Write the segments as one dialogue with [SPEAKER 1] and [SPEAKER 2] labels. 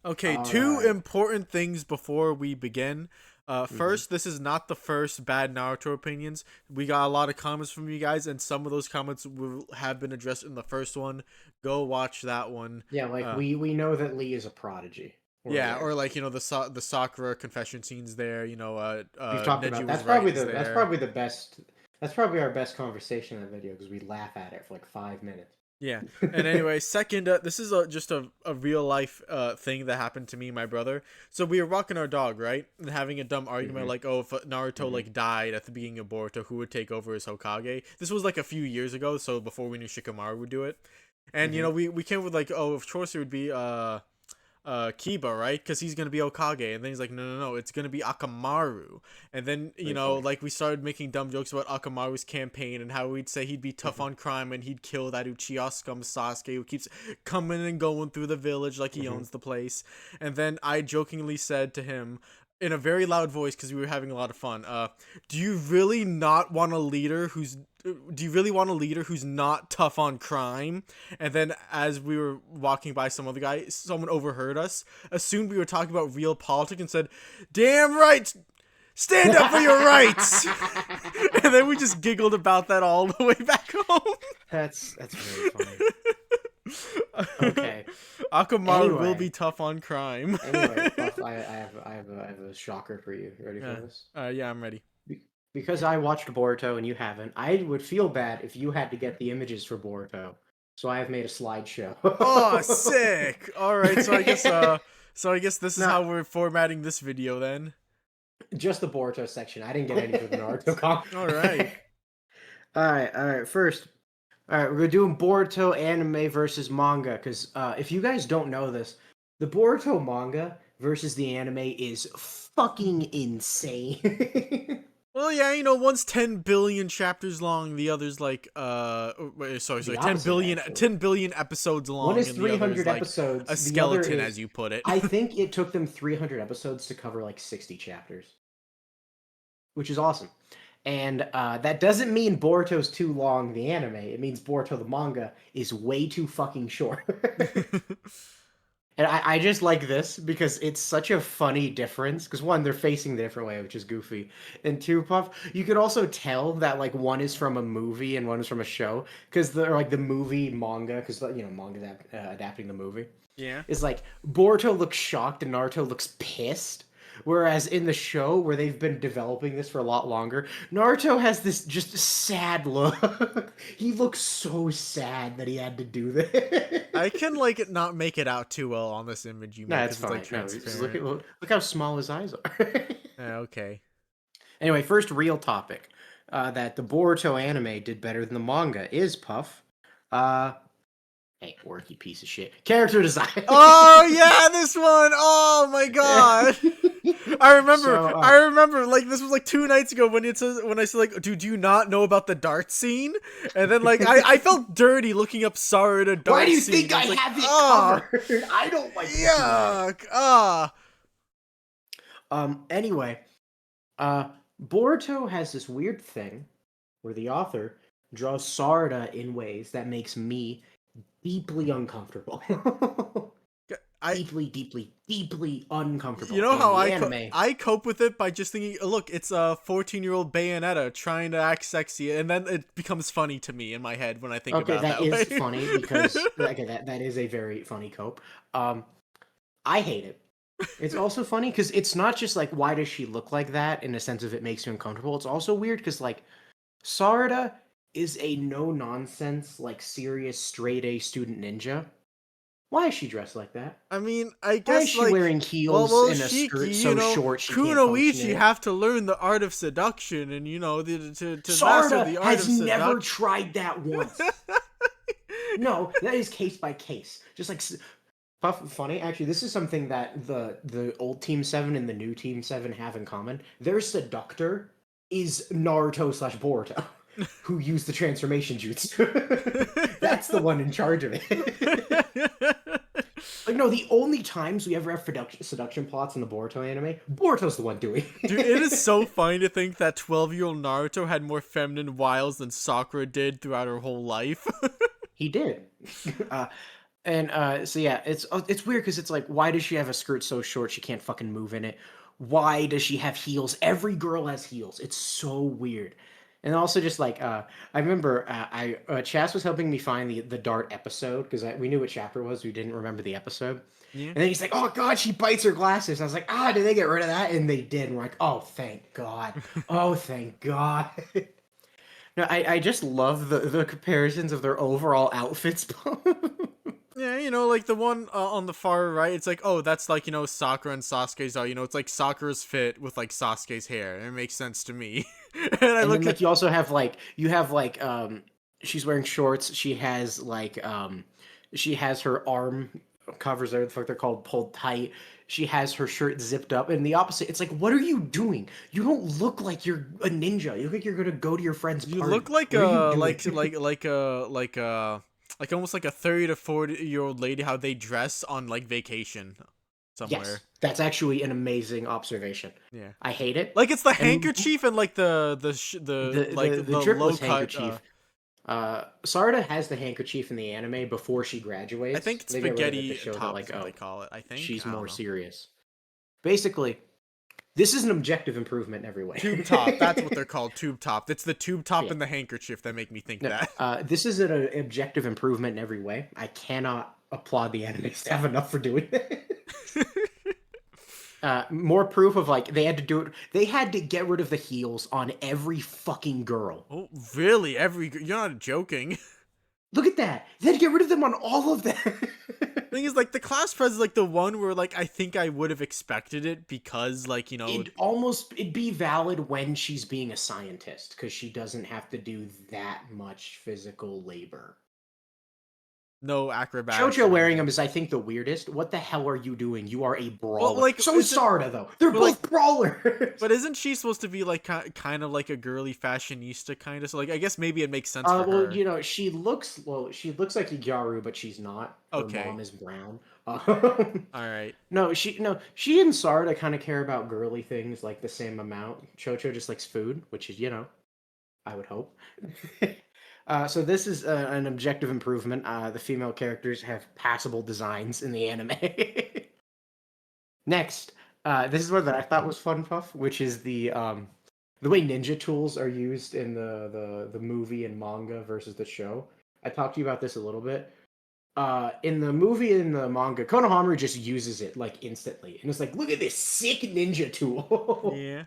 [SPEAKER 1] Okay,
[SPEAKER 2] All
[SPEAKER 1] two
[SPEAKER 2] right.
[SPEAKER 1] important things before we begin.
[SPEAKER 2] Mm-hmm.
[SPEAKER 1] First, this is not the first bad Naruto opinions. We got a lot of comments from you guys, and some of those comments will have been addressed in the first one. Go watch that one.
[SPEAKER 2] Yeah, like
[SPEAKER 1] Uh,
[SPEAKER 2] we know that Lee is a prodigy. We're
[SPEAKER 1] yeah, or
[SPEAKER 2] aware.
[SPEAKER 1] like the Sakura confession scenes there.
[SPEAKER 2] We've talked
[SPEAKER 1] Neji
[SPEAKER 2] about
[SPEAKER 1] was right is
[SPEAKER 2] that's
[SPEAKER 1] there.
[SPEAKER 2] probably the best. That's probably our best conversation in that video because we laugh at it for like 5 minutes.
[SPEAKER 1] Yeah. And anyway, second, this is just a real life thing that happened to me and my brother. So we were walking our dog, right? And having a dumb argument
[SPEAKER 2] Mm-hmm.
[SPEAKER 1] like, oh, if Naruto
[SPEAKER 2] Mm-hmm.
[SPEAKER 1] like died at the beginning of Boruto, who would take over as Hokage? This was like a few years ago, so before we knew Shikamaru would do it. And
[SPEAKER 2] Mm-hmm.
[SPEAKER 1] we came with like, oh, of course it would be Kiba, right? Because he's gonna be Okage, and then he's like, no, it's gonna be Akamaru. And then
[SPEAKER 2] Pretty funny.
[SPEAKER 1] like we started making dumb jokes about Akamaru's campaign and how we'd say he'd be tough
[SPEAKER 2] Mm-hmm.
[SPEAKER 1] on crime and he'd kill that Uchiha scum Sasuke who keeps coming and going through the village like he
[SPEAKER 2] Mm-hmm.
[SPEAKER 1] owns the place. And then I jokingly said to him, in a very loud voice because we were having a lot of fun, do you really not want a leader who's do you really want a leader who's not tough on crime? And then as we were walking by some other guy, someone overheard us, assumed we were talking about real politics, and said, damn right, stand up for your rights. And then we just giggled about that all the way back home.
[SPEAKER 2] That's very funny. Okay.
[SPEAKER 1] Akamaru will be
[SPEAKER 2] Anyway,
[SPEAKER 1] tough on crime.
[SPEAKER 2] anyway, Puff, I have a shocker for you. You ready for
[SPEAKER 1] Yeah.
[SPEAKER 2] this?
[SPEAKER 1] Yeah, I'm ready.
[SPEAKER 2] Because I watched Boruto and you haven't, I would feel bad if you had to get the images for Boruto. So I have made a slideshow.
[SPEAKER 1] Oh, sick. All right, so I guess this is
[SPEAKER 2] Not
[SPEAKER 1] how we're formatting this video then.
[SPEAKER 2] just the Boruto section. I didn't get any for the Naruto comic.
[SPEAKER 1] All right.
[SPEAKER 2] All right. First, all right, we're doing Boruto anime versus manga because if you guys don't know this, the Boruto manga versus the anime is fucking insane.
[SPEAKER 1] Well, yeah, one's 10 billion chapters long, the other's like
[SPEAKER 2] The
[SPEAKER 1] 10
[SPEAKER 2] opposite,
[SPEAKER 1] billion
[SPEAKER 2] actually.
[SPEAKER 1] 10 billion episodes
[SPEAKER 2] One
[SPEAKER 1] long,
[SPEAKER 2] is
[SPEAKER 1] and the other is
[SPEAKER 2] 300
[SPEAKER 1] like
[SPEAKER 2] episodes.
[SPEAKER 1] a
[SPEAKER 2] The other
[SPEAKER 1] skeleton,
[SPEAKER 2] is,
[SPEAKER 1] as you put it.
[SPEAKER 2] I think it took them 300 episodes to cover like 60 chapters, which is awesome. And that doesn't mean Boruto's too long, the anime. It means Boruto, the manga, is way too fucking short. And I just like this because it's such a funny difference. Because one, they're facing the different way, which is goofy. And two, Puff, you could also tell that like one is from a movie and one is from a show. Because they're like the movie manga, because manga adapting the movie
[SPEAKER 1] Yeah.
[SPEAKER 2] is like Boruto looks shocked and Naruto looks pissed. Whereas in the show, where they've been developing this for a lot longer, Naruto has this just sad look. He looks so sad that he had to do this.
[SPEAKER 1] I can like not make it out too well on this image you
[SPEAKER 2] No,
[SPEAKER 1] made
[SPEAKER 2] it's
[SPEAKER 1] because it's like
[SPEAKER 2] fine. No, just look
[SPEAKER 1] transparent.
[SPEAKER 2] look how small his eyes are.
[SPEAKER 1] Okay.
[SPEAKER 2] Anyway, first real topic that the Boruto anime did better than the manga is Puff. Uh, hey, worky piece of shit. Character design.
[SPEAKER 1] Oh yeah, this one. Oh my god.
[SPEAKER 2] So,
[SPEAKER 1] I remember, like, this was like 2 nights ago when when I said, like, dude, do you not know about the dart scene? And then, like, I felt dirty looking up Sarada dart
[SPEAKER 2] why do you
[SPEAKER 1] scene.
[SPEAKER 2] think I
[SPEAKER 1] It's like,
[SPEAKER 2] have it
[SPEAKER 1] ah,
[SPEAKER 2] covered? I don't like looking at it.
[SPEAKER 1] yuck, ah.
[SPEAKER 2] Anyway, Boruto has this weird thing where the author draws Sarada in ways that makes me deeply uncomfortable.
[SPEAKER 1] I,
[SPEAKER 2] deeply uncomfortable.
[SPEAKER 1] you know
[SPEAKER 2] And
[SPEAKER 1] how
[SPEAKER 2] the anime.
[SPEAKER 1] I cope with it by just thinking, look, it's a 14-year-old Bayonetta trying to act sexy, and then it becomes funny to me in my head when I think
[SPEAKER 2] Okay,
[SPEAKER 1] about it
[SPEAKER 2] that
[SPEAKER 1] that
[SPEAKER 2] is
[SPEAKER 1] way.
[SPEAKER 2] funny because okay, that is a very funny cope. I hate it. It's also funny because it's not just like why does she look like that in a sense of it makes you uncomfortable. It's also weird because like Sarada is a no nonsense like serious straight A student ninja. Why is she dressed like that?
[SPEAKER 1] I mean, I
[SPEAKER 2] Why is
[SPEAKER 1] guess,
[SPEAKER 2] she
[SPEAKER 1] like,
[SPEAKER 2] wearing
[SPEAKER 1] well,
[SPEAKER 2] heels
[SPEAKER 1] well,
[SPEAKER 2] and a
[SPEAKER 1] Shiki,
[SPEAKER 2] skirt so short she can't function in
[SPEAKER 1] Kunoichi
[SPEAKER 2] it?
[SPEAKER 1] have to learn the art of seduction, and to master
[SPEAKER 2] Sarada
[SPEAKER 1] the art of
[SPEAKER 2] has never
[SPEAKER 1] seduction.
[SPEAKER 2] tried that once. No, that is case by case. Just like funny. Actually, this is something that the old Team 7 and the new Team 7 have in common. Their seductor is Naruto slash Boruto, who used the transformation jutsu. That's the one in charge of it. Like, no, the only times we ever have seduction plots in the Boruto anime, Boruto's the one doing it.
[SPEAKER 1] Dude, it is so funny to think that 12-year-old Naruto had more feminine wiles than Sakura did throughout her whole life.
[SPEAKER 2] He did. And so yeah, it's weird because it's like, why does she have a skirt so short she can't fucking move in it? Why does she have heels? Every girl has heels. It's so weird. And also just like I remember I Chas was helping me find the Dart episode because we knew what chapter it was. We didn't remember the episode.
[SPEAKER 1] Yeah.
[SPEAKER 2] And then he's like, "Oh God, she bites her glasses." And I was like, "Ah, did they get rid of that?" And they did. And we're like, "Oh, thank God! Oh, thank God!" No, I just love the comparisons of their overall outfits.
[SPEAKER 1] Yeah, like the one on the far right, it's like, oh, that's like, Sakura and Sasuke's are, it's like Sakura's fit with like Sasuke's hair. It makes sense to me. And I
[SPEAKER 2] And then
[SPEAKER 1] look at
[SPEAKER 2] like you also have like she's wearing shorts. She has her arm covers or the fuck they're called pulled tight. She has her shirt zipped up. And the opposite, it's like, what are you doing? You don't look like you're a ninja. You look like you're gonna go to your friend's
[SPEAKER 1] you
[SPEAKER 2] party.
[SPEAKER 1] look like
[SPEAKER 2] What are you
[SPEAKER 1] a
[SPEAKER 2] doing?
[SPEAKER 1] like almost like a 30 to 40-year-old lady how they dress on like vacation somewhere.
[SPEAKER 2] Yes, that's actually an amazing observation.
[SPEAKER 1] Yeah.
[SPEAKER 2] I hate it.
[SPEAKER 1] Like it's the
[SPEAKER 2] And
[SPEAKER 1] handkerchief and like the like
[SPEAKER 2] the
[SPEAKER 1] the low
[SPEAKER 2] dripless
[SPEAKER 1] cut
[SPEAKER 2] handkerchief. Sarda has the handkerchief in the anime before she
[SPEAKER 1] I think
[SPEAKER 2] graduates.
[SPEAKER 1] it's
[SPEAKER 2] They get rid of it to
[SPEAKER 1] spaghetti
[SPEAKER 2] show that
[SPEAKER 1] top is
[SPEAKER 2] like,
[SPEAKER 1] what they
[SPEAKER 2] oh,
[SPEAKER 1] call it, I think.
[SPEAKER 2] she's
[SPEAKER 1] I don't
[SPEAKER 2] more
[SPEAKER 1] know.
[SPEAKER 2] serious. Basically, this is an objective improvement in every way.
[SPEAKER 1] Tube top, that's what they're called, tube top. It's the tube top
[SPEAKER 2] Yeah.
[SPEAKER 1] and the handkerchief that make me think
[SPEAKER 2] No,
[SPEAKER 1] that.
[SPEAKER 2] this is an objective improvement in every way. I cannot applaud the anime staff enough for doing it. More proof of like they had to do it. They had to get rid of the heels on every fucking girl.
[SPEAKER 1] Oh, really? You're not joking.
[SPEAKER 2] Look at that. They had to get rid of them on all of them.
[SPEAKER 1] Thing is, like, the class prez is like the one where like I think I would have expected it because like
[SPEAKER 2] It'd be valid when she's being a scientist because she doesn't have to do that much physical labor.
[SPEAKER 1] no acrobatics
[SPEAKER 2] Chocho
[SPEAKER 1] or
[SPEAKER 2] wearing
[SPEAKER 1] anything.
[SPEAKER 2] them is, I think, the weirdest. What the hell are you doing? You are a
[SPEAKER 1] Well,
[SPEAKER 2] brawler.
[SPEAKER 1] like,
[SPEAKER 2] So is
[SPEAKER 1] isn't
[SPEAKER 2] Sarda, though. They're
[SPEAKER 1] but
[SPEAKER 2] both
[SPEAKER 1] like
[SPEAKER 2] brawlers.
[SPEAKER 1] but isn't she supposed to be like kind of like a girly fashionista kind of? So like I guess maybe it makes sense for
[SPEAKER 2] Well,
[SPEAKER 1] her.
[SPEAKER 2] she looks like a Gyaru, but she's not. Her
[SPEAKER 1] Okay.
[SPEAKER 2] mom is brown.
[SPEAKER 1] All right.
[SPEAKER 2] No, she and Sarda kind of care about girly things like the same amount. Chocho just likes food, which is, I would hope. So this is an objective improvement. The female characters have passable designs in the anime. Next, this is one that I thought was fun, Puff, which is the way ninja tools are used in the movie and manga versus the show. I talked to you about this a little bit. In the movie and the manga, Konohamaru just uses it like instantly, and it's like, look at this sick ninja tool.
[SPEAKER 1] Yeah.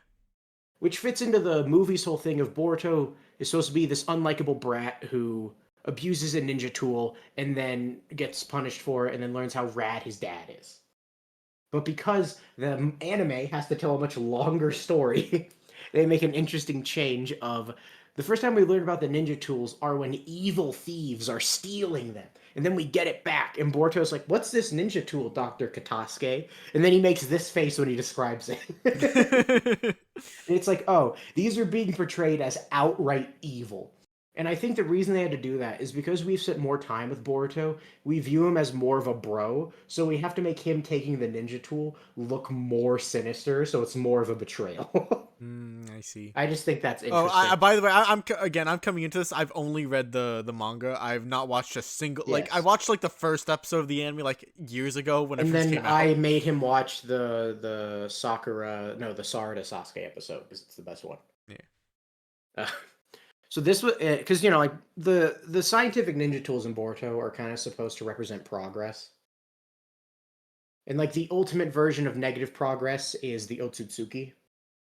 [SPEAKER 2] Which fits into the movie's whole thing of Boruto is supposed to be this unlikable brat who abuses a ninja tool and then gets punished for it and then learns how rad his dad is. But because the anime has to tell a much longer story, they make an interesting change of the first time we learn about the ninja tools are when evil thieves are stealing them. And then we get it back. And Boruto's like, what's this ninja tool, Dr. Katasuke? And then he makes this face when he describes it. And it's like, oh, these are being portrayed as outright evil. And I think the reason they had to do that is because we've spent more time with Boruto, we view him as more of a bro, so we have to make him taking the ninja tool look more sinister, so it's more of a betrayal.
[SPEAKER 1] I see.
[SPEAKER 2] I just think that's
[SPEAKER 1] Oh,
[SPEAKER 2] interesting.
[SPEAKER 1] by the way, I'm coming into this. I've only read the manga. I've not watched a single like I
[SPEAKER 2] Yes.
[SPEAKER 1] watched like the first episode of the anime like years ago when it
[SPEAKER 2] And
[SPEAKER 1] first
[SPEAKER 2] then
[SPEAKER 1] came out.
[SPEAKER 2] I made him watch the Sarada Sasuke episode because it's the best one.
[SPEAKER 1] Yeah.
[SPEAKER 2] Uh, so this was because like the scientific ninja tools in Boruto are kind of supposed to represent progress, and like the ultimate version of negative progress is the Otsutsuki,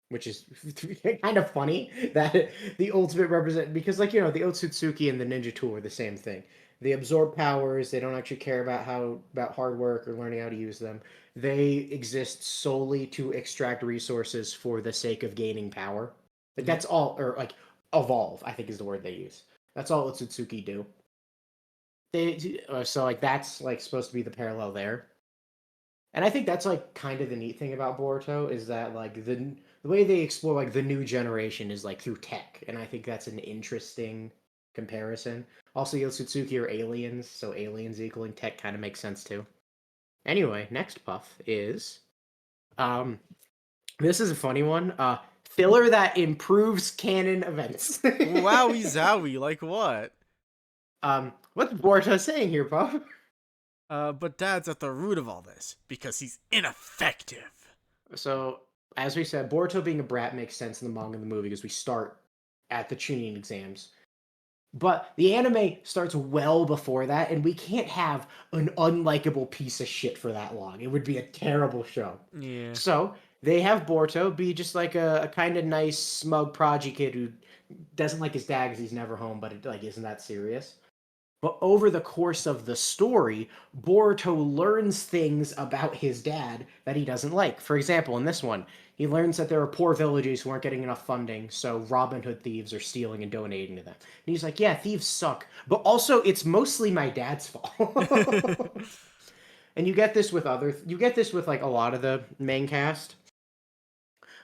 [SPEAKER 2] which is kind of funny that the ultimate represent because the Otsutsuki and the ninja tool are the same thing. They absorb powers. They don't actually care about hard work or learning how to use them. They exist solely to extract resources for the sake of gaining power. Like
[SPEAKER 1] Yeah.
[SPEAKER 2] that's all, or like evolve, I think is the word they use. That's all Otsutsuki do. So like that's like supposed to be the parallel there. And I think that's like kind of the neat thing about Boruto is that like the way they explore like the new generation is like through tech, and I think that's an interesting comparison. Also, Yotsutsuki are aliens, so aliens equaling tech kind of makes sense too. Anyway, next puff is um this is a funny one. Filler that improves canon events.
[SPEAKER 1] Wowie zowie, like what?
[SPEAKER 2] What's Boruto saying here, puff?
[SPEAKER 1] But Dad's at the root of all this because he's ineffective.
[SPEAKER 2] So, as we said, Boruto being a brat makes sense in the manga and the movie because we start at the Chunin exams. But the anime starts well before that, and we can't have an unlikable piece of shit for that long. It would be a terrible show.
[SPEAKER 1] Yeah.
[SPEAKER 2] So they have Boruto be just like a kind of nice, smug, prodigy kid who doesn't like his dad because he's never home, but it like isn't that serious. But over the course of the story, Boruto learns things about his dad that he doesn't like. For example, in this one, he learns that there are poor villages who aren't getting enough funding, so Robin Hood thieves are stealing and donating to them. And he's like, yeah, thieves suck. But also, it's mostly my dad's fault. And you get this with like a lot of the main cast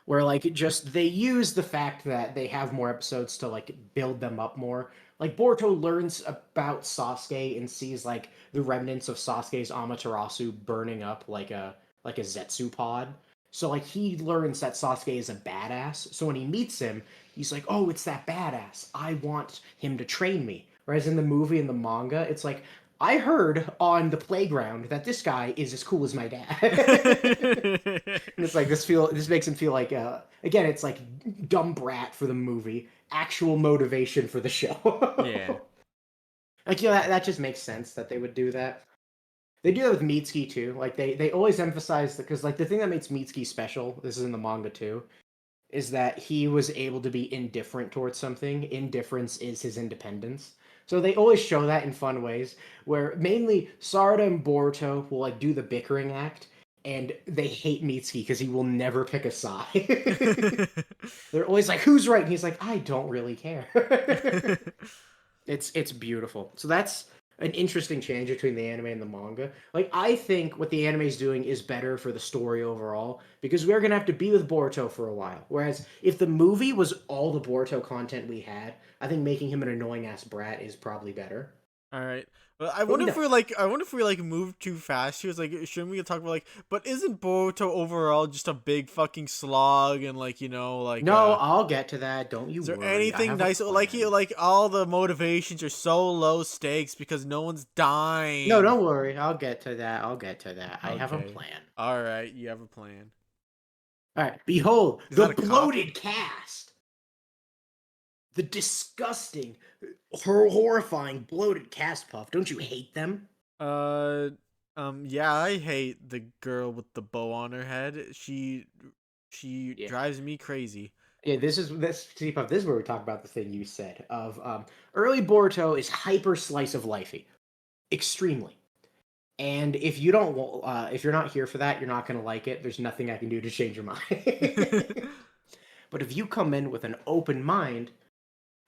[SPEAKER 2] where like just they use the fact that they have more episodes to like build them up more. Like Boruto learns about Sasuke and sees like the remnants of Sasuke's Amaterasu burning up like a Zetsu pod. So like he learns that Sasuke is a badass. So when he meets him, he's like, "Oh, it's that badass. I want him to train me." Whereas in the movie and the manga, it's like, I heard on the playground that this guy is as cool as my dad. And it's like this makes him feel like again, it's like dumb brat for the movie, actual motivation for the
[SPEAKER 1] Yeah.
[SPEAKER 2] show. Like that just makes sense that they would do that. They do that with Mitsuki too. Like they always emphasize that because like the thing that makes Mitsuki special, this is in the manga too, is that he was able to be indifferent towards something. Indifference is his independence. So they always show that in fun ways, where mainly Sarada and Boruto will like do the bickering act, and they hate Mitsuki because he will never pick a side. They're always like, "Who's right?" And he's like, "I don't really care." It's beautiful. So that's an interesting change between the anime and the manga. Like I think what the anime is doing is better for the story overall because we're gonna have to be with Boruto for a while. Whereas if the movie was all the Boruto content we had, I think making him an annoying ass brat is probably better.
[SPEAKER 1] All right. Well, I
[SPEAKER 2] But
[SPEAKER 1] wonder
[SPEAKER 2] we
[SPEAKER 1] if
[SPEAKER 2] don't.
[SPEAKER 1] we're like, I wonder if we like moved too fast here. It's like, shouldn't we talk about like, but isn't Boruto overall just a big fucking slog and like,
[SPEAKER 2] No, I'll get to that. Don't you
[SPEAKER 1] is there
[SPEAKER 2] worry. I
[SPEAKER 1] anything
[SPEAKER 2] have a
[SPEAKER 1] nice? Like,
[SPEAKER 2] plan.
[SPEAKER 1] like all the motivations are so low stakes because no one's
[SPEAKER 2] No,
[SPEAKER 1] dying.
[SPEAKER 2] don't worry. I'll get to that. I'll get to that. I have a
[SPEAKER 1] Okay.
[SPEAKER 2] plan.
[SPEAKER 1] All right. You have a plan.
[SPEAKER 2] All right. Behold,
[SPEAKER 1] Is
[SPEAKER 2] the
[SPEAKER 1] that a cop?
[SPEAKER 2] bloated cast. The disgusting, horrifying, bloated cast puff. Don't you hate them?
[SPEAKER 1] Uh, yeah, I hate the girl with the bow on her head. She
[SPEAKER 2] Yeah.
[SPEAKER 1] drives me crazy.
[SPEAKER 2] Yeah, see, Puff, this is where we talk about the thing you said of early Boruto is hyper slice of lifey, extremely. And if you're not here for that, you're not gonna like it. There's nothing I can do to change your mind. But if you come in with an open mind,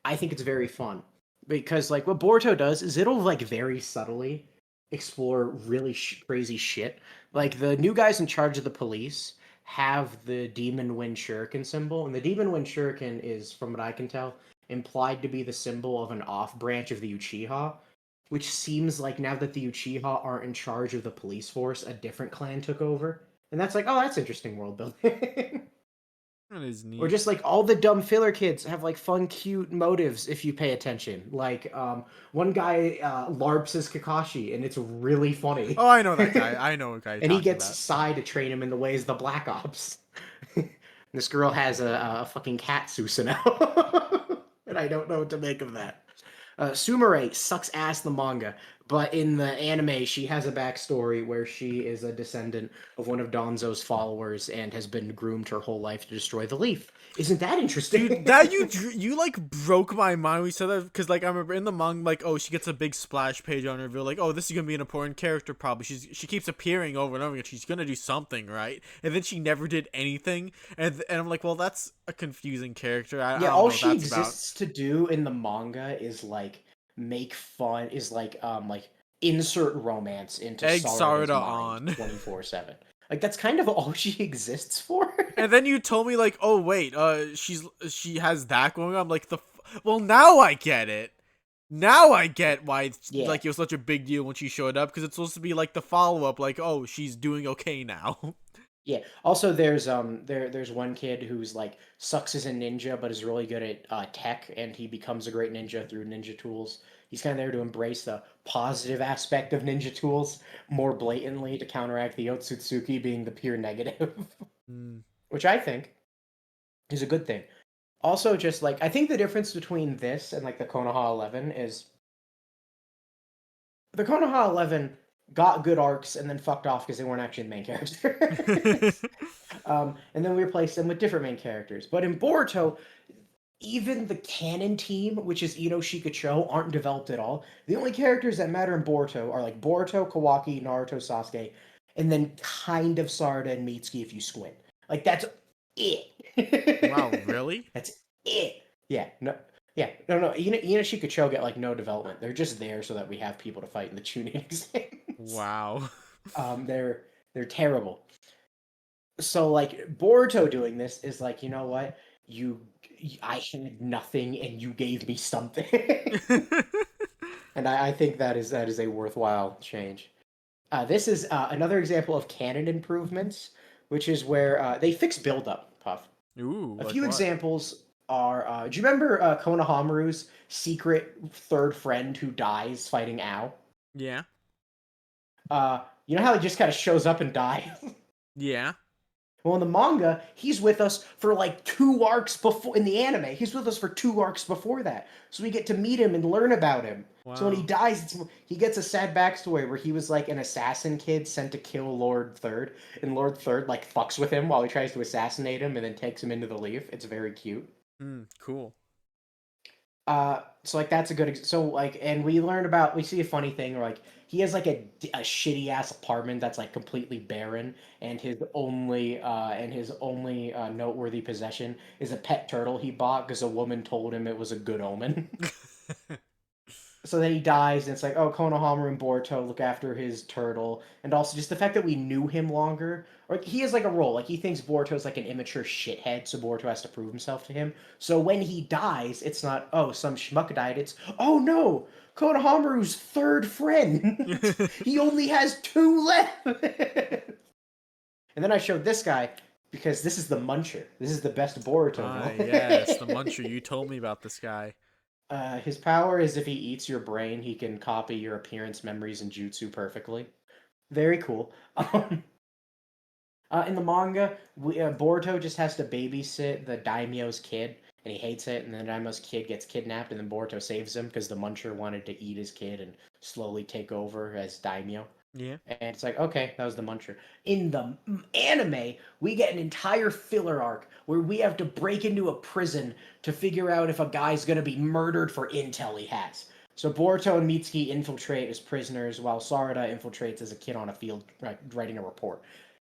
[SPEAKER 2] I think it's very fun because like what Boruto does is it'll like very subtly explore really crazy shit. Like the new guys in charge of the police have the Demon Wind Shuriken symbol, and the Demon Wind Shuriken is, from what I can tell, implied to be the symbol of an off branch of the Uchiha, which seems like now that the Uchiha aren't in charge of the police force, a different clan took over. And that's like, oh, that's interesting world building.
[SPEAKER 1] That is
[SPEAKER 2] Or
[SPEAKER 1] neat.
[SPEAKER 2] just like all the dumb filler kids have like fun, cute motives if you pay attention. Like one guy larps as Kakashi, and it's really funny.
[SPEAKER 1] Oh, I know that guy. I know what guy you're
[SPEAKER 2] And he
[SPEAKER 1] talking
[SPEAKER 2] gets
[SPEAKER 1] about.
[SPEAKER 2] Sai to train him in the ways of the Black Ops. This girl has a fucking cat Susanoo, and I don't know what to make of that. Sumire sucks ass in the manga, but in the anime, she has a backstory where she is a descendant of one of Donzo's followers and has been groomed her whole life to destroy the leaf. Isn't that
[SPEAKER 1] Dude,
[SPEAKER 2] interesting?
[SPEAKER 1] that you like broke my mind when you said that because like I remember in the manga like oh she gets a big splash page on her reveal like oh this is gonna be an important character probably she keeps appearing over and over again she's gonna do something right and then she never did anything and I'm like well that's a confusing character I
[SPEAKER 2] Yeah,
[SPEAKER 1] don't
[SPEAKER 2] all
[SPEAKER 1] know what
[SPEAKER 2] she
[SPEAKER 1] that's about.
[SPEAKER 2] exists to do in the manga is like make fun, is like insert romance into
[SPEAKER 1] Egg
[SPEAKER 2] Sarada's
[SPEAKER 1] Sarada
[SPEAKER 2] mind
[SPEAKER 1] on.
[SPEAKER 2] 24/7. Like that's kind of all she exists for.
[SPEAKER 1] And then you told me like oh wait she has that going on I'm like well now I get it. Now I get why
[SPEAKER 2] Yeah.
[SPEAKER 1] like it was such a big deal when she showed up because it's supposed to be like the follow up, like oh she's doing okay now.
[SPEAKER 2] Yeah. Also, there's one kid who's like sucks as a ninja, but is really good at tech, and he becomes a great ninja through ninja tools. He's kind of there to embrace the positive aspect of ninja tools more blatantly to counteract the Otsutsuki being the pure negative,
[SPEAKER 1] Mm.
[SPEAKER 2] which I think is a good thing. Also, just like I think the difference between this and like the Konoha 11 is the Konoha 11 got good arcs and then fucked off because they weren't actually the main characters. And then we replaced them with different main characters. But in Boruto, even the canon team, which is Ino Shikacho, aren't developed at all. The only characters that matter in Boruto are like Boruto, Kawaki, Naruto, Sasuke, and then kind of Sarada and Mitsuki if you squint. Like that's
[SPEAKER 1] Wow,
[SPEAKER 2] it.
[SPEAKER 1] really?
[SPEAKER 2] That's it. Yeah, no, yeah, no. Ino Shikacho get like no development. They're just there so that we have people to fight in the Chunin exams.
[SPEAKER 1] Wow.
[SPEAKER 2] They're terrible. So like Boruto doing this is like, you know what? I had nothing and you gave me something. And I think that is a worthwhile change. This is another example of canon improvements, which is where they fix build-up, Puff.
[SPEAKER 1] Ooh,
[SPEAKER 2] A
[SPEAKER 1] like
[SPEAKER 2] few
[SPEAKER 1] what?
[SPEAKER 2] examples are, do you remember Konohamaru's secret third friend who dies fighting Ao?
[SPEAKER 1] Yeah.
[SPEAKER 2] You know how he just kind of shows up and dies?
[SPEAKER 1] Yeah.
[SPEAKER 2] Well, in the manga, he's with us for like 2 arcs before. In the anime, he's with us for 2 arcs before that, so we get to meet him and learn about him. So when he
[SPEAKER 1] Wow.
[SPEAKER 2] dies, he gets a sad backstory where he was like an assassin kid sent to kill Lord Third, and Lord Third like fucks with him while he tries to assassinate him, and then takes him into the leaf. It's very cute.
[SPEAKER 1] Cool.
[SPEAKER 2] So like that's a good so like, and we see a funny thing where like he has like a shitty ass apartment that's like completely barren, and his only noteworthy possession is a pet turtle he bought because a woman told him it was a good omen. So then he dies, and it's like, oh, Konohamaru and Boruto look after his turtle, and also just the fact that we knew him longer. Or like, he has like a role, like he thinks Boruto's like an immature shithead, so Boruto has to prove himself to him. So when he dies, it's not, oh, some schmuck died. It's, oh no, Konohamaru's third friend. He only has 2 left. And then I showed this guy because this is the Muncher. This is the best Boruto
[SPEAKER 1] Ah, yes, the
[SPEAKER 2] villain.
[SPEAKER 1] Muncher. You told me about this guy.
[SPEAKER 2] His power is if he eats your brain, he can copy your appearance, memories, and jutsu perfectly. Very cool. In the manga, Boruto just has to babysit the daimyo's kid, and he hates it. And then the daimyo's kid gets kidnapped, and then Boruto saves him because the Muncher wanted to eat his kid and slowly take over as daimyo.
[SPEAKER 1] Yeah.
[SPEAKER 2] And it's like, okay, that was the Muncher. In the anime, we get an entire filler arc where we have to break into a prison to figure out if a guy's gonna be murdered for intel he has. So Boruto and Mitsuki infiltrate as prisoners, while Sarada infiltrates as a kid on a field writing a report.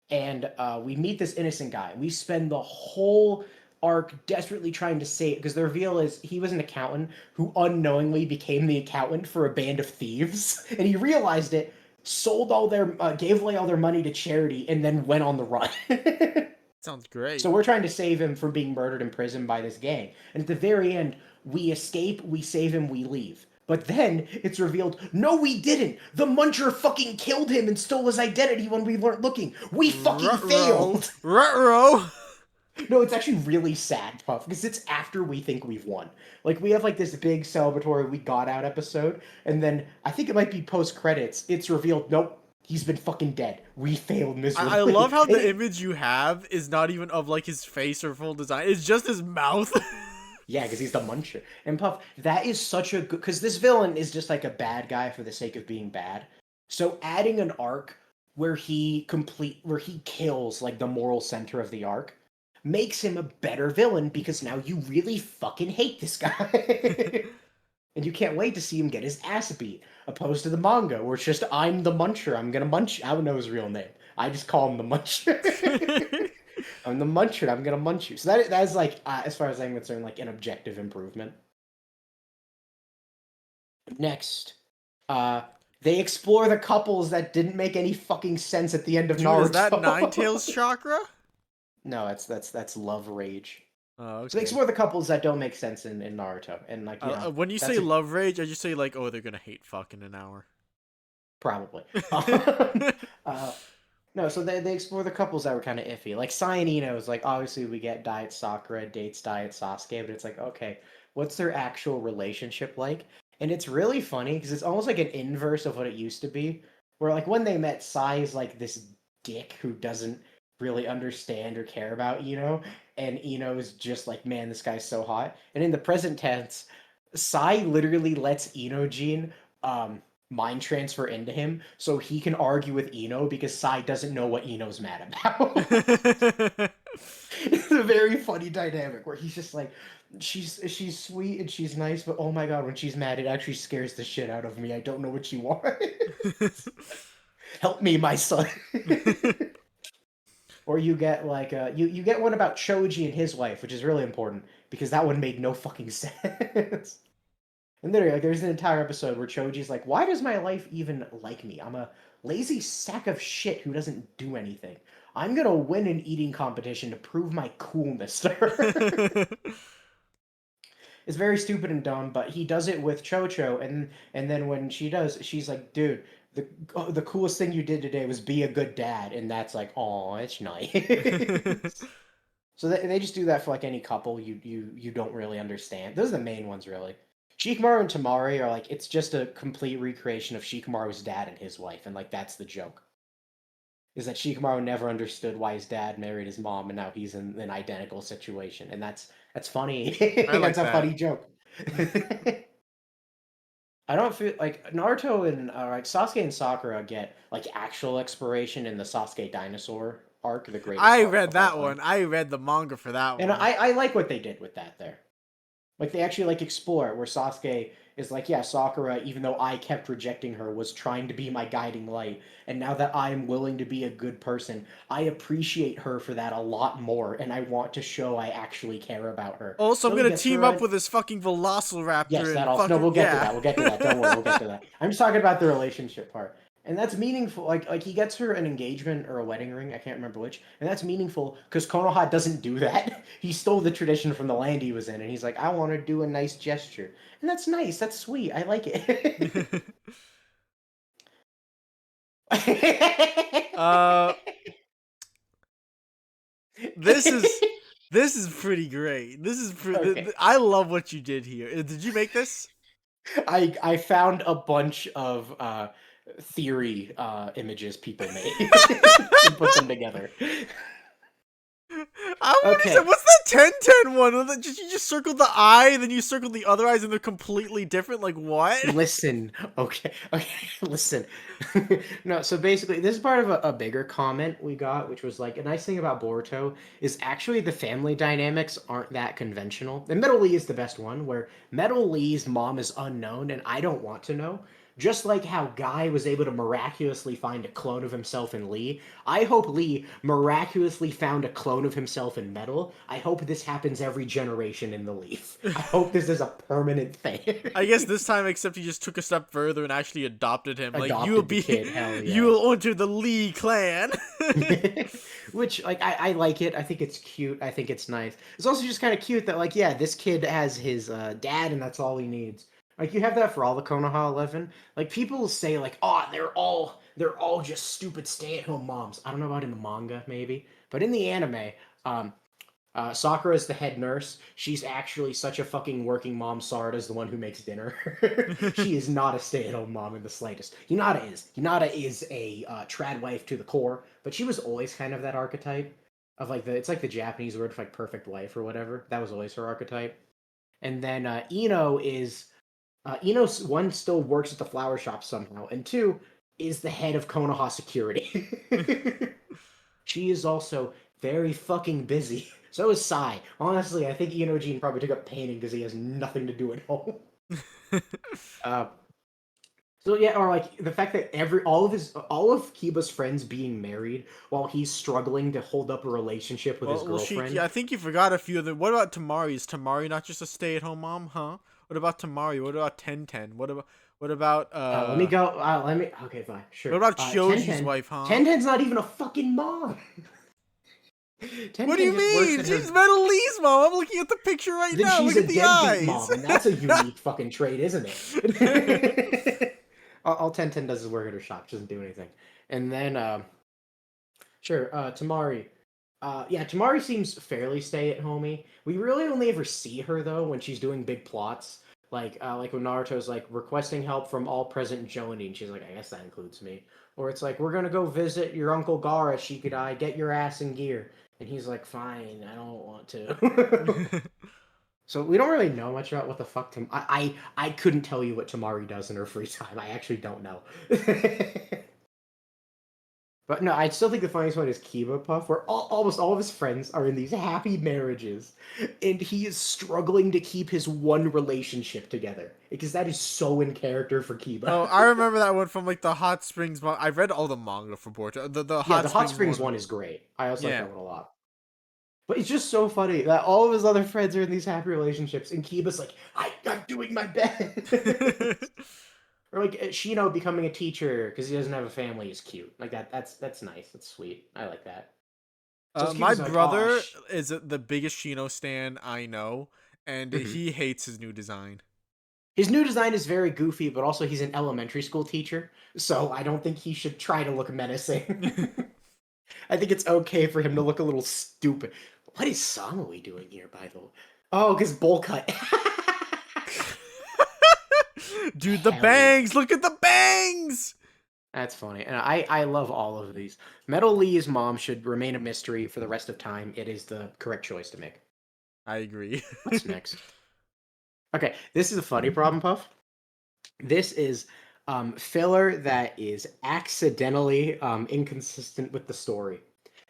[SPEAKER 2] And we meet this innocent guy. We spend the whole arc desperately trying to save, because the reveal is he was an accountant who unknowingly became the accountant for a band of thieves, and he realized it, sold all their gave away all their money to charity, and then went on the run.
[SPEAKER 1] Sounds great.
[SPEAKER 2] So we're trying to save him from being murdered in prison by this gang. And at the very end, we escape, we save him, we leave. But then it's revealed, no, we didn't. The Muncher fucking killed him and stole his identity when we weren't looking. We fucking
[SPEAKER 1] Ruh-roh.
[SPEAKER 2] failed.
[SPEAKER 1] Ruh-roh.
[SPEAKER 2] No, it's actually really sad, Puff, because it's after we think we've won. Like, we have, like, this big celebratory we got out episode, and then I think it might be post-credits. It's revealed, nope, he's been fucking dead. We failed
[SPEAKER 1] I
[SPEAKER 2] miserably.
[SPEAKER 1] love how the image you have is not even of like his face or full design. It's just his mouth.
[SPEAKER 2] Yeah, because he's the Muncher. And Puff, that is such a good... Because this villain is just, like, a bad guy for the sake of being bad. So adding an arc where he kills, like, the moral center of the arc makes him a better villain because now you really fucking hate this guy. And you can't wait to see him get his ass beat, opposed to the manga, where it's just, I'm the Muncher, I'm gonna munch. I don't know his real name. I just call him the Muncher. I'm the Muncher, I'm gonna munch you. So that is like, as far as I'm concerned, like an objective improvement. Next, uh, they explore the couples that didn't make any fucking sense at the end of
[SPEAKER 1] Dude, is that
[SPEAKER 2] Naruto.
[SPEAKER 1] Ninetales chakra?
[SPEAKER 2] No, that's Love Rage.
[SPEAKER 1] Oh,
[SPEAKER 2] So they
[SPEAKER 1] okay.
[SPEAKER 2] explore the couples that don't make sense in Naruto, and like, you know,
[SPEAKER 1] When you
[SPEAKER 2] that's
[SPEAKER 1] say
[SPEAKER 2] a,
[SPEAKER 1] love rage, I just say like, oh, they're gonna hate fuck in an hour.
[SPEAKER 2] probably. uh, no, so they explore the couples that were kind of iffy. Like Cyanino is like, obviously we get Diet Sakura dates Diet Sasuke, but it's like, okay, what's their actual relationship like? And it's really funny because it's almost like an inverse of what it used to be. Where like when they met, Sai's like this dick who doesn't really understand or care about Ino, and Ino is just like, man, this guy's so hot. And in the present tense, Sai literally lets Inojin um mind transfer into him so he can argue with Ino because Sai doesn't know what Ino's mad about. It's a very funny dynamic where he's just like, she's sweet and she's nice, but oh my god, when she's mad, it actually scares the shit out of me. I don't know what she wants. Help me, my son. Or you get like you get one about Choji and his wife, which is really important because that one made no fucking sense. And there, like, there's an entire episode where Choji's like, "Why does my life even like me? I'm a lazy sack of shit who doesn't do anything. I'm gonna win an eating competition to prove my coolness to her." It's very stupid and dumb, but he does it with Chocho, and then when she does, she's like, "Dude, the coolest thing you did today was be a good dad," and that's like, "Oh, it's nice." So they just do that for like any couple you don't really understand. Those are the main ones, really. Shikamaru and Tamari are like, it's just a complete recreation of Shikamaru's dad and his wife, and like that's the joke. Is that Shikamaru never understood why his dad married his mom, and now he's in an identical situation, and that's funny.
[SPEAKER 1] I
[SPEAKER 2] That's
[SPEAKER 1] like
[SPEAKER 2] a
[SPEAKER 1] that.
[SPEAKER 2] funny joke. I don't feel like Naruto and like Sasuke and Sakura get like actual exploration in the Sasuke dinosaur arc, the greatest
[SPEAKER 1] I
[SPEAKER 2] arc
[SPEAKER 1] read
[SPEAKER 2] of all
[SPEAKER 1] that
[SPEAKER 2] time.
[SPEAKER 1] one. I read the manga for that
[SPEAKER 2] And
[SPEAKER 1] one.
[SPEAKER 2] I like what they did with that there. Like they actually like explore it, where Sasuke is like, yeah, Sakura, even though I kept rejecting her, was trying to be my guiding light, and now that I am willing to be a good person, I appreciate her for that a lot more, and I want to show I actually care about her.
[SPEAKER 1] Also, I'm
[SPEAKER 2] So he
[SPEAKER 1] gonna
[SPEAKER 2] gets
[SPEAKER 1] team
[SPEAKER 2] her
[SPEAKER 1] up
[SPEAKER 2] a
[SPEAKER 1] with this fucking
[SPEAKER 2] yes,
[SPEAKER 1] Velociraptor
[SPEAKER 2] that
[SPEAKER 1] and
[SPEAKER 2] also. No,
[SPEAKER 1] fucking
[SPEAKER 2] we'll get to
[SPEAKER 1] yeah.
[SPEAKER 2] that. We'll get to that. Don't worry, we'll get to that. I'm just talking about the relationship part, and that's meaningful. Like he gets her an engagement or a wedding ring. I can't remember which, and that's meaningful because Konoha doesn't do that. He stole the tradition from the land he was in, and he's like, I want to do a nice gesture, and that's nice. That's sweet. I like it.
[SPEAKER 1] uh, this is this is pretty great.
[SPEAKER 2] Okay.
[SPEAKER 1] I love what you did here. Did you make this?
[SPEAKER 2] I found a bunch of theory images people made and put them together.
[SPEAKER 1] I want to say,
[SPEAKER 2] Okay.
[SPEAKER 1] what's that 10-10 one? You just circled the eye, then you circled the other eyes, and they're completely different. Like what?
[SPEAKER 2] Listen, okay, listen. No, so basically, this is part of a bigger comment we got, which was like a nice thing about Boruto is actually the family dynamics aren't that conventional. And Metal Lee is the best one, where Metal Lee's mom is unknown, and I don't want to know. Just like how Guy was able to miraculously find a clone of himself in Lee, I hope Lee miraculously found a clone of himself in Metal. I hope this happens every generation in the Leaf. I hope this is a permanent thing.
[SPEAKER 1] I guess this time, except he just took a step further and actually adopted him. Like
[SPEAKER 2] Adopted the kid, hell
[SPEAKER 1] you
[SPEAKER 2] yeah.
[SPEAKER 1] will enter the Lee clan.
[SPEAKER 2] Which like I like it. I think it's cute. I think it's nice. It's also just kind of cute that like yeah, this kid has his dad and that's all he needs. Like you have that for all the Konoha 11. Like people say like, "Oh, they're all just stupid stay-at-home moms." I don't know about in the manga maybe, but in the anime, um Sakura is the head nurse. She's actually such a fucking working mom. Sarada's the one who makes dinner. She is not a stay-at-home mom in the slightest. Hinata is. Hinata is a trad wife to the core, but she was always kind of that archetype of like the. It's like the Japanese word for like perfect wife or whatever. That was always her archetype. And then Ino is Ino one still works at the flower shop somehow, and two is the head of Konoha security. She is also very fucking busy. So is Sai. Honestly, I think Ianogene probably took up painting because he has nothing to do at home. Uh, so yeah, or like the fact that all of Kiba's friends being married while he's struggling to hold up a relationship with his
[SPEAKER 1] Well, Shiki,
[SPEAKER 2] girlfriend.
[SPEAKER 1] I think you forgot a few of them. What about Tamari? Is Tamari not just a stay-at-home mom, huh? What about Tamari? What about 10-10? What about
[SPEAKER 2] Let me go. Let me. Okay, fine,
[SPEAKER 1] what
[SPEAKER 2] sure.
[SPEAKER 1] about
[SPEAKER 2] Ten
[SPEAKER 1] Shoji's
[SPEAKER 2] Ten.
[SPEAKER 1] wife, huh?
[SPEAKER 2] 10-10's not even a fucking mom. Ten
[SPEAKER 1] What do
[SPEAKER 2] Ten
[SPEAKER 1] you
[SPEAKER 2] just works
[SPEAKER 1] mean?
[SPEAKER 2] at
[SPEAKER 1] She's
[SPEAKER 2] her.
[SPEAKER 1] Metal Lee's mom. I'm looking at the picture right
[SPEAKER 2] Then
[SPEAKER 1] now.
[SPEAKER 2] she's
[SPEAKER 1] Look
[SPEAKER 2] a
[SPEAKER 1] at the
[SPEAKER 2] deadbeat
[SPEAKER 1] eyes.
[SPEAKER 2] mom, and that's a unique fucking trait, isn't it? All 1010 does is work at her shop. She doesn't do anything. And then, sure, Tamari. Yeah, Tamari seems fairly stay at homey. We really only ever see her though when she's doing big plots. Like when Naruto's like requesting help from all present Jonin, and she's like, I guess that includes me. Or it's like, we're gonna go visit your uncle Gara, Shikadai, get your ass in gear. And he's like, fine, I don't want to. So we don't really know much about what the fuck I couldn't tell you what Tamari does in her free time. I actually don't know. But no, I still think the funniest one is Kiba Puff, where almost all of his friends are in these happy marriages, and he is struggling to keep his one relationship together because that is so in character for
[SPEAKER 1] Oh,
[SPEAKER 2] Kiba.
[SPEAKER 1] I remember that one from like the Hot Springs. I read all the manga for Boruto. The
[SPEAKER 2] Yeah,
[SPEAKER 1] Hot
[SPEAKER 2] the Hot
[SPEAKER 1] Springs
[SPEAKER 2] Springs
[SPEAKER 1] one.
[SPEAKER 2] one is great. I also like
[SPEAKER 1] Yeah.
[SPEAKER 2] that one a lot. But it's just so funny that all of his other friends are in these happy relationships, and Kiba's like, I'm doing my best. Or like Shino becoming a teacher because he doesn't have a family is cute. Like that's nice. That's sweet. I like that. So
[SPEAKER 1] My
[SPEAKER 2] Kiba's like, oh,
[SPEAKER 1] brother is the biggest Shino stan I know, and
[SPEAKER 2] mhm.
[SPEAKER 1] he hates his new design.
[SPEAKER 2] His new design is very goofy, but also he's an elementary school teacher, so I don't think he should try to look menacing. I think it's okay for him to look a little stupid. What is Samui doing here, by the way? Oh, because bowl cut.
[SPEAKER 1] Dude, the
[SPEAKER 2] Hell yeah.
[SPEAKER 1] bangs! Look at the bangs!
[SPEAKER 2] That's funny. And I love all of these. Metal Lee's mom should remain a mystery for the rest of time. It is the correct choice to make.
[SPEAKER 1] I agree.
[SPEAKER 2] What's next? Okay, this is a funny problem, Puff. This is filler that is accidentally inconsistent with the story.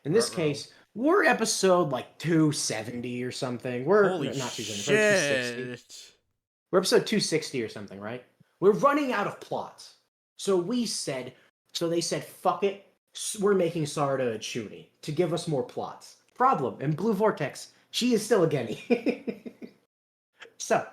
[SPEAKER 2] In this
[SPEAKER 1] Ruh-roh.
[SPEAKER 2] case, we're episode like 270 or something. We're
[SPEAKER 1] Holy
[SPEAKER 2] not 270, we're 260.
[SPEAKER 1] shit.
[SPEAKER 2] We're episode 260 or something, right? We're running out of plots. So they said, fuck it. We're making Sarda a Chunin to give us more plots. Problem, in Blue Vortex, she is still a Genny. So,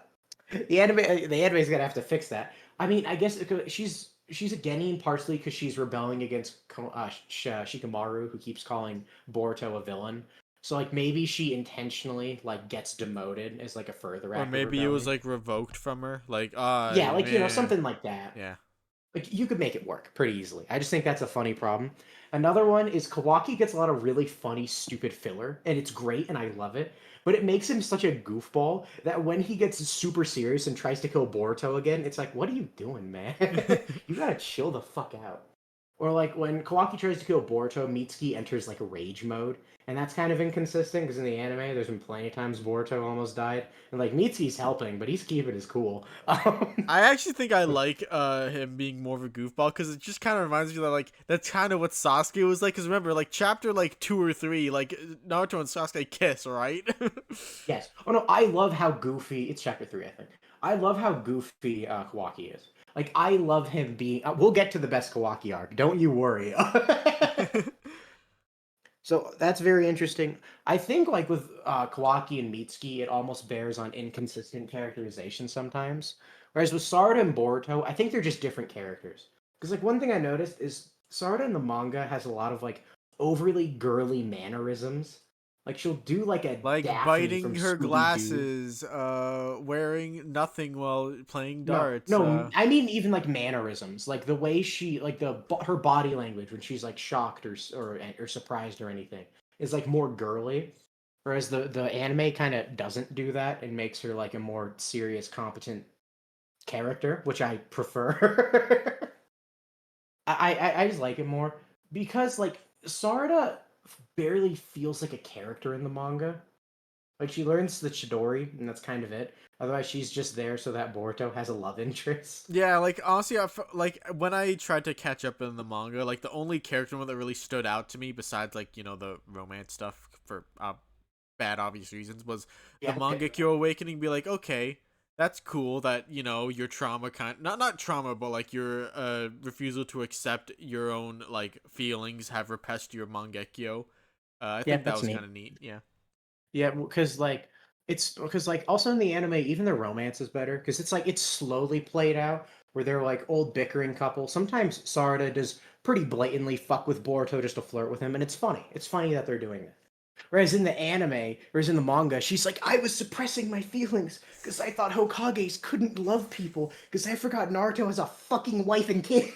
[SPEAKER 2] the anime's gonna have to fix that. I mean, I guess she's a Genin partially because she's rebelling against Shikamaru, who keeps calling Boruto a villain. So like maybe she intentionally like gets demoted as like a further
[SPEAKER 1] Or
[SPEAKER 2] act of
[SPEAKER 1] maybe it was
[SPEAKER 2] rebellion.
[SPEAKER 1] like revoked from her. Like, ah,
[SPEAKER 2] Yeah, like
[SPEAKER 1] man.
[SPEAKER 2] something like that.
[SPEAKER 1] Yeah.
[SPEAKER 2] Like you could make it work pretty easily. I just think that's a funny problem. Another one is Kawaki gets a lot of really funny, stupid filler, and it's great, and I love it. But it makes him such a goofball that when he gets super serious and tries to kill Boruto again, it's like, what are you doing, man? You gotta chill the fuck out. Or like when Kawaki tries to kill Boruto, Mitsuki enters like rage mode, and that's kind of inconsistent because in the anime, there's been plenty of times Boruto almost died, and like Mitsuki's helping, but he's keeping his cool.
[SPEAKER 1] I actually think I like him being more of a goofball because it just kind of reminds me that like that's kind of what Sasuke was like. Because remember, like chapter like 2 or 3, like Naruto and Sasuke kiss, right?
[SPEAKER 2] Yes. Oh no, I love how goofy. It's chapter 3, I think. I love how goofy Kawaki is. Like I love him being. We'll get to the best Kawaki arc. Don't you worry. So that's very interesting. I think like with Kawaki and Mitsuki, it almost bears on inconsistent characterization sometimes. Whereas with Sarada and Boruto, I think they're just different characters. Because like one thing I noticed is Sarada in the manga has a lot of like overly girly mannerisms. Like she'll do like a
[SPEAKER 1] Like
[SPEAKER 2] Daphne
[SPEAKER 1] biting
[SPEAKER 2] from
[SPEAKER 1] her
[SPEAKER 2] Scooby Doo.
[SPEAKER 1] glasses, wearing nothing while playing
[SPEAKER 2] No,
[SPEAKER 1] darts.
[SPEAKER 2] no, I mean even like mannerisms, like the way she, like her body language when she's like shocked or surprised or anything is like more girly, whereas the anime kind of doesn't do that and makes her like a more serious, competent character, which I prefer. I just like it more because like Sarada barely feels like a character in the manga. Like she learns the Chidori, and that's kind of it. Otherwise, she's just there so that Boruto has a love interest.
[SPEAKER 1] Yeah, like honestly, like when I tried to catch up in the manga, like the only character one that really stood out to me, besides like the romance stuff for bad obvious reasons, was the
[SPEAKER 2] Yeah, okay.
[SPEAKER 1] Mangekyo awakening. Be like, okay, that's cool that your trauma not trauma, but like your refusal to accept your own like feelings have repressed your Mangekyo. I
[SPEAKER 2] Yeah,
[SPEAKER 1] think that
[SPEAKER 2] that's
[SPEAKER 1] was kind
[SPEAKER 2] neat.
[SPEAKER 1] of neat. Yeah.
[SPEAKER 2] Yeah, because like it's because like also in the anime, even the romance is better because it's like it's slowly played out where they're like old bickering couple. Sometimes Sarada does pretty blatantly fuck with Boruto just to flirt with him, and it's funny. It's funny that they're doing that. Whereas in the manga, she's like, I was suppressing my feelings because I thought Hokages couldn't love people because I forgot Naruto has a fucking wife and kid.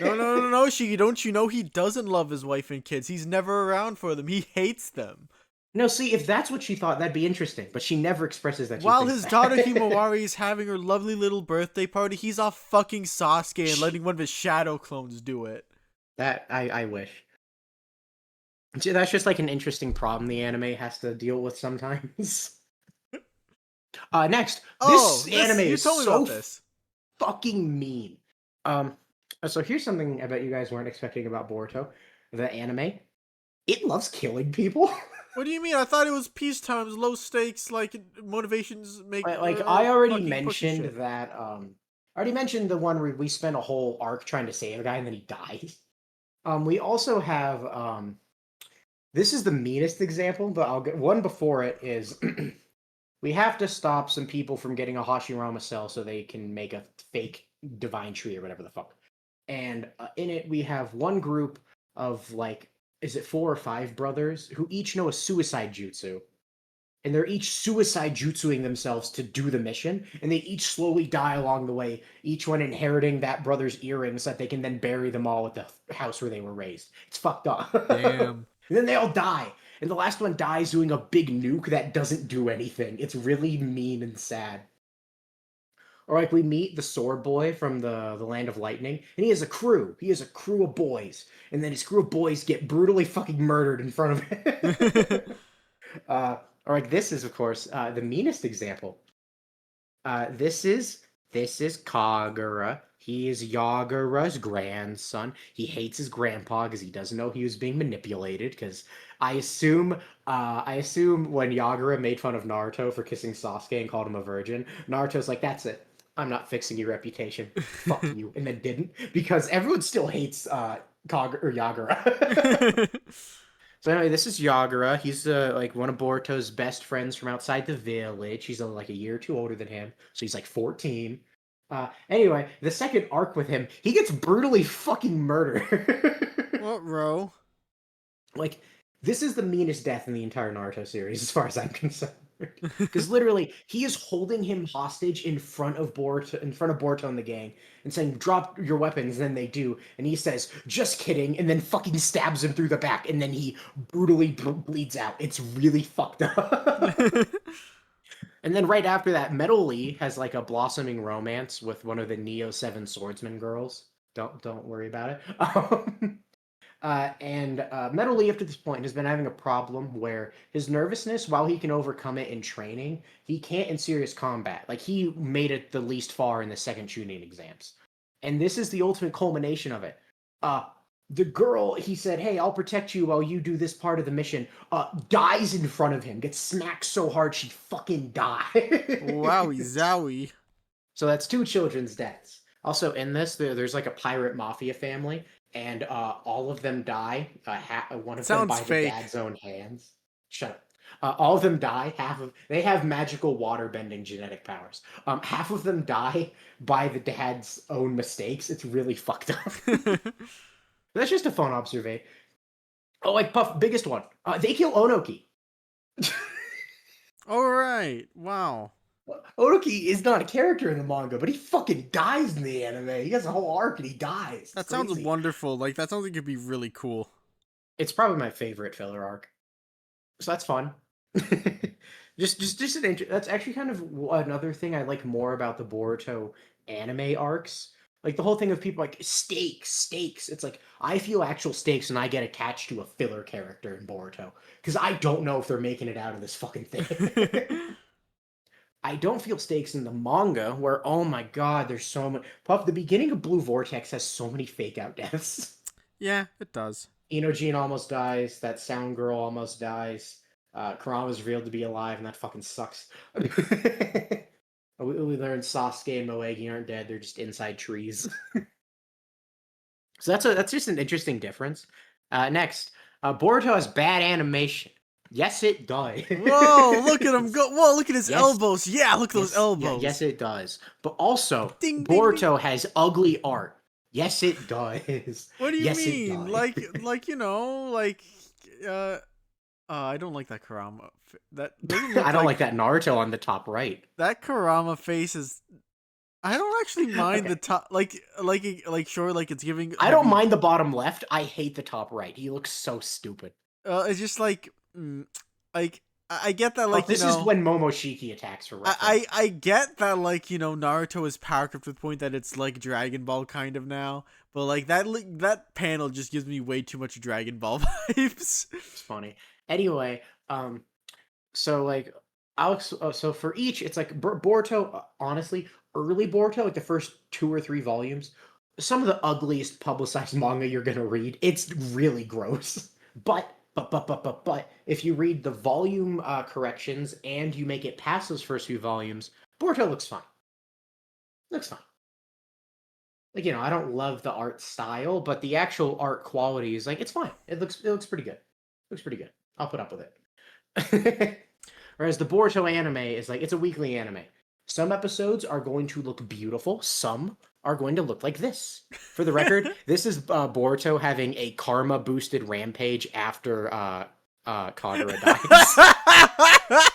[SPEAKER 1] No, no, no, no, Shiki, don't you know he doesn't love his wife and kids? He's never around for them. He hates them.
[SPEAKER 2] No, see, if that's what she thought, that'd be interesting. But she never expresses that she
[SPEAKER 1] While
[SPEAKER 2] thinks
[SPEAKER 1] his daughter
[SPEAKER 2] that.
[SPEAKER 1] Himawari is having her lovely little birthday party, he's off fucking Sasuke and letting
[SPEAKER 2] She,
[SPEAKER 1] one of his shadow clones do it.
[SPEAKER 2] that I wish. See, that's just like an interesting problem the anime has to deal with sometimes. Next,
[SPEAKER 1] Oh,
[SPEAKER 2] this
[SPEAKER 1] this
[SPEAKER 2] anime
[SPEAKER 1] you
[SPEAKER 2] is
[SPEAKER 1] told me about
[SPEAKER 2] so
[SPEAKER 1] this.
[SPEAKER 2] fucking mean. Um, so here's something I bet you guys weren't expecting about Boruto, the anime. It loves killing people.
[SPEAKER 1] What do you mean? I thought it was peace times, low stakes, like motivations make
[SPEAKER 2] Like
[SPEAKER 1] or
[SPEAKER 2] I already
[SPEAKER 1] fucking pushing
[SPEAKER 2] mentioned
[SPEAKER 1] shit.
[SPEAKER 2] that. I already mentioned the one where we spent a whole arc trying to save a guy and then he dies. We also have this is the meanest example, but I'll get one before it is we have to stop some people from getting a Hashirama cell so they can make a fake divine tree or whatever the fuck. And in it, we have one group of like, is it 4 or 5 brothers who each know a suicide jutsu, and they're each suicide jutsuing themselves to do the mission, and they each slowly die along the way, each one inheriting that brother's earrings so that they can then bury them all at the house where they were raised. It's fucked up.
[SPEAKER 1] Damn.
[SPEAKER 2] And then they all die. And the last one dies doing a big nuke that doesn't do anything. It's really mean and sad. Or like we meet the sword boy from the land of lightning, and he has a crew. He has a crew of boys, and then his crew of boys get brutally fucking murdered in front of him. uh, or like this is of course the meanest example. This is Kagura. He is Yagura's grandson. He hates his grandpa because he doesn't know he was being manipulated. Because I assume when Yagura made fun of Naruto for kissing Sasuke and called him a virgin, Naruto's like, "That's it. I'm not fixing your reputation. Fuck you," and then didn't because everyone still hates Kagura or Yagura. So anyway, this is Yagura. He's like one of Boruto's best friends from outside the village. He's like a year or two older than him, so he's like 14. Anyway, the second arc with him, he gets brutally fucking murdered.
[SPEAKER 1] What, bro?
[SPEAKER 2] Like, this is the meanest death in the entire Naruto series, as far as I'm concerned. Because literally, he is holding him hostage in front of Boruto and the gang, and saying, "Drop your weapons." And then they do, and he says, "Just kidding," and then fucking stabs him through the back, and then he brutally bleeds out. It's really fucked up. And then right after that, Metal Lee has like a blossoming romance with one of the Neo Seven Swordsman girls. Don't worry about it. And Metal Lee, up to this point, has been having a problem where his nervousness, while he can overcome it in training, he can't in serious combat. Like, he made it the least far in the second Chunin exams. And this is the ultimate culmination of it. Uh, the girl, he said, "Hey, I'll protect you while you do this part of the mission," dies in front of him, gets smacked so hard she fucking
[SPEAKER 1] Wowie
[SPEAKER 2] dies.
[SPEAKER 1] zowie.
[SPEAKER 2] So that's 2 children's deaths. Also, in this, there's like a pirate mafia family, and all of them die. One of them
[SPEAKER 1] Sounds
[SPEAKER 2] by the
[SPEAKER 1] fake.
[SPEAKER 2] dad's own hands. Shut up. All of them die. They have magical water bending genetic powers. Half of them die by the dad's own mistakes. It's really fucked up. That's just a fun observation. Oh, like Puff, biggest one. They kill Onoki.
[SPEAKER 1] Alright. Wow.
[SPEAKER 2] Onoki is not a character in the manga, but he fucking dies in the anime. He has a whole arc and he dies. It's
[SPEAKER 1] That sounds
[SPEAKER 2] crazy.
[SPEAKER 1] wonderful. Like, that sounds like it'd be really cool.
[SPEAKER 2] It's probably my favorite filler arc. So that's fun. just that's actually kind of another thing I like more about the Boruto anime arcs. Like the whole thing of people like stakes. It's like I feel actual stakes and I get attached to a filler character in Boruto because I don't know if they're making it out of this fucking thing. I don't feel stakes in the manga where, oh my god, there's so much. Puff, the beginning of Blue Vortex has so many fake out deaths.
[SPEAKER 1] Yeah, it does.
[SPEAKER 2] Inojin almost dies. That sound girl almost dies. Kurama's revealed to be alive, and that fucking sucks. We learned Sasuke and Moegi aren't dead; they're just inside trees. So that's just an interesting difference. Next, Boruto has bad animation. Yes, it does.
[SPEAKER 1] Whoa, look at him go. Whoa, look at his
[SPEAKER 2] Yes,
[SPEAKER 1] elbows. Yeah, look at those
[SPEAKER 2] yeah, yes,
[SPEAKER 1] elbows.
[SPEAKER 2] it does. But also,
[SPEAKER 1] Ding, ding, ding.
[SPEAKER 2] Boruto has ugly art. Yes, it does.
[SPEAKER 1] What do you
[SPEAKER 2] Yes, it
[SPEAKER 1] mean?
[SPEAKER 2] does.
[SPEAKER 1] Uh, I don't like that Karama. That doesn't look
[SPEAKER 2] I don't like that Naruto on the top right.
[SPEAKER 1] that Karama face is. I don't actually mind
[SPEAKER 2] Okay.
[SPEAKER 1] the top, sure, like it's giving.
[SPEAKER 2] I don't mind the bottom left. I hate the top right. He looks so stupid.
[SPEAKER 1] It's just like, like I get that,
[SPEAKER 2] But
[SPEAKER 1] like,
[SPEAKER 2] this is when Momoshiki attacks for reference.
[SPEAKER 1] I get that, like, Naruto is powered up to the point that it's like Dragon Ball kind of now, but like that panel just gives me way too much Dragon Ball vibes.
[SPEAKER 2] It's funny. Anyway, so like Alex, so for each, it's like Boruto. Honestly, early Boruto, like the first 2 or 3 volumes, some of the ugliest publicized manga you're gonna read. It's really gross. But if you read the volume corrections and you make it past those first few volumes, Boruto looks fine. Looks fine. Like, I don't love the art style, but the actual art quality is like it's fine. It looks pretty good. Looks pretty good. I'll put up with it. Whereas the Boruto anime is like it's a weekly anime. Some episodes are going to look beautiful. Some are going to look like this. For the record, this is Boruto having a karma boosted rampage after Kagura dies.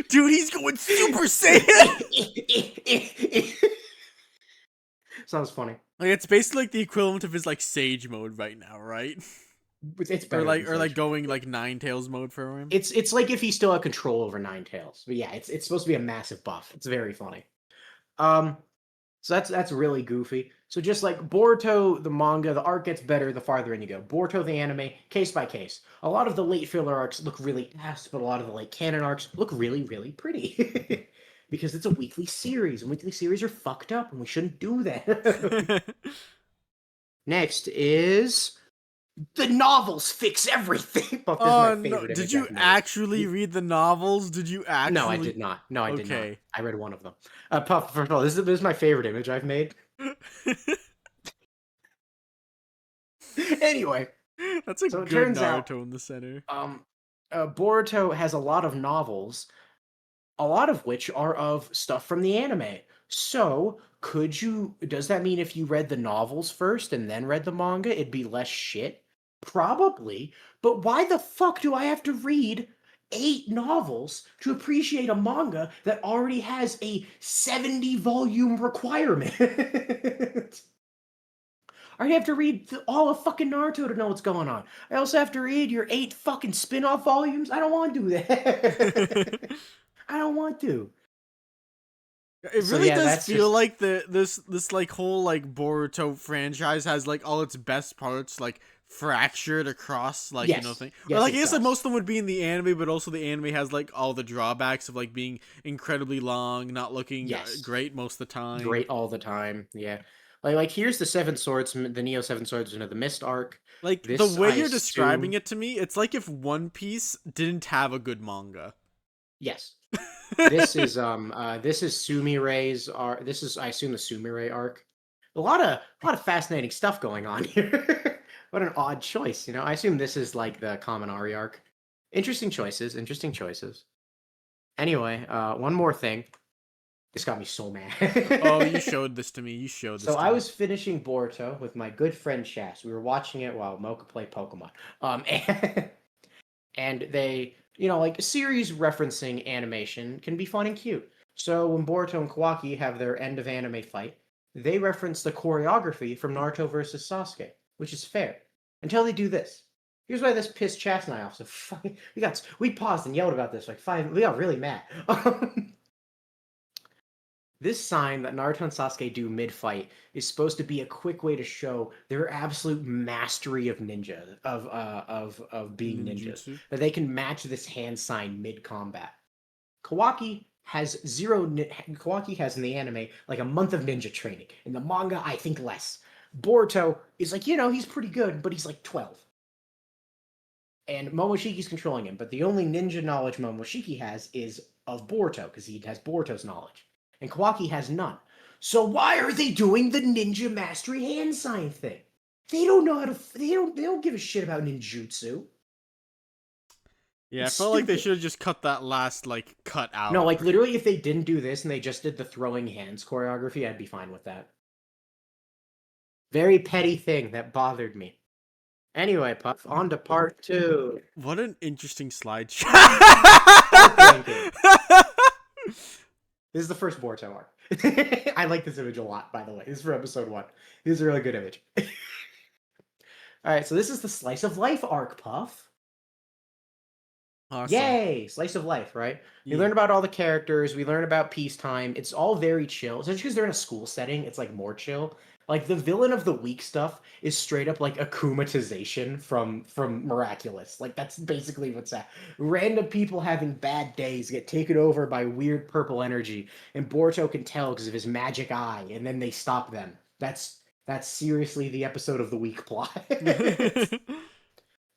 [SPEAKER 1] Dude, he's going Super Saiyan.
[SPEAKER 2] Sounds funny.
[SPEAKER 1] Like, it's basically like the equivalent of his like Sage mode right now, right?
[SPEAKER 2] It's
[SPEAKER 1] Or
[SPEAKER 2] better
[SPEAKER 1] like
[SPEAKER 2] than Sage.
[SPEAKER 1] going like Nine Tails mode for him.
[SPEAKER 2] It's like if he still had control over Nine Tails. But yeah, it's supposed to be a massive buff. It's very funny. So that's really goofy. So just like Boruto, the manga, the art gets better the farther in you go. Boruto, the anime, case by case. A lot of the late filler arcs look really ass, but a lot of the late canon arcs look really, really pretty. Because it's a weekly series, and weekly series are fucked up, and we shouldn't do that. Next is the novels fix everything. But this is my favorite.
[SPEAKER 1] Did you actually read the novels? Did you actually?
[SPEAKER 2] No, I did not. No, I did not. I read one of them. Puff, first of all, this is my favorite image I've made. Anyway,
[SPEAKER 1] that's a good Naruto in the center.
[SPEAKER 2] Boruto has a lot of novels, a lot of which are of stuff from the anime. So, does that mean if you read the novels first and then read the manga, it'd be less shit? Probably, but why the fuck do I have to read 8 novels to appreciate a manga that already has a 70-volume requirement? I have to read all of fucking Naruto to know what's going on. I also have to read your 8 fucking spin-off volumes. I don't want to do that. I don't want to.
[SPEAKER 1] It really does feel like this like whole like Boruto franchise has like all its best parts like fractured across like thing.
[SPEAKER 2] Yes,
[SPEAKER 1] or like I guess like most of them would be in the anime, but also the anime has like all the drawbacks of like being incredibly long, not looking great most of the time.
[SPEAKER 2] Great all the time, yeah. Like here's the Seven Swords, the Neo Seven Swords into the Mist arc.
[SPEAKER 1] Like the way you're describing it to me, it's like if One Piece didn't have a good manga.
[SPEAKER 2] Yes. This is Sumire's arc. This is, I assume, the Sumire arc. A lot of fascinating stuff going on here. What an odd choice, I assume this is like the Kaminari arc. Interesting choices. Anyway, one more thing. This got me so mad.
[SPEAKER 1] Oh, you showed this to me.
[SPEAKER 2] So I was finishing Boruto with my good friend Shas. We were watching it while Mocha played Pokemon. And they, like series referencing animation can be fun and cute. So when Boruto and Kawaki have their end of anime fight, they reference the choreography from Naruto versus Sasuke, which is fair. Until they do this. Here's why this pissed Chas and I off. So fucking, we paused and yelled about this like 5. We got really mad. This sign that Naruto and Sasuke do mid-fight is supposed to be a quick way to show their absolute mastery of ninja, of being ninjas. That they can match this hand sign mid-combat. Kawaki has Kawaki has in the anime like a month of ninja training. In the manga, I think less. Boruto is like, he's pretty good, but he's like 12. And Momoshiki's controlling him, but the only ninja knowledge Momoshiki has is of Boruto, because he has Boruto's knowledge. And Kawaki has none. So why are they doing the ninja mastery hand sign thing? They don't know how to. They don't give a shit about ninjutsu.
[SPEAKER 1] Yeah, I felt like they should have just cut that last like cut out.
[SPEAKER 2] No, like literally, if they didn't do this and they just did the throwing hands choreography, I'd be fine with that. Very petty thing that bothered me. Anyway, Puff, on to part 2.
[SPEAKER 1] What an interesting slideshow.
[SPEAKER 2] This is the first Boruto arc. I like this image a lot, by the way. This is for episode 1. This is a really good image. Alright, so this is the Slice of Life arc, Puff.
[SPEAKER 1] Awesome.
[SPEAKER 2] Yay! Slice of life, right? We
[SPEAKER 1] Yeah.
[SPEAKER 2] learn about all the characters. We learn about peacetime. It's all very chill. Especially because they're in a school setting, it's like more chill. Like the villain of the week stuff is straight up like akumatization from Miraculous. Like that's basically what's that. Random people having bad days get taken over by weird purple energy, and Boruto can tell because of his magic eye, and then they stop them. That's seriously the episode of the week plot.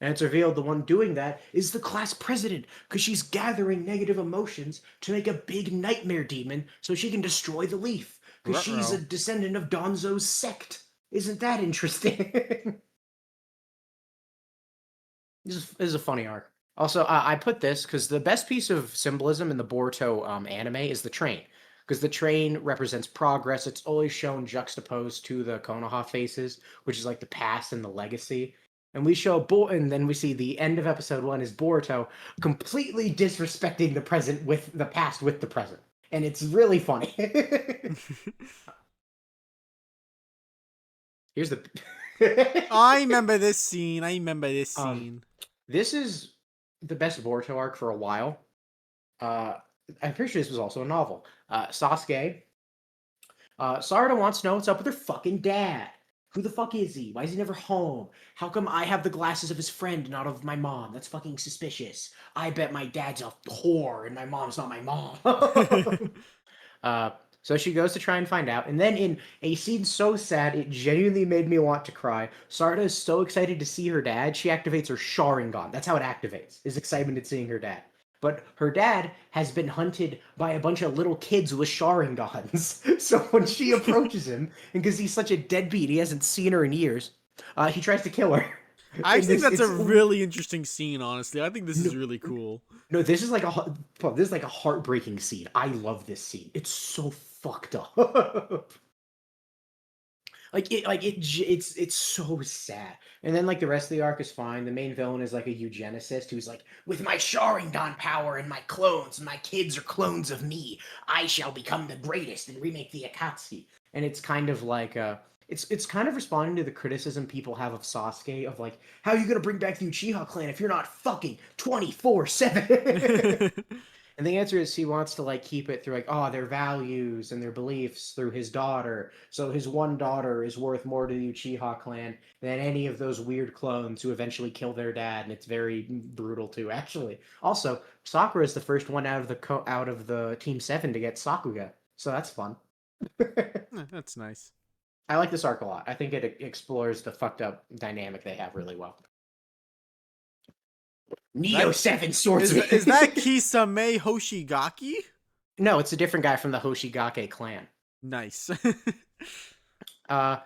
[SPEAKER 2] And it's revealed the one doing that is the class president, because she's gathering negative emotions to make a big nightmare demon so she can destroy the leaf, because she's a
[SPEAKER 1] Ruh-roh.
[SPEAKER 2] descendant of Donzo's sect. Isn't that interesting? This is a funny arc. Also, I put this because the best piece of symbolism in the Boruto anime is the train. Because the train represents progress. It's always shown juxtaposed to the Konoha faces, which is like the past and the legacy. And we show and then we see the end of episode 1 is Boruto completely disrespecting the present with the past with the present. And it's really funny. Here's the
[SPEAKER 1] I remember this scene. I remember this
[SPEAKER 2] um
[SPEAKER 1] scene.
[SPEAKER 2] this is the best Boruto arc for a while. Uh, I'm pretty sure this was also a novel. Sasuke. Sarada wants to know what's up with her fucking dad. Who the fuck is he? Why is he never home? How come I have the glasses of his friend, not of my mom? That's fucking suspicious. I bet my dad's a whore and my mom's not my mom. uh, so she goes to try and find out, and then in a scene so sad it genuinely made me want to cry. Sarada is so excited to see her dad, she activates her Sharingan. That's how it activates, is excitement at seeing her dad. But her dad has been hunted by a bunch of little kids with Sharingans. So when she approaches him, and because he's such a deadbeat, he hasn't seen her in years, he tries to kill her.
[SPEAKER 1] I
[SPEAKER 2] In
[SPEAKER 1] actually think
[SPEAKER 2] this,
[SPEAKER 1] that's a
[SPEAKER 2] it's
[SPEAKER 1] really interesting scene, honestly. I think this is
[SPEAKER 2] no,
[SPEAKER 1] really cool.
[SPEAKER 2] no, this is like this is like a heartbreaking scene. I love this scene. It's so fucked up. It's so sad. And then like the rest of the arc is fine. The main villain is like a eugenicist who's like, with my Sharingan power and my clones, and my kids are clones of me, I shall become the greatest and remake the Akatsuki. And it's kind of like it's kind of responding to the criticism people have of Sasuke of like, how are you gonna bring back the Uchiha clan if you're not fucking 24/7? And the answer is he wants to like keep it through like, oh, their values and their beliefs through his daughter. So his one daughter is worth more to the Uchiha clan than any of those weird clones who eventually kill their dad, and it's very brutal too. Actually, also Sakura is the first one out of the Team Seven to get Sakuga, so that's fun.
[SPEAKER 1] That's nice.
[SPEAKER 2] I like this arc a lot. I think it explores the fucked up dynamic they have really well. Neo
[SPEAKER 1] That
[SPEAKER 2] Seven
[SPEAKER 1] is
[SPEAKER 2] Swordsman.
[SPEAKER 1] is that Kisame Hoshigaki?
[SPEAKER 2] No, it's a different guy from the Hoshigake clan.
[SPEAKER 1] Nice.
[SPEAKER 2] Uh,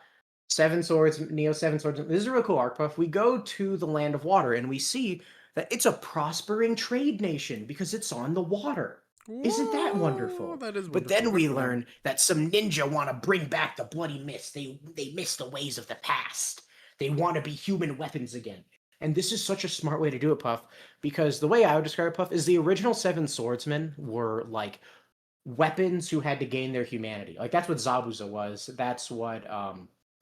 [SPEAKER 2] Seven Swords, Neo Seven Swords. This is a real cool arc puff. We go to the Land of Water and we see that it's a prospering trade nation because it's on the water. Isn't that
[SPEAKER 1] Whoa,
[SPEAKER 2] wonderful?
[SPEAKER 1] that is
[SPEAKER 2] But
[SPEAKER 1] wonderful.
[SPEAKER 2] then
[SPEAKER 1] Good
[SPEAKER 2] we
[SPEAKER 1] for them.
[SPEAKER 2] learn that some ninja want to bring back the bloody mist. They miss the ways of the past. They want to be human weapons again. And this is such a smart way to do it, Puff, because the way I would describe it, Puff, is the original Seven Swordsmen were like weapons who had to gain their humanity. Like that's what Zabuza was. That's what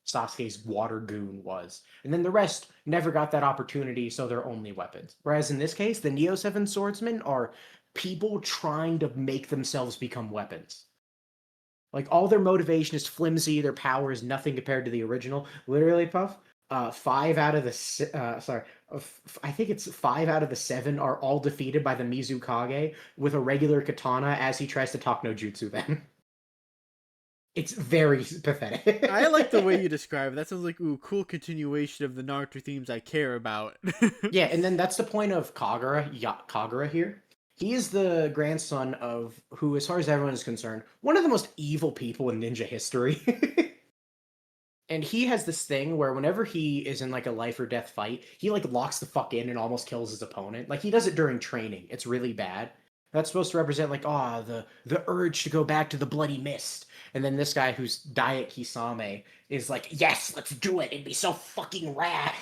[SPEAKER 2] Sasuke's water goon was. And then the rest never got that opportunity, so they're only weapons. Whereas in this case, the Neo Seven Swordsmen are people trying to make themselves become weapons. Like all their motivation is flimsy, their power is nothing compared to the original. Literally, Puff. Five out of the I think it's 5 out of the 7 are all defeated by the Mizukage with a regular katana as he tries to talk no jutsu them. It's very
[SPEAKER 1] I like the way
[SPEAKER 2] pathetic.
[SPEAKER 1] you describe it. That sounds like ooh, cool continuation of the Naruto themes I care about.
[SPEAKER 2] Yeah, and then that's the point of Kagura here. He is the grandson of who, as far as everyone is concerned, one of the most evil people in ninja history. And he has this thing where whenever he is in like a life or death fight, he like locks the fuck in and almost kills his opponent. Like he does it during training. It's really bad. That's supposed to represent like, oh, the urge to go back to the bloody mist. And then this guy who's Diet Kisame is like, yes, let's do it. It'd be so fucking rad.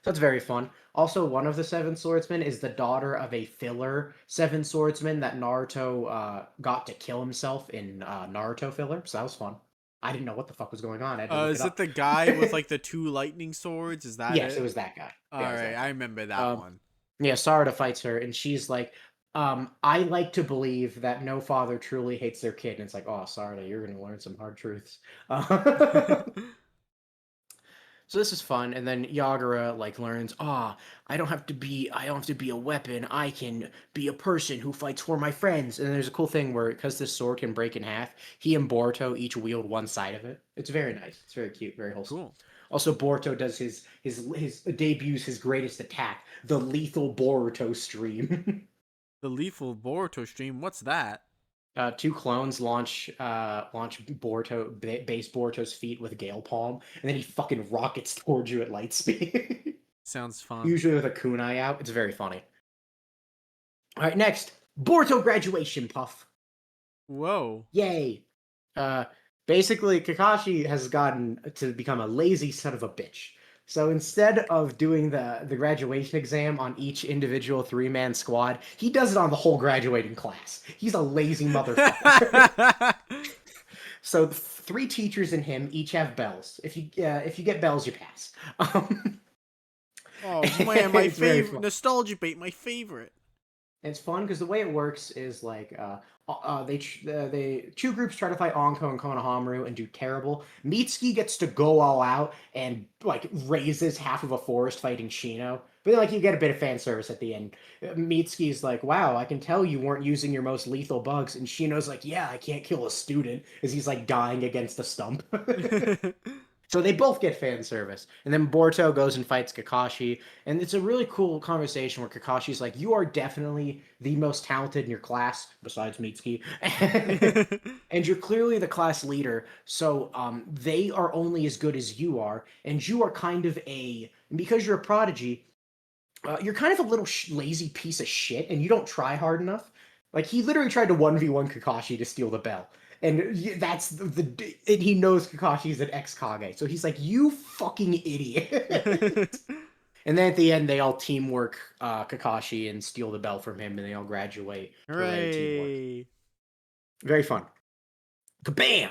[SPEAKER 2] So that's very fun. Also, one of the Seven Swordsmen is the daughter of a filler Seven Swordsman that Naruto got to kill himself in Naruto filler. So that was fun. I didn't know what the fuck was going on. I had to look it
[SPEAKER 1] Is it
[SPEAKER 2] up.
[SPEAKER 1] the guy with like the two lightning swords? Is that
[SPEAKER 2] Yes, it
[SPEAKER 1] it?
[SPEAKER 2] was that guy.
[SPEAKER 1] All
[SPEAKER 2] Yeah, it was
[SPEAKER 1] right,
[SPEAKER 2] that
[SPEAKER 1] I
[SPEAKER 2] guy.
[SPEAKER 1] remember that
[SPEAKER 2] Um,
[SPEAKER 1] one.
[SPEAKER 2] yeah, Sarada fights her, and she's like, I like to believe that no father truly hates their kid. And it's like, oh, Sarada, you're gonna learn some hard truths. So this is fun, and then Yagura like learns, I don't have to be a weapon. I can be a person who fights for my friends. And there's a cool thing where because this sword can break in half, he and Boruto each wield one side of it. It's very nice. It's very cute, very wholesome.
[SPEAKER 1] Cool.
[SPEAKER 2] Also, Boruto does his debuts his greatest attack, the lethal Boruto stream.
[SPEAKER 1] The lethal Boruto stream. What's that?
[SPEAKER 2] Two clones launch base Boruto's feet with Gale Palm, and then he fucking rockets towards you at light speed.
[SPEAKER 1] Sounds fun.
[SPEAKER 2] Usually with a kunai out. It's very funny. All right, next Boruto graduation puff.
[SPEAKER 1] Whoa.
[SPEAKER 2] Yay! Uh, Basically, Kakashi has gotten to become a lazy son of a bitch. So instead of doing the graduation exam on each individual 3-man squad, he does it on the whole graduating class. He's a lazy motherfucker. So the 3 teachers and him each have bells. If you get bells, you pass.
[SPEAKER 1] Oh man, my
[SPEAKER 2] It's very
[SPEAKER 1] favorite
[SPEAKER 2] fun.
[SPEAKER 1] nostalgia bait. My favorite.
[SPEAKER 2] It's fun because the way it works is like they 2 groups try to fight Onko and Konohamaru and do terrible. Mitsuki gets to go all out and like raises half of a forest fighting Shino. But then, like you get a bit of fan service at the end. Mitsuki's like, "Wow, I can tell you weren't using your most lethal bugs," and Shino's like, "Yeah, I can't kill a student," as he's like dying against a stump. So they both get fan service. And then Boruto goes and fights Kakashi. And it's a really cool conversation where Kakashi's like, you are definitely the most talented in your class, besides Mitsuki. And you're clearly the class leader. So they are only as good as you are. And you are kind of because you're a prodigy, you're kind of a little lazy piece of shit. And you don't try hard enough. Like, he literally tried to 1v1 Kakashi to steal the bell. And that's and he knows Kakashi's an ex-Kage. So he's like, you fucking idiot. And then at the end, they all teamwork Kakashi and steal the bell from him, and they all graduate. Hooray, teamwork.
[SPEAKER 1] Hooray.
[SPEAKER 2] Very fun. Kabam!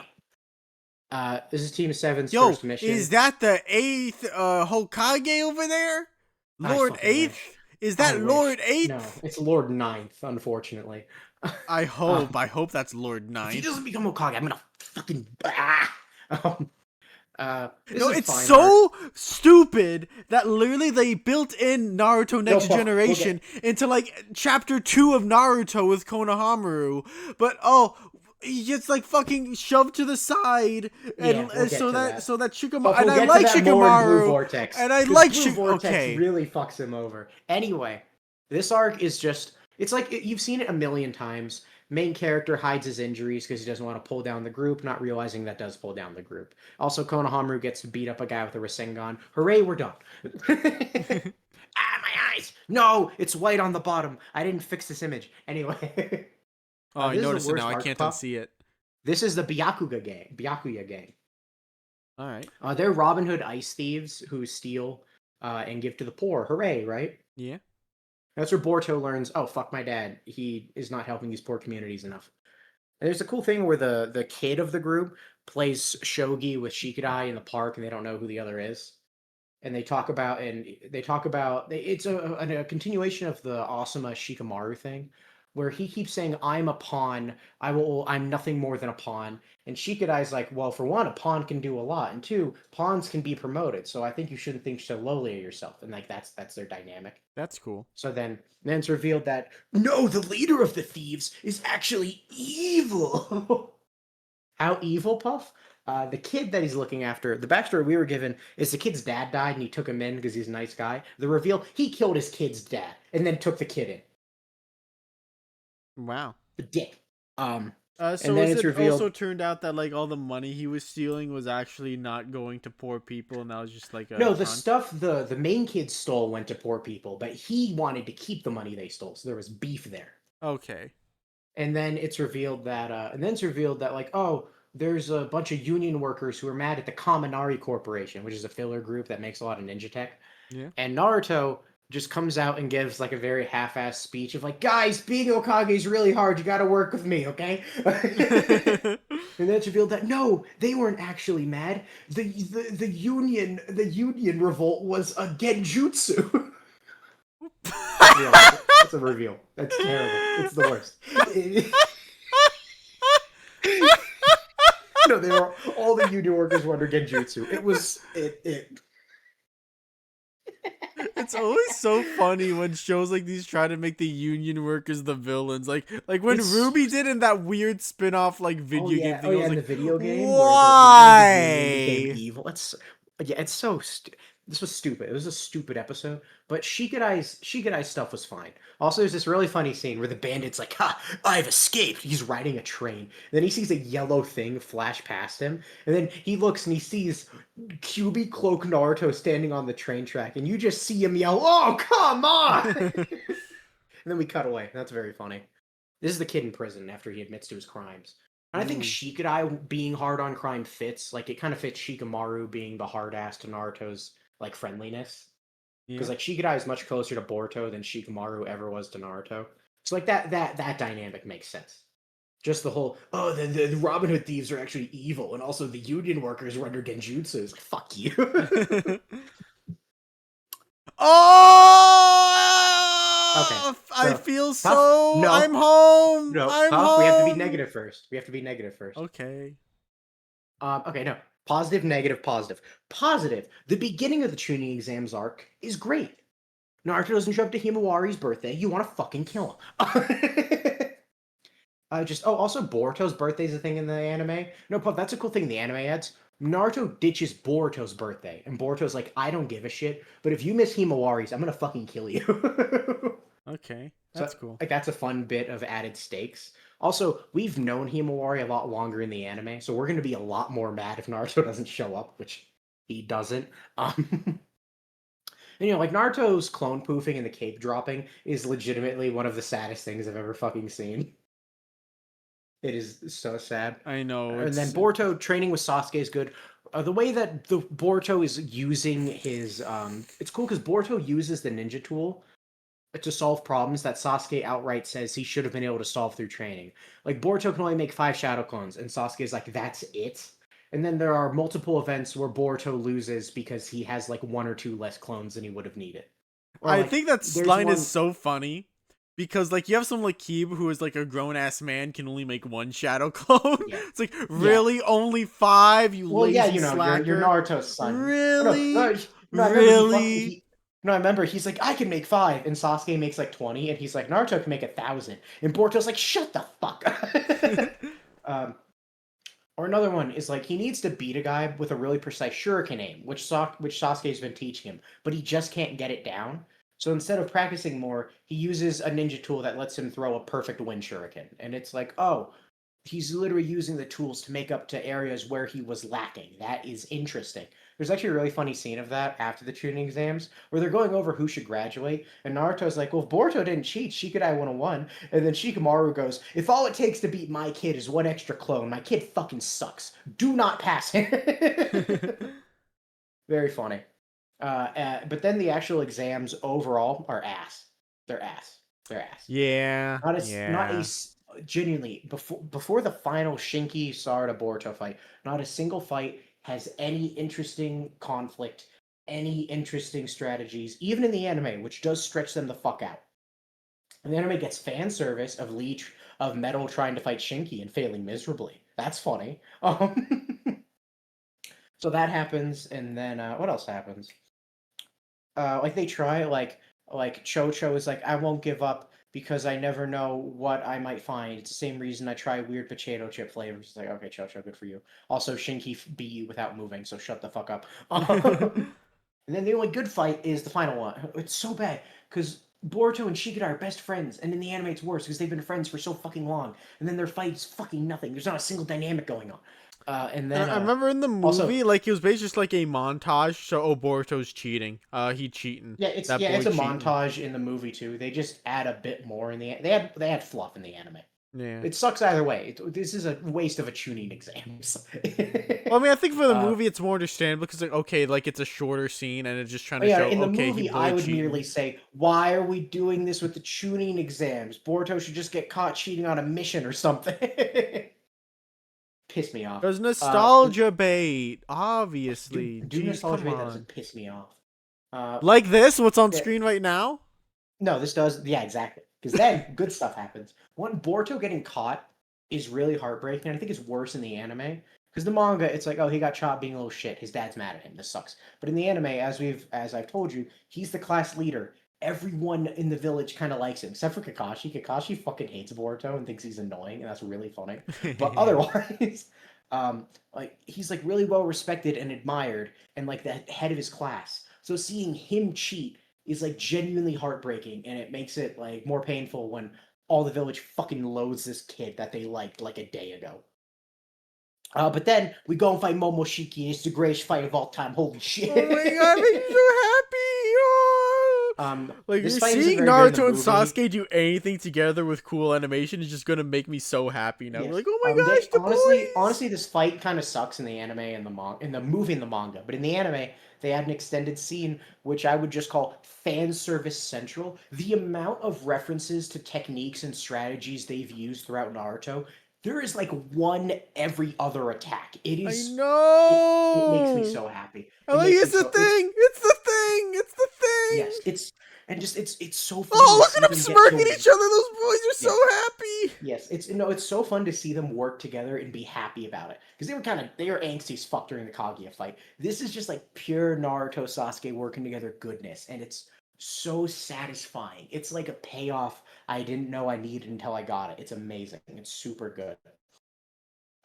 [SPEAKER 2] This is Team Seven's
[SPEAKER 1] Yo,
[SPEAKER 2] first mission.
[SPEAKER 1] is that the 8th Hokage over there? Lord
[SPEAKER 2] fucking
[SPEAKER 1] 8th?
[SPEAKER 2] wish.
[SPEAKER 1] Is that
[SPEAKER 2] I
[SPEAKER 1] Lord
[SPEAKER 2] wish.
[SPEAKER 1] 8th?
[SPEAKER 2] No, it's Lord Ninth, unfortunately.
[SPEAKER 1] I hope that's Lord
[SPEAKER 2] If he
[SPEAKER 1] 9th.
[SPEAKER 2] doesn't become Hokage, I'm gonna fucking this
[SPEAKER 1] No,
[SPEAKER 2] is
[SPEAKER 1] it's
[SPEAKER 2] fine
[SPEAKER 1] so stupid that literally they built in Naruto Next
[SPEAKER 2] fuck,
[SPEAKER 1] Generation into like chapter 2 of Naruto with Konohamaru, but he gets like fucking shoved to the side, and
[SPEAKER 2] Yeah, we'll get
[SPEAKER 1] so
[SPEAKER 2] to
[SPEAKER 1] that
[SPEAKER 2] that.
[SPEAKER 1] so that Shikamaru,
[SPEAKER 2] But
[SPEAKER 1] and
[SPEAKER 2] we'll
[SPEAKER 1] I
[SPEAKER 2] get to
[SPEAKER 1] like
[SPEAKER 2] that more in Blue
[SPEAKER 1] Shikamaru,
[SPEAKER 2] Vortex.
[SPEAKER 1] and I
[SPEAKER 2] 'Cause
[SPEAKER 1] like
[SPEAKER 2] Blue Vortex
[SPEAKER 1] okay.
[SPEAKER 2] really fucks him over. Anyway, this arc is just, it's like, you've seen it a million times. Main character hides his injuries because he doesn't want to pull down the group, not realizing that does pull down the group. Also, Konohamaru gets to beat up a guy with a Rasengan. Hooray, we're done. My eyes! No, it's white on the bottom. I didn't fix this image. Anyway.
[SPEAKER 1] Oh, I
[SPEAKER 2] This is the
[SPEAKER 1] noticed it
[SPEAKER 2] worst
[SPEAKER 1] now. I
[SPEAKER 2] arc,
[SPEAKER 1] can't
[SPEAKER 2] Pup.
[SPEAKER 1] unsee it.
[SPEAKER 2] This is the Byakuya gang.
[SPEAKER 1] All right.
[SPEAKER 2] They're Robin Hood ice thieves who steal and give to the poor. Hooray, right?
[SPEAKER 1] Yeah.
[SPEAKER 2] That's where Boruto learns, oh, fuck my dad. He is not helping these poor communities enough. And there's a cool thing where the kid of the group plays shogi with Shikadai in the park, and they don't know who the other is. And it's a continuation of the Asuma Shikamaru thing, where he keeps saying, I'm a pawn, I'm nothing more than a pawn. And Shikadai's like, well, for one, a pawn can do a lot, and two, pawns can be promoted, so I think you shouldn't think so lowly of yourself. And like that's their dynamic.
[SPEAKER 1] That's cool.
[SPEAKER 2] So then it's revealed that no, the leader of the thieves is actually evil. How evil, Puff? The kid that he's looking after, the backstory we were given is the kid's dad died and he took him in because he's a nice guy. The reveal, he killed his kid's dad and then took the kid in.
[SPEAKER 1] Wow.
[SPEAKER 2] The dick.
[SPEAKER 1] So
[SPEAKER 2] and then
[SPEAKER 1] is
[SPEAKER 2] it's
[SPEAKER 1] it
[SPEAKER 2] revealed,
[SPEAKER 1] also turned out that like all the money he was stealing was actually not going to poor people, and that was just like a
[SPEAKER 2] no, the
[SPEAKER 1] front?
[SPEAKER 2] stuff the main kid stole went to poor people, but he wanted to keep the money they stole, so there was beef there.
[SPEAKER 1] Okay.
[SPEAKER 2] And then it's revealed that like, oh, there's a bunch of union workers who are mad at the Kaminari Corporation, which is a filler group that makes a lot of ninja tech.
[SPEAKER 1] Yeah.
[SPEAKER 2] And Naruto just comes out and gives like a very half-assed speech of like, guys, being Okage is really hard. You got to work with me, okay? And then it's revealed that no, they weren't actually mad. The Union revolt was a genjutsu. That's real. That's a reveal. That's terrible. It's the worst. No, they were all the union workers were under genjutsu. It was it.
[SPEAKER 1] It's always so funny when shows like these try to make the union workers the villains. Like when
[SPEAKER 2] It's
[SPEAKER 1] Ruby did in that weird spin-off like video game thing. I was
[SPEAKER 2] in the
[SPEAKER 1] like,
[SPEAKER 2] video game where the union became
[SPEAKER 1] why?
[SPEAKER 2] evil. It's so this was stupid. It was a stupid episode, but Shikadai's stuff was fine. Also, there's this really funny scene where the bandit's like, "Ha! I've escaped." He's riding a train. Then he sees a yellow thing flash past him, and then he looks and he sees QB Cloak Naruto standing on the train track, and you just see him yell, "Oh, come on!" And then we cut away. That's very funny. This is the kid in prison after he admits to his crimes. And I think Shikadai being hard on crime fits. Like, it kind of fits Shikamaru being the hard ass to Naruto's, like, friendliness. Because, like, Shikadai is much closer to Boruto than Shikamaru ever was to Naruto. So, like, that dynamic makes sense. Just the whole, oh, the Robin Hood thieves are actually evil, and also the union workers were under genjutsu. It's like, fuck you.
[SPEAKER 1] Oh,
[SPEAKER 2] Okay,
[SPEAKER 1] I
[SPEAKER 2] so,
[SPEAKER 1] feel
[SPEAKER 2] Puff,
[SPEAKER 1] so.
[SPEAKER 2] no.
[SPEAKER 1] I'm home.
[SPEAKER 2] No,
[SPEAKER 1] I'm
[SPEAKER 2] Puff,
[SPEAKER 1] home.
[SPEAKER 2] we have to be negative first.
[SPEAKER 1] Okay.
[SPEAKER 2] Okay, no. Positive, negative, positive. Positive. The beginning of the Chunin exams arc is great. Naruto doesn't show up to Himawari's birthday. You want to fucking kill him. Also Boruto's birthday is a thing in the anime. No, Puff, that's a cool thing the anime adds. Naruto ditches Boruto's birthday, and Boruto's like, I don't give a shit, but if you miss Himawari's, I'm gonna fucking kill you.
[SPEAKER 1] Okay, that's cool.
[SPEAKER 2] Like, that's a fun bit of added stakes. Also, we've known Himawari a lot longer in the anime, so we're going to be a lot more mad if Naruto doesn't show up, which he doesn't. And, like, Naruto's clone poofing and the cape dropping is legitimately one of the saddest things I've ever fucking seen. It is so sad.
[SPEAKER 1] I know.
[SPEAKER 2] And then Boruto training with Sasuke is good. The way that the Boruto is using his... it's cool because Boruto uses the ninja tool to solve problems that Sasuke outright says he should have been able to solve through training. Like, Boruto can only make 5 shadow clones, and Sasuke is like, that's it? And then there are multiple events where Boruto loses because he has, like, 1 or 2 less clones than he would have needed. Or,
[SPEAKER 1] I
[SPEAKER 2] like,
[SPEAKER 1] think that line is so funny. Because, like, you have some, like, Keeb who is, like, a grown-ass man, can only make 1 shadow clone. Yeah. It's like, really? Yeah. Only 5? You lazy slacker?
[SPEAKER 2] You're Naruto's son.
[SPEAKER 1] Really?
[SPEAKER 2] Really? I remember he's like, I can make 5, and Sasuke makes like 20, and he's like, Naruto can make 1,000, and Boruto's like, shut the fuck up. Or another one is like, he needs to beat a guy with a really precise shuriken aim, which Sasuke's been teaching him, but he just can't get it down. So instead of practicing more, he uses a ninja tool that lets him throw a perfect wind shuriken, and it's like, oh, he's literally using the tools to make up to areas where he was lacking. That is interesting. There's actually a really funny scene of that after the Chunin exams, where they're going over who should graduate, and Naruto's like, well, if Boruto didn't cheat, Shikadai would have won. And then Shikamaru goes, if all it takes to beat my kid is 1 extra clone, my kid fucking sucks. Do not pass him. Very funny. But then the actual exams overall are ass. They're ass.
[SPEAKER 1] Yeah.
[SPEAKER 2] Genuinely, before the final Shinki Sarada Boruto fight, not a single fight has any interesting conflict, any interesting strategies, even in the anime, which does stretch them the fuck out. And the anime gets fan service of Metal trying to fight Shinki and failing miserably. That's funny. So that happens, and then what else happens? Like they try, like Cho is like, I won't give up because I never know what I might find. It's the same reason I try weird potato chip flavors. It's like, okay, Cho, good for you. Also, Shinki beat you without moving, so shut the fuck up. And then the only good fight is the final one. It's so bad, because Boruto and Shikadai are best friends, and in the anime it's worse, because they've been friends for so fucking long, and then their fight is fucking nothing. There's not a single dynamic going on. And then
[SPEAKER 1] I remember in the movie, also, like, it was basically just like a montage. So, Boruto's cheating. He cheating.
[SPEAKER 2] Yeah, it's a montage in the movie too. They just add a bit more in the. They had fluff in the anime.
[SPEAKER 1] Yeah.
[SPEAKER 2] It sucks either way. This is a waste of a Chunin exams.
[SPEAKER 1] Well, I mean, I think for the
[SPEAKER 2] uh,
[SPEAKER 1] movie it's more understandable because like, okay, like it's a shorter scene and it's just trying
[SPEAKER 2] oh
[SPEAKER 1] to
[SPEAKER 2] yeah,
[SPEAKER 1] show,
[SPEAKER 2] in the
[SPEAKER 1] okay, he
[SPEAKER 2] movie, I
[SPEAKER 1] bullied
[SPEAKER 2] would
[SPEAKER 1] cheating.
[SPEAKER 2] merely say, "Why are we doing this with the Chunin exams? Boruto should just get caught cheating on a mission or something." Piss me off.
[SPEAKER 1] There's
[SPEAKER 2] Uh,
[SPEAKER 1] nostalgia bait,
[SPEAKER 2] do
[SPEAKER 1] obviously.
[SPEAKER 2] do
[SPEAKER 1] Jeez,
[SPEAKER 2] nostalgia
[SPEAKER 1] come
[SPEAKER 2] rate that
[SPEAKER 1] on.
[SPEAKER 2] doesn't piss me off. Uh,
[SPEAKER 1] Like this, what's on
[SPEAKER 2] yeah,
[SPEAKER 1] screen right now?
[SPEAKER 2] no, this does. Yeah, exactly. Because then good stuff happens. One, Boruto getting caught is really heartbreaking. And I think it's worse in the anime. Because the manga, it's like, oh, he got caught being a little shit. His dad's mad at him. This sucks. But in the anime, as I've told you, he's the class leader. Everyone in the village kind of likes him, except for Kakashi. Kakashi fucking hates Boruto and thinks he's annoying, and that's really funny. But otherwise, like he's like really well respected and admired, and like the head of his class. So seeing him cheat is like genuinely heartbreaking, and it makes it like more painful when all the village fucking loathes this kid that they liked like a day ago. But then we go and fight Momoshiki, and it's the greatest fight of all time. Holy
[SPEAKER 1] Oh my
[SPEAKER 2] shit!
[SPEAKER 1] god, it makes me so happy! Oh! Like
[SPEAKER 2] This
[SPEAKER 1] you're
[SPEAKER 2] fight isn't
[SPEAKER 1] seeing
[SPEAKER 2] very good in the
[SPEAKER 1] Naruto and
[SPEAKER 2] movie.
[SPEAKER 1] Sasuke do anything together with cool animation is just gonna make me so happy now. We're
[SPEAKER 2] Yes.
[SPEAKER 1] like, oh my
[SPEAKER 2] They
[SPEAKER 1] gosh, the boys!
[SPEAKER 2] honestly, this fight kind of sucks in the anime and in the movie and the manga. But in the anime, they had an extended scene which I would just call fan service central. The amount of references to techniques and strategies they've used throughout Naruto, there is like one every other attack.
[SPEAKER 1] I
[SPEAKER 2] It makes me
[SPEAKER 1] know.
[SPEAKER 2] so happy.
[SPEAKER 1] I'm
[SPEAKER 2] It
[SPEAKER 1] like,
[SPEAKER 2] makes
[SPEAKER 1] it's
[SPEAKER 2] me
[SPEAKER 1] the
[SPEAKER 2] so it's
[SPEAKER 1] thing. It's the thing. It's the
[SPEAKER 2] yes,
[SPEAKER 1] thing.
[SPEAKER 2] it's and just it's so fun
[SPEAKER 1] Oh,
[SPEAKER 2] to
[SPEAKER 1] look
[SPEAKER 2] see
[SPEAKER 1] at them
[SPEAKER 2] them get
[SPEAKER 1] smirking
[SPEAKER 2] so
[SPEAKER 1] at each other. Those boys are so
[SPEAKER 2] yes.
[SPEAKER 1] happy.
[SPEAKER 2] Yes, it's so fun to see them work together and be happy about it because they were angsty as fuck during the Kaguya fight. This is just like pure Naruto Sasuke working together goodness, and it's so satisfying. It's like a payoff I didn't know I needed until I got it. It's amazing. It's super good.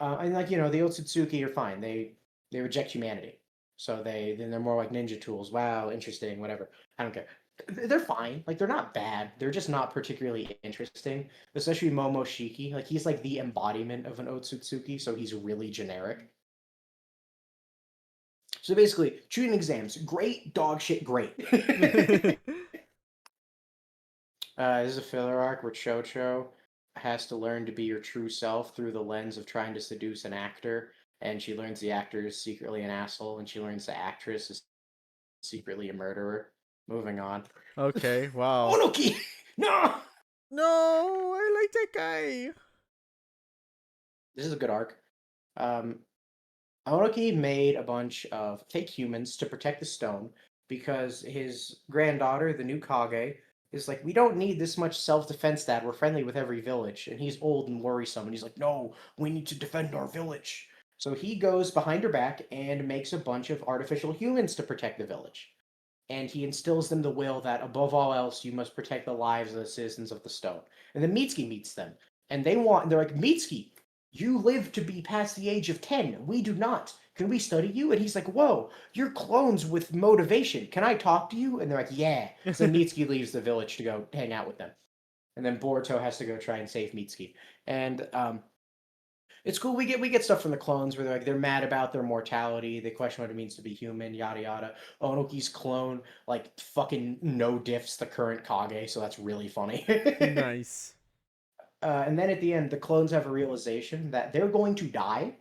[SPEAKER 2] And like the Otsutsuki are fine. They reject humanity, so they're more like ninja tools. Wow, interesting. Whatever. I don't care. They're fine. Like they're not bad. They're just not particularly interesting. Especially Momoshiki. Like he's like the embodiment of an Otsutsuki, so he's really generic. So basically, shooting exams, great, dog shit, great. This is a filler arc where Chocho has to learn to be your true self through the lens of trying to seduce an actor, and she learns the actor is secretly an asshole, and she learns the actress is secretly a murderer. Moving on.
[SPEAKER 1] Okay, wow.
[SPEAKER 2] Onoki! No!
[SPEAKER 1] No, I like that guy.
[SPEAKER 2] This is a good arc. Um, Onoki made a bunch of fake humans to protect the stone because his granddaughter, the new Kage, is like, we don't need this much self-defense, Dad. We're friendly with every village. And he's old and worrisome, and he's like, no, we need to defend our village. So he goes behind her back and makes a bunch of artificial humans to protect the village. And he instills them the will that above all else, you must protect the lives of the citizens of the stone. And then Mitsuki meets them, and they're like, Mitsuki, you live to be past the age of 10. We do not. Can we study you? And he's like, whoa, you're clones with motivation. Can I talk to you? And they're like, yeah. So Mitsuki leaves the village to go hang out with them. And then Boruto has to go try and save Mitsuki. And it's cool. We get stuff from the clones where they're mad about their mortality. They question what it means to be human. Yada yada. Onoki's clone like fucking no diffs the current Kage, so that's really funny.
[SPEAKER 1] Nice.
[SPEAKER 2] And then at the end, the clones have a realization that they're going to die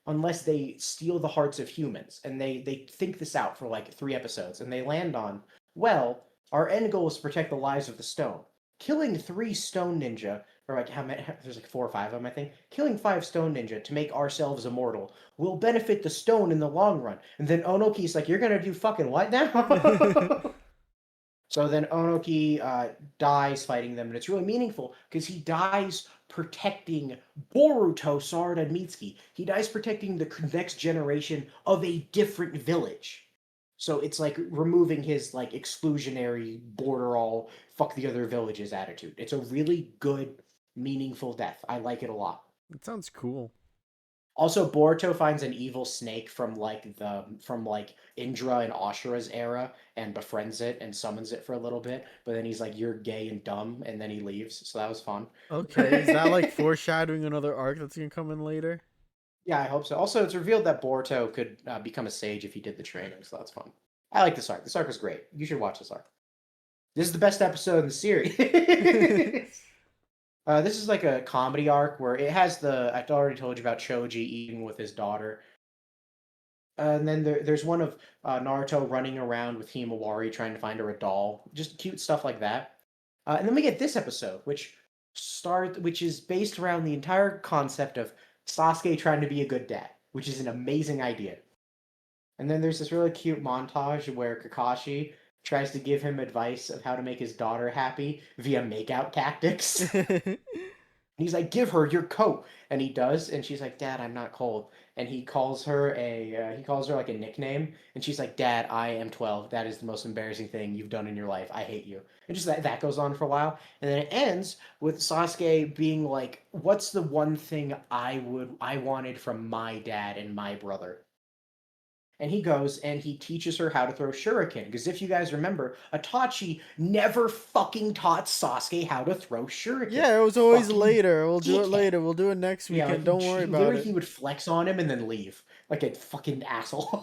[SPEAKER 2] unless they steal the hearts of humans, and they think this out for like 3 episodes, and they land on, well, our end goal is to protect the lives of the stone. Killing 3 stone ninja, or like how many? There's like 4 or 5 of them, I think. Killing 5 stone ninja to make ourselves immortal will benefit the stone in the long run. And then Onoki's like, "You're gonna do fucking what now?" So then Onoki dies fighting them, and it's really meaningful because he dies protecting Boruto, Sarada, and Mitsuki. He dies protecting the next generation of a different village. So it's like removing his like exclusionary, border all, fuck the other villages attitude. It's a really good, meaningful death. I like it a lot.
[SPEAKER 1] That sounds cool.
[SPEAKER 2] Also, Boruto finds an evil snake from like Indra and Ashura's era and befriends it and summons it for a little bit. But then he's like, "You're gay and dumb," and then he leaves. So that was fun.
[SPEAKER 1] Okay, is that like foreshadowing another arc that's gonna come in later?
[SPEAKER 2] Yeah, I hope so. Also, it's revealed that Boruto could become a sage if he did the training, so that's fun. I like this arc. This arc was great. You should watch this arc. This is the best episode in the series. This is like a comedy arc where it has the I already told you about Choji eating with his daughter. And then there's one of Naruto running around with Himawari trying to find her a doll. Just cute stuff like that. And then we get this episode, which is based around the entire concept of Sasuke trying to be a good dad, which is an amazing idea. And then there's this really cute montage where Kakashi tries to give him advice of how to make his daughter happy via makeout tactics. And he's like, "Give her your coat," and he does, and she's like, "Dad, I'm not cold." And he calls her like a nickname, and she's like, "Dad, I am 12. That is the most embarrassing thing you've done in your life. I hate you." And just that goes on for a while, and then it ends with Sasuke being like, "What's the one thing I wanted from my dad and my brother?" And he goes and he teaches her how to throw shuriken. Because if you guys remember, Itachi never fucking taught Sasuke how to throw shuriken.
[SPEAKER 1] Yeah, it was always
[SPEAKER 2] Fucking
[SPEAKER 1] later. We'll do it
[SPEAKER 2] dickhead.
[SPEAKER 1] later. We'll do it next
[SPEAKER 2] Yeah, like
[SPEAKER 1] weekend. Don't worry about
[SPEAKER 2] literally
[SPEAKER 1] it.
[SPEAKER 2] he would flex on him and then leave like a fucking asshole.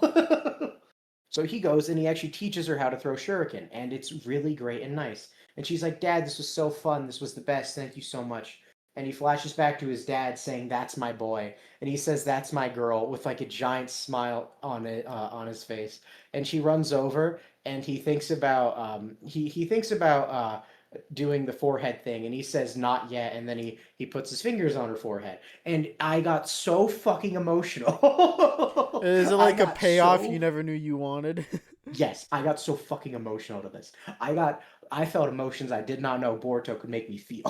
[SPEAKER 2] So he goes and he actually teaches her how to throw shuriken, and it's really great and nice. And she's like, "Dad, this was so fun. This was the best. Thank you so much." And he flashes back to his dad saying, "That's my boy," and he says, "That's my girl," with like a giant smile on it on his face. And she runs over, and he thinks about doing the forehead thing, and he says, "Not yet," and then he puts his fingers on her forehead, and I got so fucking emotional.
[SPEAKER 1] Is it
[SPEAKER 2] I
[SPEAKER 1] like a
[SPEAKER 2] got
[SPEAKER 1] payoff you
[SPEAKER 2] so
[SPEAKER 1] never knew you wanted?
[SPEAKER 2] Yes, I got so fucking emotional to this. I felt emotions I did not know Boruto could make me feel.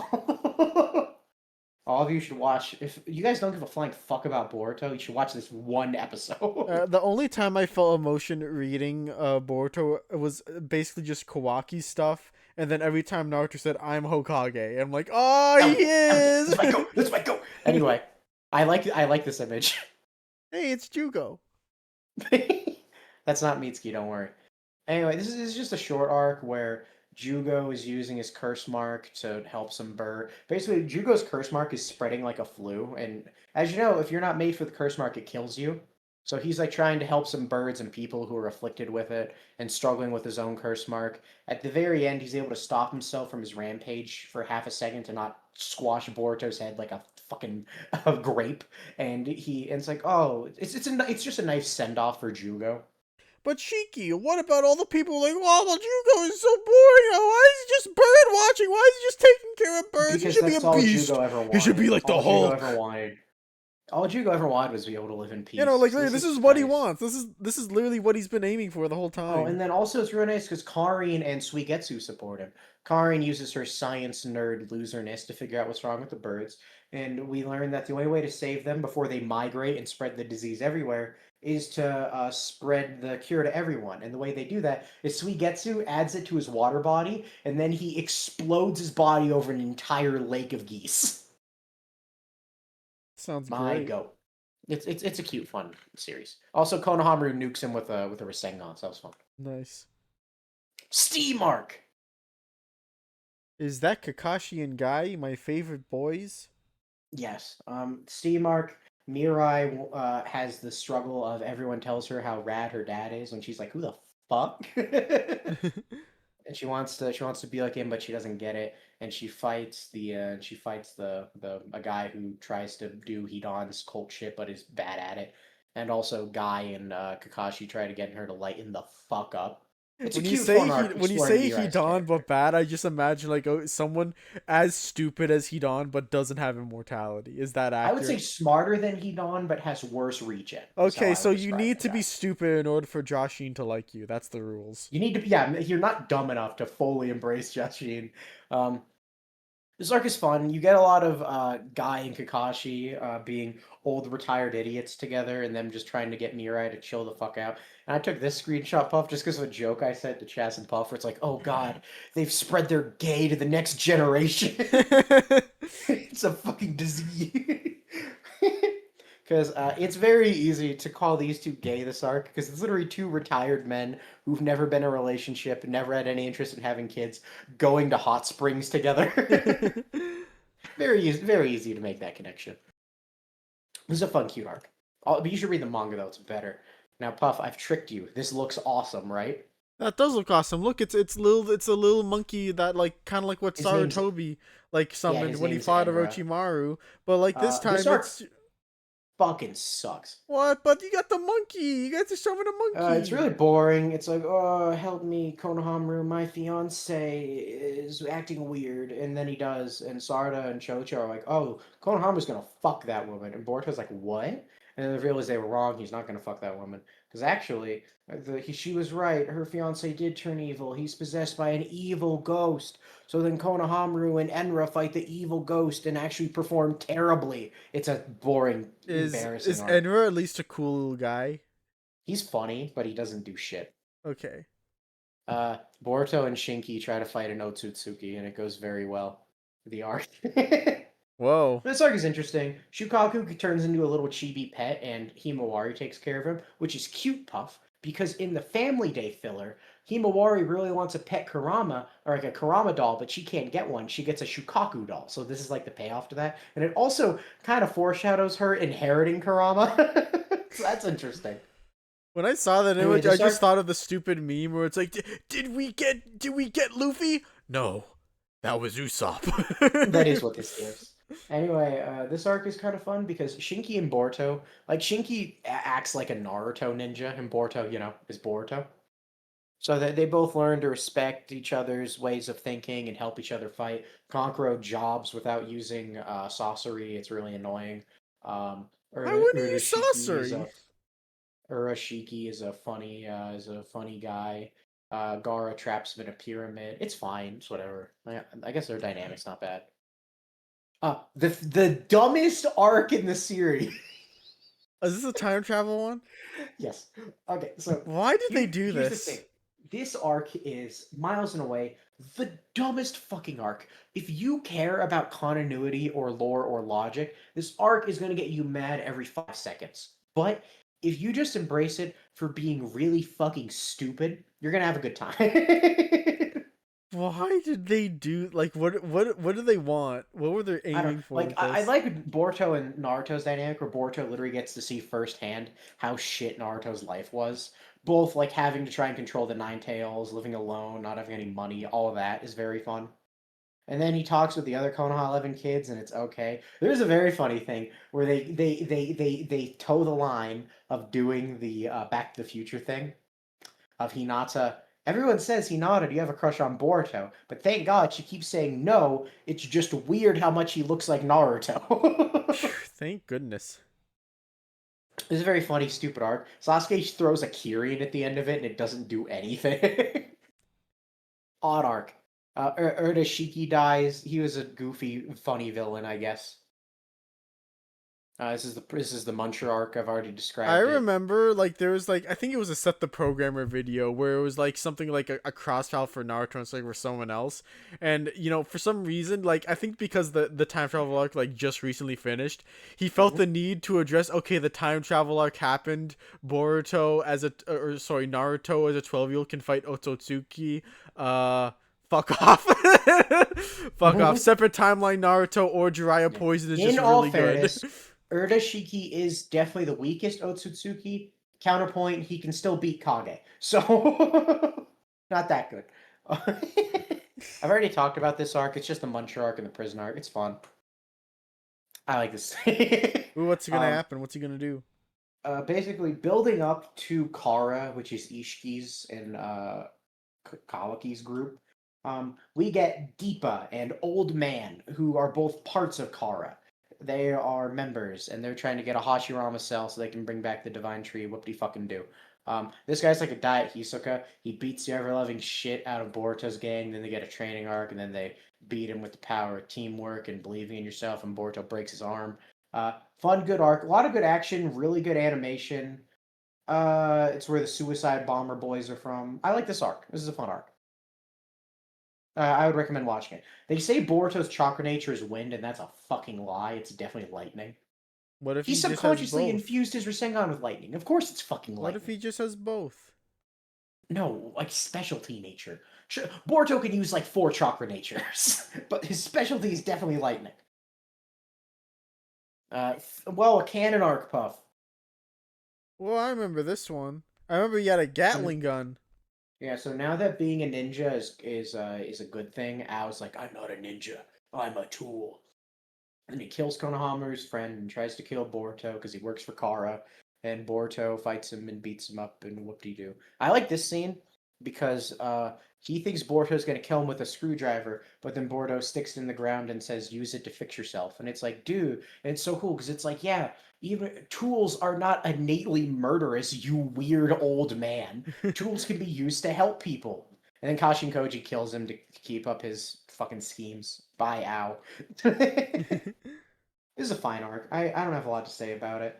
[SPEAKER 2] All of you should watch. If you guys don't give a flying fuck about Boruto, you should watch this one episode.
[SPEAKER 1] The only time I felt emotion reading Boruto was basically just Kawaki stuff, and then every time Naruto said, "I'm Hokage," I'm like, "Oh,
[SPEAKER 2] Hell
[SPEAKER 1] he
[SPEAKER 2] yeah, hell yeah,
[SPEAKER 1] is!"
[SPEAKER 2] that's my go, that's my go. Anyway, I like this image.
[SPEAKER 1] Hey, it's Jugo.
[SPEAKER 2] That's not Mitsuki, don't worry. Anyway, this is just a short arc where Jugo is using his curse mark to help some bird. Basically, Jugo's curse mark is spreading like a flu, and as you know, if you're not made for the curse mark, it kills you. So he's like trying to help some birds and people who are afflicted with it and struggling with his own curse mark. At the very end, he's able to stop himself from his rampage for half a second to not squash Boruto's head like a fucking a grape. And it's like, oh, it's just a nice send off for Jugo.
[SPEAKER 1] But Shiki, what about all the people like, "Oh, well, Jugo is so boring. Why is he just bird watching? Why is he just taking care of birds? He
[SPEAKER 2] Because
[SPEAKER 1] should be a
[SPEAKER 2] that's all
[SPEAKER 1] beast.
[SPEAKER 2] Jugo ever
[SPEAKER 1] He should be
[SPEAKER 2] wanted.
[SPEAKER 1] like the Hulk."
[SPEAKER 2] All Jugo ever wanted was to be able to live in
[SPEAKER 1] You know,
[SPEAKER 2] peace.
[SPEAKER 1] like
[SPEAKER 2] So this
[SPEAKER 1] this
[SPEAKER 2] is
[SPEAKER 1] is what he
[SPEAKER 2] nice.
[SPEAKER 1] wants. This is literally what he's been aiming for the whole
[SPEAKER 2] Oh,
[SPEAKER 1] time.
[SPEAKER 2] and then also it's really nice because Karin and Suigetsu support him. Karin uses her science nerd loserness to figure out what's wrong with the birds, and we learn that the only way to save them before they migrate and spread the disease everywhere is to spread the cure to everyone. And the way they do that is Suigetsu adds it to his water body, and then he explodes his body over an entire lake of geese.
[SPEAKER 1] Sounds
[SPEAKER 2] My
[SPEAKER 1] great.
[SPEAKER 2] goat. It's a cute, fun series. Also, Konohamaru nukes him with a Rasengan, so that was fun.
[SPEAKER 1] Nice.
[SPEAKER 2] Steam arc.
[SPEAKER 1] Is that Kakashi and Guy my favorite boys?
[SPEAKER 2] Yes. Steam arc. Mirai has the struggle of everyone tells her how rad her dad is, and she's like, "Who the fuck?" And she wants to be like him, but she doesn't get it, and she fights the a guy who tries to do Hidan's cult shit, but is bad at it. And also, Guy and Kakashi try to get her to lighten the fuck up. It's a cute, fun arc
[SPEAKER 1] When you
[SPEAKER 2] exploring
[SPEAKER 1] say he
[SPEAKER 2] Mirai's
[SPEAKER 1] Don
[SPEAKER 2] character.
[SPEAKER 1] but bad, I just imagine like someone as stupid as he Don but doesn't have immortality. Is that
[SPEAKER 2] I would say
[SPEAKER 1] accurate?
[SPEAKER 2] smarter than Hidan, but has worse regen. Is how
[SPEAKER 1] Okay,
[SPEAKER 2] I
[SPEAKER 1] so
[SPEAKER 2] would
[SPEAKER 1] you
[SPEAKER 2] describe
[SPEAKER 1] need
[SPEAKER 2] the
[SPEAKER 1] to be
[SPEAKER 2] guy.
[SPEAKER 1] stupid in order for Joshin to like you. That's the rules.
[SPEAKER 2] You need to be, yeah, you're not dumb enough to fully embrace Jushin. Um, this arc is fun. You get a lot of Guy and Kakashi being old retired idiots together, and them just trying to get Mirai to chill the fuck out. And I took this screenshot, Puff, just because of a joke I said to Chaz and Puff, where it's like, "Oh God, they've spread their gay to the next generation." It's a fucking disease. Because it's very easy to call these two gay this arc, because it's literally two retired men who've never been in a relationship, never had any interest in having kids, going to hot springs together. Very easy to make that connection. This is a fun, cute arc. But you should read the manga though; it's better. Now, Puff, I've tricked you. This looks awesome, right?
[SPEAKER 1] That does look awesome. Look, it's a little monkey that like kind of like what
[SPEAKER 2] His name's
[SPEAKER 1] Sarutobi like
[SPEAKER 2] yeah,
[SPEAKER 1] summoned
[SPEAKER 2] his
[SPEAKER 1] when he
[SPEAKER 2] name's
[SPEAKER 1] fought
[SPEAKER 2] Enra.
[SPEAKER 1] Orochimaru, but like this
[SPEAKER 2] This
[SPEAKER 1] time
[SPEAKER 2] arc
[SPEAKER 1] it's
[SPEAKER 2] fucking sucks.
[SPEAKER 1] what? But you got the monkey. You got to summon a
[SPEAKER 2] It's
[SPEAKER 1] monkey.
[SPEAKER 2] really boring. It's like, oh, help me, Konohamaru. My fiance is acting weird, and then he does, and Sarda and Chocho are like, oh, Konohamaru's gonna fuck that woman, and Boruto's like, what? And then they realize they were wrong. He's not gonna fuck that woman because actually, she was right. Her fiance did turn evil. He's possessed by an evil ghost. So then Konohamaru and Enra fight the evil ghost and actually perform terribly. It's a boring, embarrassing
[SPEAKER 1] Is
[SPEAKER 2] arc.
[SPEAKER 1] Enra at least a cool little guy?
[SPEAKER 2] He's funny, but he doesn't do shit.
[SPEAKER 1] Okay.
[SPEAKER 2] Boruto and Shinki try to fight an Otsutsuki, and it goes very well. The arc.
[SPEAKER 1] Whoa.
[SPEAKER 2] This arc is interesting. Shukaku turns into a little chibi pet, and Himawari takes care of him, which is cute, Puff, because in the Family Day filler, Himawari really wants a pet Kurama, or like a Kurama doll, but she can't get one. She gets a Shukaku doll. So this is like the payoff to that. And it also kind of foreshadows her inheriting Kurama. So that's interesting.
[SPEAKER 1] When I saw that
[SPEAKER 2] Anyway,
[SPEAKER 1] image, I
[SPEAKER 2] this
[SPEAKER 1] just
[SPEAKER 2] arc
[SPEAKER 1] thought of the stupid meme where it's like, did we get Luffy? No, that was
[SPEAKER 2] that
[SPEAKER 1] Usopp.
[SPEAKER 2] is what this gives. Anyway, this arc is kind of fun because Shinki and Boruto, like Shinki acts like a Naruto ninja, and Boruto, is Boruto. So they both learn to respect each other's ways of thinking and help each other fight. Kankuro jobs without using sorcery. It's really annoying.
[SPEAKER 1] Why wouldn't he use
[SPEAKER 2] Urashiki is
[SPEAKER 1] sorcery?
[SPEAKER 2] a Urashiki is a funny guy. Gara traps him in a pyramid. It's fine. It's whatever. I guess their dynamic's not bad. The dumbest arc in the series.
[SPEAKER 1] Is this a time travel one?
[SPEAKER 2] Yes. Okay, so
[SPEAKER 1] Why did they do
[SPEAKER 2] here's the thing.
[SPEAKER 1] this?
[SPEAKER 2] This arc is miles and away the dumbest fucking arc. If you care about continuity or lore or logic, this arc is going to get you mad every 5 seconds. But if you just embrace it for being really fucking stupid, you're going to have a good time.
[SPEAKER 1] Why did they do like what do they want? What were they
[SPEAKER 2] I don't
[SPEAKER 1] aiming for
[SPEAKER 2] like.
[SPEAKER 1] with
[SPEAKER 2] I
[SPEAKER 1] this?
[SPEAKER 2] like Boruto and Naruto's dynamic, where Boruto literally gets to see firsthand how shit Naruto's life was. Both like having to try and control the Nine Tails, living alone, not having any money. All of that is very fun. And then he talks with the other Konoha 11 kids, and it's okay. There's a very funny thing where they toe the line of doing the Back to the Future thing of Hinata. Everyone says, Hinata, do you have a crush on Boruto? But thank God she keeps saying no. It's just weird how much he looks like Naruto.
[SPEAKER 1] Thank goodness.
[SPEAKER 2] It's a very funny, stupid arc. Sasuke throws a Kirin at the end of it, and it doesn't do anything. Odd arc. Erdashiki dies. He was a goofy, funny villain, I guess. This is the Muncher arc. I've already
[SPEAKER 1] I
[SPEAKER 2] described it.
[SPEAKER 1] remember like there was like I think it was a Set the Programmer video where it was like something like a cross file for Naruto and something for someone else, and for some reason like I think because the time travel arc like just recently finished, he felt
[SPEAKER 2] Mhm.
[SPEAKER 1] the need to address okay the time travel arc happened. Boruto as a or sorry Naruto as a 12-year-old can fight Otsutsuki. Fuck off. Fuck off. Separate timeline Naruto or Jiraiya
[SPEAKER 2] Yeah.
[SPEAKER 1] poison is just
[SPEAKER 2] In all
[SPEAKER 1] really good.
[SPEAKER 2] fairness, Erdashiki is definitely the weakest Otsutsuki. Counterpoint, he can still beat Kage. So, not that good. I've already talked about this arc. It's just the Muncher arc and the prison arc. It's fun. I like this.
[SPEAKER 1] Ooh, what's gonna
[SPEAKER 2] um,
[SPEAKER 1] happen? What's he gonna do?
[SPEAKER 2] Basically, building up to Kara, which is Ishiki's and Kawaki's group, we get Deepa and Old Man, who are both parts of Kara. They are members, and they're trying to get a Hashirama cell so they can bring back the Divine Tree. Whoop de fucking do. This guy's like a diet Hisoka. He beats the ever loving shit out of Boruto's gang. Then they get a training arc, and then they beat him with the power of teamwork and believing in yourself. And Boruto breaks his arm. Fun, good arc. A lot of good action. Really good animation. It's where the Suicide Bomber boys are from. I like this arc. This is a fun arc. I would recommend watching it. They say Boruto's chakra nature is wind, and that's a fucking lie. It's definitely lightning.
[SPEAKER 1] What if
[SPEAKER 2] He
[SPEAKER 1] he just has
[SPEAKER 2] subconsciously
[SPEAKER 1] both?
[SPEAKER 2] infused his Rasengan with lightning. Of course, it's fucking
[SPEAKER 1] What if
[SPEAKER 2] lightning.
[SPEAKER 1] he just has both?
[SPEAKER 2] No, like specialty nature. Sure, Boruto can use like 4 chakra natures, but his specialty is definitely lightning. Well, a cannon arc puff.
[SPEAKER 1] Well, I remember this one. I remember he had a
[SPEAKER 2] Mhm.
[SPEAKER 1] Gatling gun.
[SPEAKER 2] Yeah, so now that being a ninja is a good thing, Ao's like, I'm not a ninja, I'm a tool. And he kills Konohamaru's friend and tries to kill Boruto because he works for Kara. And Boruto fights him and beats him up and whoop-de-doo. I like this scene because he thinks Boruto's going to kill him with a screwdriver, but then Boruto sticks it in the ground and says, use it to fix yourself. And it's like, dude, and it's so cool because it's like, yeah, even tools are not innately murderous, you weird old man. Tools can be used to help people. And then Kashin Koji kills him to keep up his fucking schemes. Bye, Ao. This is a fine arc. I don't have a lot to say about it.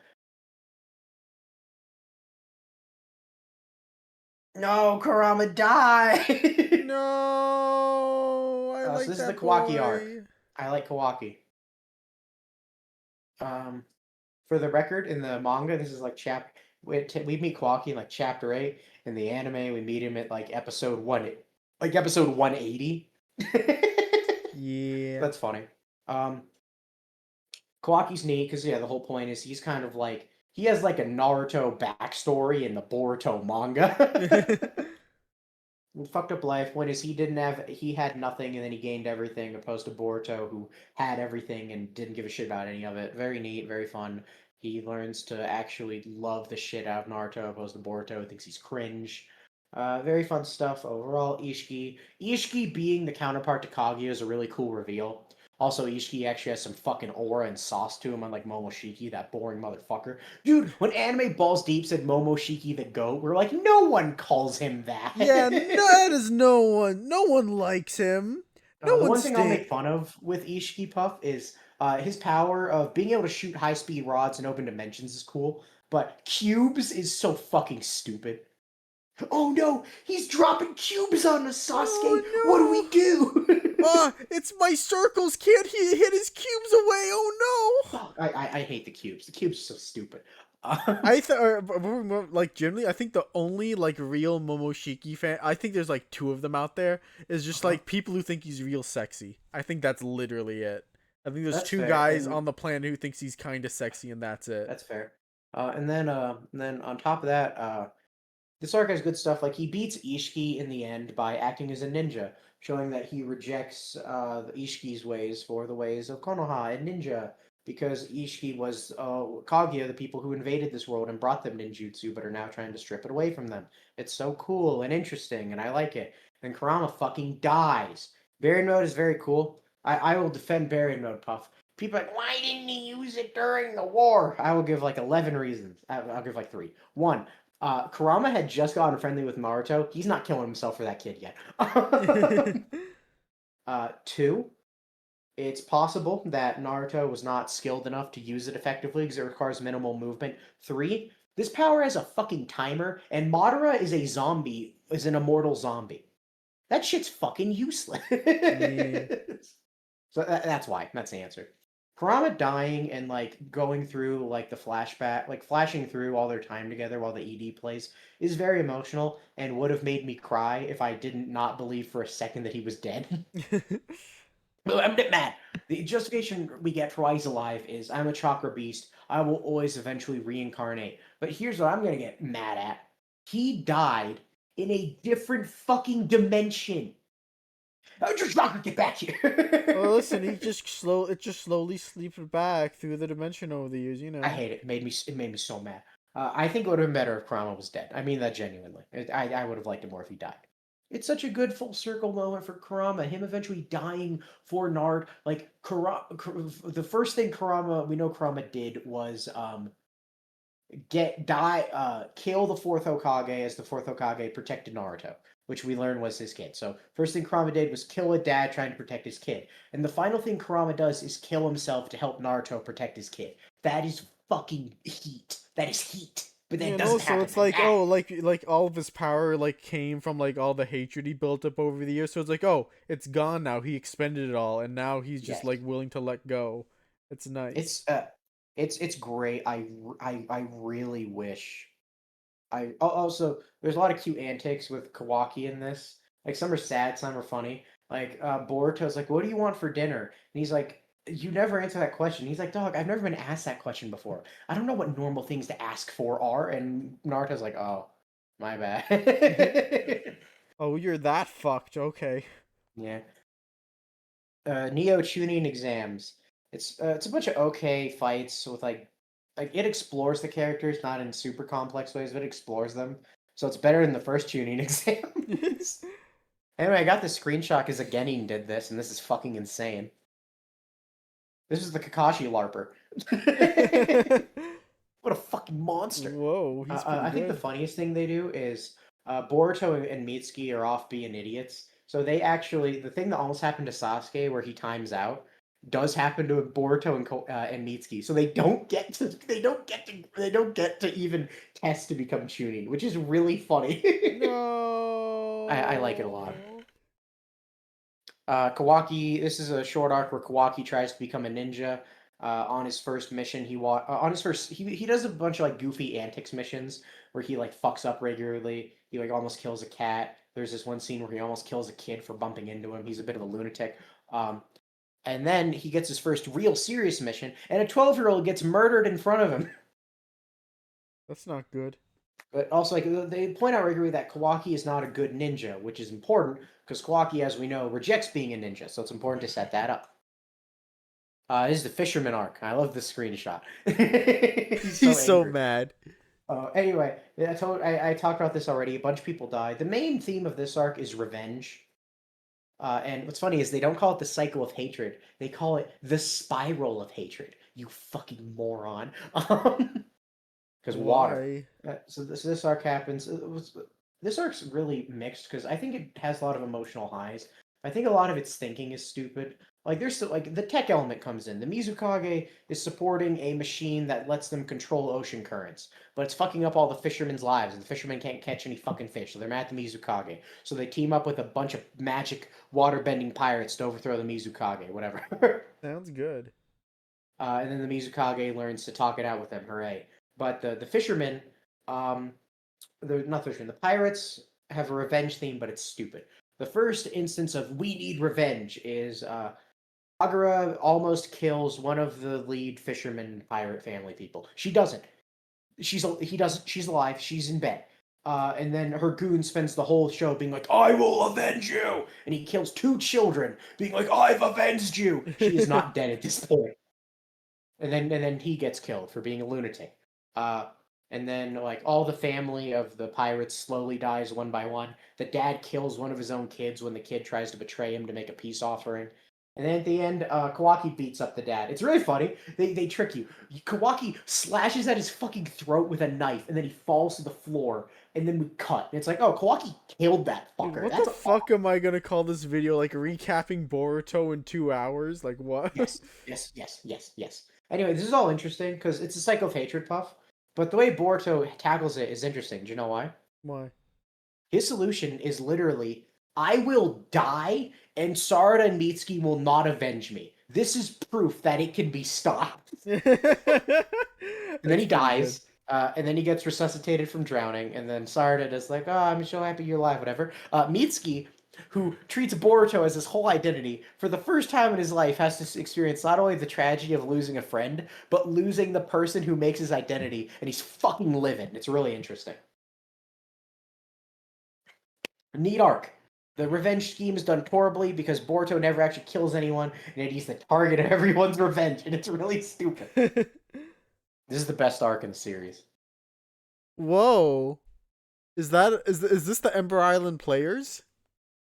[SPEAKER 2] No, Kurama die!
[SPEAKER 1] No, I
[SPEAKER 2] So
[SPEAKER 1] like
[SPEAKER 2] this is the
[SPEAKER 1] that
[SPEAKER 2] Kawaki arc.
[SPEAKER 1] boy.
[SPEAKER 2] I like Kawaki. Um, for the record, in the manga, this is like we meet Kawaki in like chapter 8. In the anime, we meet him at like episode 180.
[SPEAKER 1] Yeah.
[SPEAKER 2] That's funny. Um, Kawaki's neat because yeah, the whole point is he's kind of like he has like a Naruto backstory in the Boruto manga. Fucked up life. Point is he had nothing and then he gained everything, opposed to Boruto who had everything and didn't give a shit about any of it. Very neat, very fun. He learns to actually love the shit out of Naruto, opposed to Boruto who thinks he's cringe. Very fun stuff overall. Ishiki being the counterpart to Kaguya is a really cool reveal. Also, Ishiki actually has some fucking aura and sauce to him, unlike Momoshiki, that boring motherfucker. Dude, when Anime Balls Deep said Momoshiki the goat, we're like, no one calls him that.
[SPEAKER 1] Yeah, no, that is no one. No one likes him. No
[SPEAKER 2] The
[SPEAKER 1] one
[SPEAKER 2] one thing I'll
[SPEAKER 1] stay.
[SPEAKER 2] make fun of with Ishiki Puff is his power of being able to shoot high speed rods in open dimensions is cool, but cubes is so fucking stupid. Oh no, he's dropping cubes on us, Sasuke. What do we
[SPEAKER 1] Oh no!
[SPEAKER 2] do?
[SPEAKER 1] Ah, it's my circles. Can't he hit his cubes away? Oh no!
[SPEAKER 2] Fuck, I hate the cubes. The cubes are so stupid.
[SPEAKER 1] Like generally, I think the only like real Momoshiki fan, I think there's like two of them out there, is just
[SPEAKER 2] Uh-huh.
[SPEAKER 1] like people who think he's real sexy. I think that's literally it. I think there's
[SPEAKER 2] That's
[SPEAKER 1] two
[SPEAKER 2] fair,
[SPEAKER 1] guys
[SPEAKER 2] and
[SPEAKER 1] on the planet who thinks he's kind of sexy, and that's it.
[SPEAKER 2] that's fair. And then on top of that, this arc has good stuff. Like he beats Ishiki in the end by acting as a ninja, showing that he rejects the Ishiki's ways for the ways of Konoha and ninja. Because Ishiki was Kaguya, the people who invaded this world and brought them ninjutsu, but are now trying to strip it away from them. It's so cool and interesting, and I like it. And Kurama fucking dies. Baryon mode is very cool. I will defend Baryon mode, Puff. People are like, why didn't he use it during the war? I will give like 11 reasons. I'll give like three. One, Kurama had just gotten friendly with Naruto. He's not killing himself for that kid yet. Two, it's possible that Naruto was not skilled enough to use it effectively because it requires minimal movement. Three, this power has a fucking timer, and Madara is an immortal zombie. That shit's fucking useless.
[SPEAKER 1] Yeah.
[SPEAKER 2] So that's why. That's the answer. Kurama dying and like going through like the flashback, like flashing through all their time together while the ED plays is very emotional and would have made me cry if I didn't not believe for a second that he was dead. But I'm not mad. The justification we get for why he's alive is I'm a chakra beast. I will always eventually reincarnate. But here's what I'm gonna get mad at. He died in a different fucking dimension. How did your chakra get back
[SPEAKER 1] Well, listen,
[SPEAKER 2] here?
[SPEAKER 1] it just slowly sleeps back through the dimension over the years, you
[SPEAKER 2] I
[SPEAKER 1] know.
[SPEAKER 2] hate it. It made me so mad. I think it would have been better if Kurama was dead. I mean that genuinely. I would have liked it more if he died. It's such a good full circle moment for Kurama. Him eventually dying for Nard. Like the first thing we know Kurama did was kill the fourth Hokage as the fourth Hokage protected Naruto, which we learned was his kid. So first thing Kurama did was kill a dad trying to protect his kid, and the final thing Kurama does is kill himself to help Naruto protect his kid. That is fucking heat. That is heat. But that
[SPEAKER 1] Yeah, and
[SPEAKER 2] doesn't
[SPEAKER 1] also
[SPEAKER 2] happen.
[SPEAKER 1] it's
[SPEAKER 2] I'm
[SPEAKER 1] like,
[SPEAKER 2] mad.
[SPEAKER 1] oh, like all of his power like came from like all the hatred he built up over the years. So it's like, oh, it's gone now. He expended it all, and now he's just
[SPEAKER 2] Yes,
[SPEAKER 1] like willing to let go. It's nice.
[SPEAKER 2] it's uh, it's great. I really wish also there's a lot of cute antics with Kawaki in this. Like some are sad, some are funny. Like Boruto's like, "What do you want for dinner?" And he's like, "You never answer that question." He's like, "Dog, I've never been asked that question before. I don't know what normal things to ask for are." And Naruto's like, "Oh." My bad.
[SPEAKER 1] Oh, you're that fucked. Okay.
[SPEAKER 2] Yeah. Neo Chunin exams. It's a bunch of okay fights with like it explores the characters, not in super complex ways, but it explores them. So it's better than the first Chunin exams. Anyway, I got this screenshot because a Genin did this, and this is fucking insane. This is the Kakashi LARPer. What a fucking monster!
[SPEAKER 1] Whoa, he's pretty
[SPEAKER 2] I think the
[SPEAKER 1] good.
[SPEAKER 2] funniest thing they do is Boruto and Mitsuki are off being idiots. So they actually the thing that almost happened to Sasuke where he times out does happen to Boruto and Mitsuki. So they don't get to even test to become Chunin, which is really funny. I like it a lot.
[SPEAKER 1] No.
[SPEAKER 2] Kawaki. This is a short arc where Kawaki tries to become a ninja. On his first mission, on his first he does a bunch of like goofy antics missions where he like fucks up regularly. He like almost kills a cat. There's this one scene where he almost kills a kid for bumping into him. He's a bit of a lunatic. Um, and then he gets his first real serious mission, and a 12-year-old gets murdered in front of him.
[SPEAKER 1] That's not good.
[SPEAKER 2] But also, like they point out regularly that Kawaki is not a good ninja, which is important because Kawaki, as we know, rejects being a ninja. So it's important to set that up. This is the fisherman arc. I love this screenshot. He's so
[SPEAKER 1] He's so
[SPEAKER 2] angry.
[SPEAKER 1] mad.
[SPEAKER 2] Anyway, I talked about this already. A bunch of people die. The main theme of this arc is revenge. And what's funny is they don't call it the cycle of hatred. They call it the spiral of hatred. You fucking moron. Because water.
[SPEAKER 1] Why?
[SPEAKER 2] So this arc happens. This arc's really mixed because I think it has a lot of emotional highs. I think a lot of its thinking is stupid. Like there's like the tech element comes in. The Mizukage is supporting a machine that lets them control ocean currents, but it's fucking up all the fishermen's lives, and the fishermen can't catch any fucking fish. So they're mad at the Mizukage. So they team up with a bunch of magic water-bending pirates to overthrow the Mizukage. Whatever.
[SPEAKER 1] Sounds good.
[SPEAKER 2] And then the Mizukage learns to talk it out with them. Hooray! But the fishermen, they're not fishermen. The pirates have a revenge theme, but it's stupid. The first instance of we need revenge is Agura almost kills one of the lead fisherman pirate family people. She doesn't. He doesn't. She's alive. She's in bed. And then her goon spends the whole show being like, "I will avenge you," and he kills 2 children, being like, "I've avenged you." She is not dead at this point. And then he gets killed for being a lunatic. Uh, and then like all the family of the pirates slowly dies one by one. The dad kills one of his own kids when the kid tries to betray him to make a peace offering. And then at the end, Kawaki beats up the dad. It's really funny. They trick you. Kawaki slashes at his fucking throat with a knife, and then he falls to the floor. And then we cut. And it's like, oh, Kawaki killed that fucker.
[SPEAKER 1] What
[SPEAKER 2] That's
[SPEAKER 1] the fuck am I gonna call this video? Like recapping Boruto in 2 hours? Like what?
[SPEAKER 2] yes. Anyway, this is all interesting because it's a cycle of hatred puff. But the way Boruto tackles it is interesting. Do you know why?
[SPEAKER 1] Why?
[SPEAKER 2] His solution is literally, I will die, and Sarada and Mitsuki will not avenge me. This is proof that it can be stopped. And then he dies, and then he gets resuscitated from drowning, and then Sarada is like, oh, I'm so happy you're alive, whatever. Mitsuki, who treats Boruto as his whole identity, for the first time in his life has to experience not only the tragedy of losing a friend, but losing the person who makes his identity, and he's fucking living. It's really interesting. Neat arc. The revenge scheme is done horribly because Boruto never actually kills anyone, and he's the target of everyone's revenge, and it's really stupid. This is the best arc in the series.
[SPEAKER 1] Whoa. Is this the Ember Island players?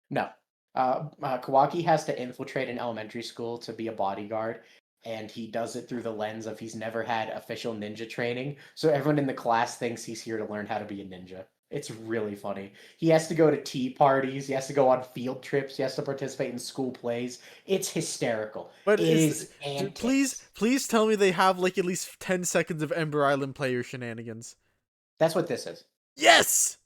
[SPEAKER 2] No. Kawaki has to infiltrate an elementary school to be a bodyguard, and he does it through the lens of he's never had official ninja training, so everyone in the class thinks he's here to learn how to be a ninja. It's really funny. He has to go to tea parties, he has to go on field trips, he has to participate in school plays. It's hysterical.
[SPEAKER 1] But please tell me they have like at least 10 seconds of Ember Island player shenanigans.
[SPEAKER 2] That's what this is.
[SPEAKER 1] Yes!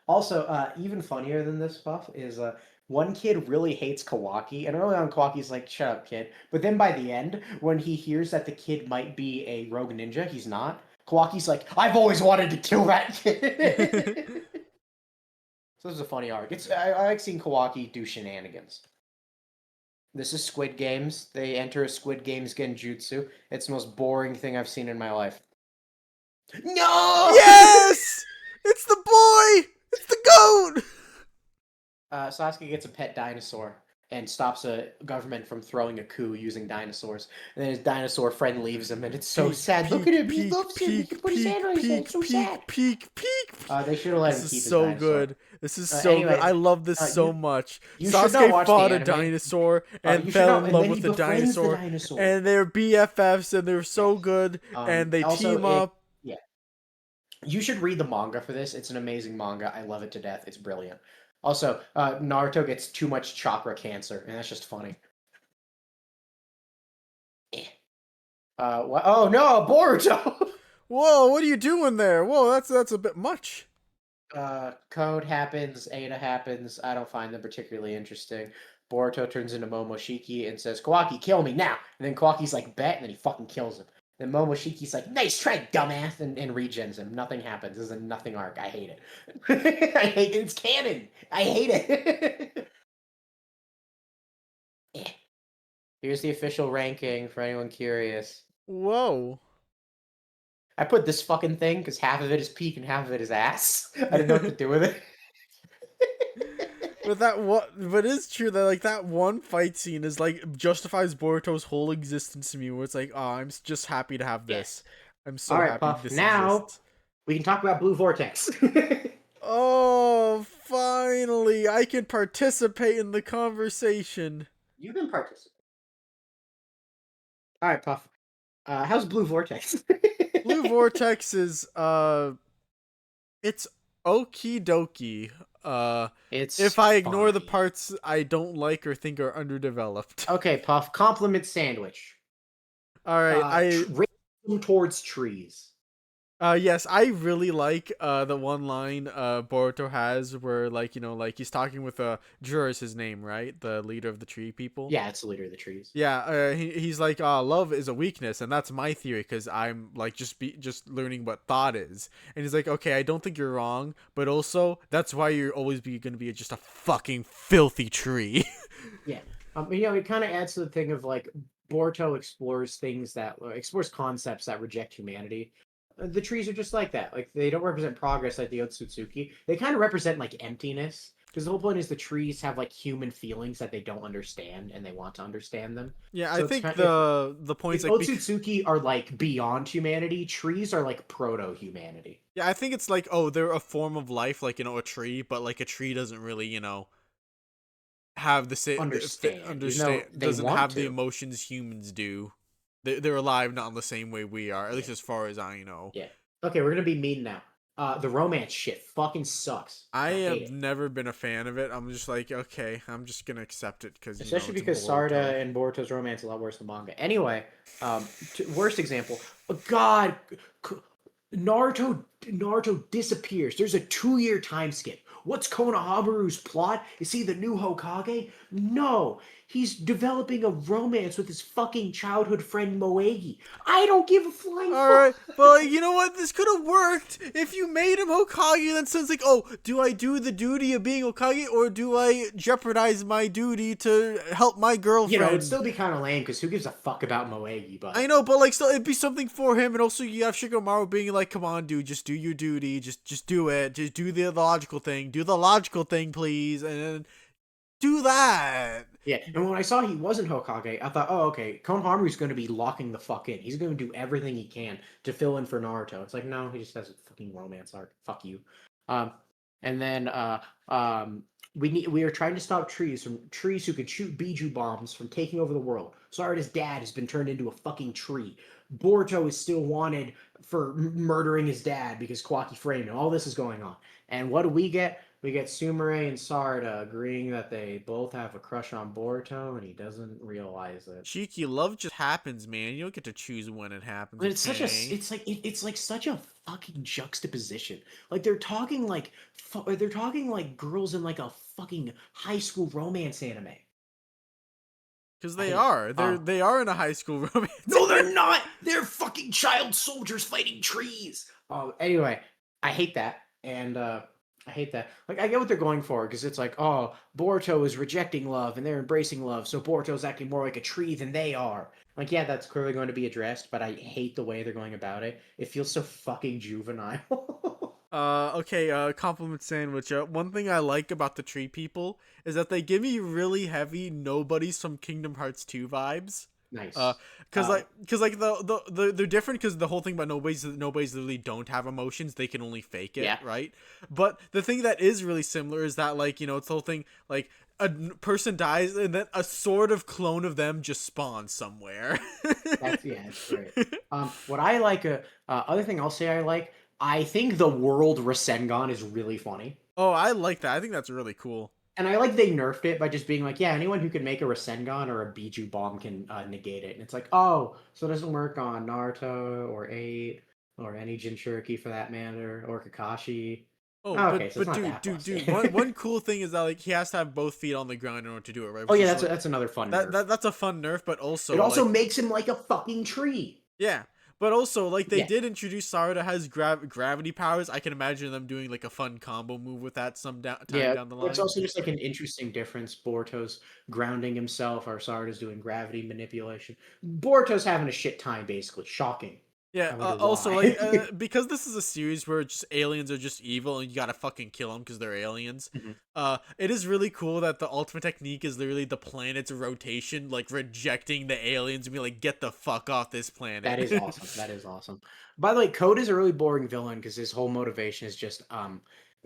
[SPEAKER 2] Also, even funnier than this stuff is one kid really hates Kawaki, and early on Kawaki's like, shut up, kid. But then by the end, when he hears that the kid might be a rogue ninja, he's not. Kawaki's like, I've always wanted to kill that kid. So this is a funny arc. I like seeing Kawaki do shenanigans. This is Squid Games. They enter a Squid Games genjutsu. It's the most boring thing I've seen in my life. No!
[SPEAKER 1] Yes! It's the boy! It's the goat!
[SPEAKER 2] Sasuke gets a pet dinosaur and stops a government from throwing a coup using dinosaurs. And then his dinosaur friend leaves him, and it's so
[SPEAKER 1] Peek,
[SPEAKER 2] sad. Look at
[SPEAKER 1] peek,
[SPEAKER 2] him. He
[SPEAKER 1] peek,
[SPEAKER 2] loves him. He can
[SPEAKER 1] peek,
[SPEAKER 2] put his hand
[SPEAKER 1] peek,
[SPEAKER 2] on his head. It's
[SPEAKER 1] peek,
[SPEAKER 2] so sad.
[SPEAKER 1] peek, peek, peek.
[SPEAKER 2] They should have let
[SPEAKER 1] This
[SPEAKER 2] him
[SPEAKER 1] is
[SPEAKER 2] keep his
[SPEAKER 1] so
[SPEAKER 2] dinosaur.
[SPEAKER 1] good. This is so good. I
[SPEAKER 2] Anyways,
[SPEAKER 1] love this so
[SPEAKER 2] you
[SPEAKER 1] much.
[SPEAKER 2] should not
[SPEAKER 1] Sasuke
[SPEAKER 2] watch
[SPEAKER 1] fought
[SPEAKER 2] the
[SPEAKER 1] a
[SPEAKER 2] anime.
[SPEAKER 1] dinosaur and
[SPEAKER 2] You should
[SPEAKER 1] fell
[SPEAKER 2] not.
[SPEAKER 1] in
[SPEAKER 2] And
[SPEAKER 1] love
[SPEAKER 2] then
[SPEAKER 1] with
[SPEAKER 2] he
[SPEAKER 1] the
[SPEAKER 2] befriends the
[SPEAKER 1] dinosaur.
[SPEAKER 2] dinosaur.
[SPEAKER 1] And they're BFFs and they're so
[SPEAKER 2] Yes.
[SPEAKER 1] good. And they
[SPEAKER 2] Also,
[SPEAKER 1] team up.
[SPEAKER 2] yeah. You should read the manga for this. It's an amazing manga. I love it to death. It's brilliant. Also, Naruto gets too much chakra cancer, and that's just funny. What? Oh no, Boruto!
[SPEAKER 1] Whoa, what are you doing there? Whoa, that's a bit much.
[SPEAKER 2] Code happens, Ada happens. I don't find them particularly interesting. Boruto turns into Momoshiki and says, Kawaki, kill me now! And then Kawaki's like, bet, and then he fucking kills him. Then Momoshiki's like, nice try, dumbass, and regens him. Nothing happens. This is a nothing arc. I hate it. I hate it. It's canon. I hate it. Here's the official ranking for anyone curious.
[SPEAKER 1] Whoa.
[SPEAKER 2] I put this fucking thing because half of it is peak and half of it is ass. I didn't know what to do with it.
[SPEAKER 1] But it's true that like that one fight scene is like justifies Boruto's whole existence to me. Where it's like, oh, I'm just happy to have this. I'm so happy
[SPEAKER 2] Puff.
[SPEAKER 1] this
[SPEAKER 2] Now
[SPEAKER 1] exists.
[SPEAKER 2] we can talk about Blue Vortex.
[SPEAKER 1] Oh, finally, I can participate in the conversation.
[SPEAKER 2] You can participate. All right, Puff. How's Blue Vortex?
[SPEAKER 1] Blue Vortex is it's okie dokie.
[SPEAKER 2] It's
[SPEAKER 1] if I ignore the
[SPEAKER 2] fine.
[SPEAKER 1] parts I don't like or think are underdeveloped.
[SPEAKER 2] Okay, Puff. Compliment sandwich.
[SPEAKER 1] All right,
[SPEAKER 2] racing towards trees.
[SPEAKER 1] Yes, I really like the one line Boruto has where like, you know, like he's talking with Jura is his name, right? The leader of the tree people.
[SPEAKER 2] Yeah, it's the leader of the trees.
[SPEAKER 1] Yeah, he's like, love is a weakness, and that's my theory because I'm like just learning what thought is, and he's like, okay, I don't think you're wrong, but also that's why you're always gonna be just a fucking filthy tree.
[SPEAKER 2] Yeah, you know, it kind of adds to the thing of like Boruto explores explores concepts that reject humanity. The trees are just like that. Like they don't represent progress like the Otsutsuki. They kind of represent like emptiness. Because the whole point is the trees have like human feelings that they don't understand and they want to understand them.
[SPEAKER 1] Yeah,
[SPEAKER 2] So
[SPEAKER 1] I think the point's
[SPEAKER 2] if
[SPEAKER 1] like
[SPEAKER 2] Otsutsuki are like beyond humanity, trees are like proto-humanity.
[SPEAKER 1] yeah, I think it's like, oh, they're a form of life, like, you know, a tree, but like a tree doesn't really, you know, have the same
[SPEAKER 2] Understand.
[SPEAKER 1] doesn't have the emotions humans do. They're alive not in the same way we are, at least as far as I know.
[SPEAKER 2] Yeah. Okay, we're gonna be mean now. The romance shit fucking sucks.
[SPEAKER 1] I
[SPEAKER 2] hate
[SPEAKER 1] have
[SPEAKER 2] it.
[SPEAKER 1] never been a fan of it. I'm just like, okay, I'm just gonna accept it because
[SPEAKER 2] Especially
[SPEAKER 1] it's
[SPEAKER 2] because
[SPEAKER 1] Boruto.
[SPEAKER 2] Sarda and Boruto's romance is a lot worse than manga. Anyway, worst example. God, Naruto disappears. There's a 2-year time skip. What's Konohamaru's plot? Is he the new Hokage? No, he's developing a romance with his fucking childhood friend Moegi. I don't give a flying fuck.
[SPEAKER 1] Alright, but you know what? This could have worked if you made him Hokage. Then sounds like, oh, do I do the duty of being Hokage or do I jeopardize my duty to help my girlfriend?
[SPEAKER 2] You know, it'd still be kind of lame because who gives a fuck about Moegi? But
[SPEAKER 1] I know, but like, still, it'd be something for him. And also, you have Shikamaru being like, "Come on, dude, just do your duty. Just do it. Just do the logical thing. Do the logical thing, please, and then do that."
[SPEAKER 2] Yeah, and when I saw he wasn't Hokage, I thought, oh, okay, Konohamaru's going to be locking the fuck in. He's going to do everything he can to fill in for Naruto. It's like, no, he just has a fucking romance arc. Fuck you. And then we are trying to stop trees who could shoot Biju bombs from taking over the world. Sarada's dad has been turned into a fucking tree. Boruto is still wanted for murdering his dad because Kawaki framed him. All this is going on. And what do we get? We get Sumire and Sarada agreeing that they both have a crush on Boruto, and he doesn't realize it.
[SPEAKER 1] Cheeky, love just happens, man. You don't get to choose when it happens.
[SPEAKER 2] But it's like such a fucking juxtaposition. Like they're talking like girls in like a fucking high school romance anime.
[SPEAKER 1] Because they are. They are in a high school romance.
[SPEAKER 2] No, they're not. They're fucking child soldiers fighting trees. Anyway, I hate that, and I hate that. Like, I get what they're going for, because it's like, oh, Boruto is rejecting love, and they're embracing love, so Boruto's acting more like a tree than they are. Like, yeah, that's clearly going to be addressed, but I hate the way they're going about it. It feels so fucking juvenile.
[SPEAKER 1] Okay, compliment sandwich. One thing I like about the tree people is that they give me really heavy Nobodies from Kingdom Hearts 2 vibes. Uh,
[SPEAKER 2] Nice.
[SPEAKER 1] cause
[SPEAKER 2] Uh,
[SPEAKER 1] like, cause like the they're different because the whole thing about nobodies is that nobodies literally don't have emotions; they can only fake it,
[SPEAKER 2] yeah,
[SPEAKER 1] right? But the thing that is really similar is that like it's the whole thing like person dies and then a sort of clone of them just spawns somewhere.
[SPEAKER 2] that's great. What I like, other thing I'll say I like, I think the world Rasengan is really funny.
[SPEAKER 1] Oh, I like that. I think that's really cool.
[SPEAKER 2] And I like they nerfed it by just being like, yeah, anyone who can make a Rasengan or a Biju bomb can negate it. And it's like, oh, so it doesn't work on Naruto or 8 or any Jinchuriki for that matter or Kakashi.
[SPEAKER 1] Oh,
[SPEAKER 2] Oh, okay, so it's
[SPEAKER 1] but
[SPEAKER 2] not
[SPEAKER 1] dude,
[SPEAKER 2] that
[SPEAKER 1] dude,
[SPEAKER 2] busted.
[SPEAKER 1] dude. One cool thing is that like he has to have both feet on the ground in order to do it, right?
[SPEAKER 2] Oh
[SPEAKER 1] Which
[SPEAKER 2] yeah,
[SPEAKER 1] is
[SPEAKER 2] that's another fun
[SPEAKER 1] that
[SPEAKER 2] nerf.
[SPEAKER 1] that's a fun nerf, but
[SPEAKER 2] It
[SPEAKER 1] also
[SPEAKER 2] also
[SPEAKER 1] like
[SPEAKER 2] makes him like a fucking tree.
[SPEAKER 1] yeah, but also like they
[SPEAKER 2] Yeah,
[SPEAKER 1] did introduce Sarada has gravity powers. I can imagine them doing like a fun combo move with that time
[SPEAKER 2] yeah.
[SPEAKER 1] down the
[SPEAKER 2] It's
[SPEAKER 1] line.
[SPEAKER 2] also just like an interesting difference. Boruto's grounding himself, or Sarada's doing gravity manipulation. Boruto's having a shit time, basically. Shocking.
[SPEAKER 1] Yeah.
[SPEAKER 2] I wonder
[SPEAKER 1] Also, like,
[SPEAKER 2] why.
[SPEAKER 1] because this is a series where just aliens are just evil and you gotta fucking kill them because they're aliens.
[SPEAKER 2] Mhm.
[SPEAKER 1] It is really cool that the ultimate technique is literally the planet's rotation, like rejecting the aliens and be like, get the fuck off this planet.
[SPEAKER 2] That is awesome. That is awesome. By the way, Code is a really boring villain because his whole motivation is just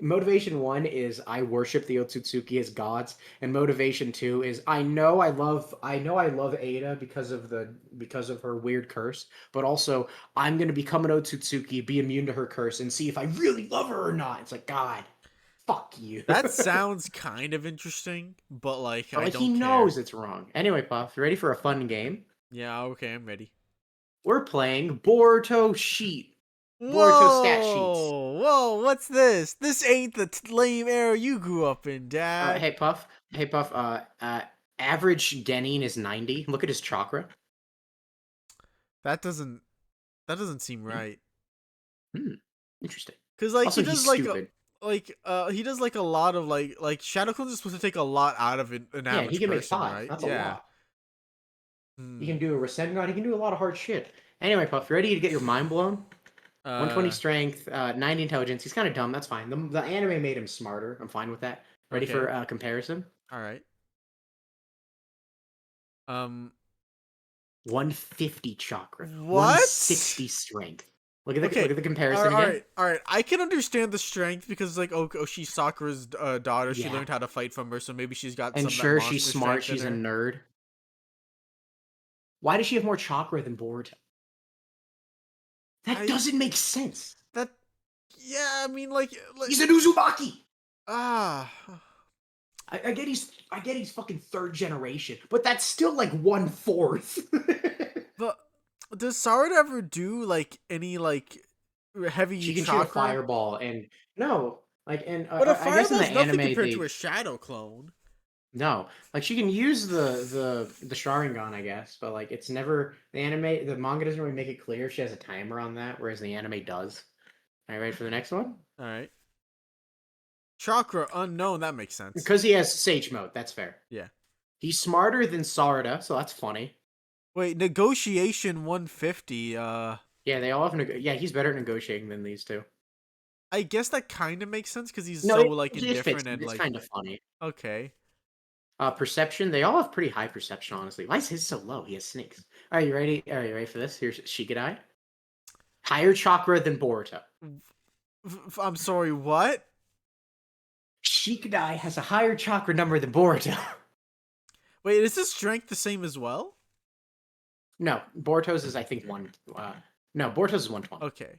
[SPEAKER 2] motivation one is I worship the Otsutsuki as gods, and motivation two is I love Ada because of her weird curse, but also I'm gonna become an Otsutsuki, be immune to her curse, and see if I really love her or not. It's like God, fuck you.
[SPEAKER 1] That sounds kind of interesting, but like,
[SPEAKER 2] But
[SPEAKER 1] I
[SPEAKER 2] like he
[SPEAKER 1] don't care.
[SPEAKER 2] knows it's wrong. Anyway, Puff, you ready for a fun game?
[SPEAKER 1] Yeah, okay, I'm ready.
[SPEAKER 2] We're playing Boruto Sheet. Boruto stat sheets.
[SPEAKER 1] Whoa, whoa, what's this? This ain't the lame era you grew up in,
[SPEAKER 2] Uh,
[SPEAKER 1] Dad.
[SPEAKER 2] hey Puff. Hey Puff. Average Genin is 90. Look at his chakra.
[SPEAKER 1] That doesn't that doesn't seem
[SPEAKER 2] Hmm.
[SPEAKER 1] right.
[SPEAKER 2] Hmm. Interesting.
[SPEAKER 1] Cause like he
[SPEAKER 2] Also,
[SPEAKER 1] does
[SPEAKER 2] he's
[SPEAKER 1] like
[SPEAKER 2] stupid.
[SPEAKER 1] he does like a lot of like Shadow Clones is supposed to take a lot out of an
[SPEAKER 2] Yeah, he
[SPEAKER 1] average
[SPEAKER 2] can make
[SPEAKER 1] person,
[SPEAKER 2] 5.
[SPEAKER 1] right?
[SPEAKER 2] That's a
[SPEAKER 1] Yeah.
[SPEAKER 2] lot. He
[SPEAKER 1] Hmm.
[SPEAKER 2] can do a Rasengan. He can do a lot of hard shit. Anyway, Puff, you ready to get your mind blown? 120
[SPEAKER 1] Uh.
[SPEAKER 2] strength, 90 intelligence. He's kind of dumb. That's fine. The anime made him smarter. I'm fine with that. Ready
[SPEAKER 1] Okay.
[SPEAKER 2] for comparison?
[SPEAKER 1] All right. Um.
[SPEAKER 2] 150 chakra,
[SPEAKER 1] What?
[SPEAKER 2] 160 strength. Look
[SPEAKER 1] Okay.
[SPEAKER 2] at the
[SPEAKER 1] All right.
[SPEAKER 2] comparison
[SPEAKER 1] All
[SPEAKER 2] again.
[SPEAKER 1] right. All right. I can understand the strength because like oh she's Sakura's daughter. She
[SPEAKER 2] Yeah.
[SPEAKER 1] learned how to fight from her, so maybe she's got
[SPEAKER 2] And
[SPEAKER 1] some of that
[SPEAKER 2] sure, she's
[SPEAKER 1] monster
[SPEAKER 2] smart.
[SPEAKER 1] strength in
[SPEAKER 2] She's a
[SPEAKER 1] her.
[SPEAKER 2] nerd. Why does she have more chakra than Boruto? That
[SPEAKER 1] I
[SPEAKER 2] doesn't make sense.
[SPEAKER 1] that yeah. I mean like
[SPEAKER 2] He's an Uzumaki.
[SPEAKER 1] ah.
[SPEAKER 2] I get he's fucking third generation, but that's still like 1/4.
[SPEAKER 1] But does Sarad ever do like any like heavy
[SPEAKER 2] She can shoot a
[SPEAKER 1] chakra?
[SPEAKER 2] fireball, and no, like, and
[SPEAKER 1] But a
[SPEAKER 2] I guess in the
[SPEAKER 1] fireball's nothing
[SPEAKER 2] anime
[SPEAKER 1] compared to
[SPEAKER 2] they
[SPEAKER 1] a shadow clone.
[SPEAKER 2] no, like she can use the Sharingan, I guess, but like it's never the manga doesn't really make it clear if she has a timer on that, whereas the anime does. Are you ready for the next one?
[SPEAKER 1] All right. Chakra unknown. That makes sense.
[SPEAKER 2] Because he has Sage Mode, that's fair.
[SPEAKER 1] Yeah.
[SPEAKER 2] He's smarter than Sarada, so that's funny.
[SPEAKER 1] Wait, negotiation 150.
[SPEAKER 2] Yeah, they all have yeah, he's better at negotiating than these two.
[SPEAKER 1] I guess that kind of makes sense because he's
[SPEAKER 2] No,
[SPEAKER 1] so like
[SPEAKER 2] it fits.
[SPEAKER 1] indifferent and
[SPEAKER 2] It's
[SPEAKER 1] like
[SPEAKER 2] kind of funny.
[SPEAKER 1] okay.
[SPEAKER 2] Perception, they all have pretty high perception, honestly. Why is his so low? He has snakes. Are you ready? Are you ready for this? Here's Shikadai. Higher chakra than Boruto.
[SPEAKER 1] I'm sorry. What?
[SPEAKER 2] Shikadai has a higher chakra number than Boruto.
[SPEAKER 1] Wait, is his strength the same as well?
[SPEAKER 2] No, Boruto's is I think one. No, Boruto's is 120.
[SPEAKER 1] Okay.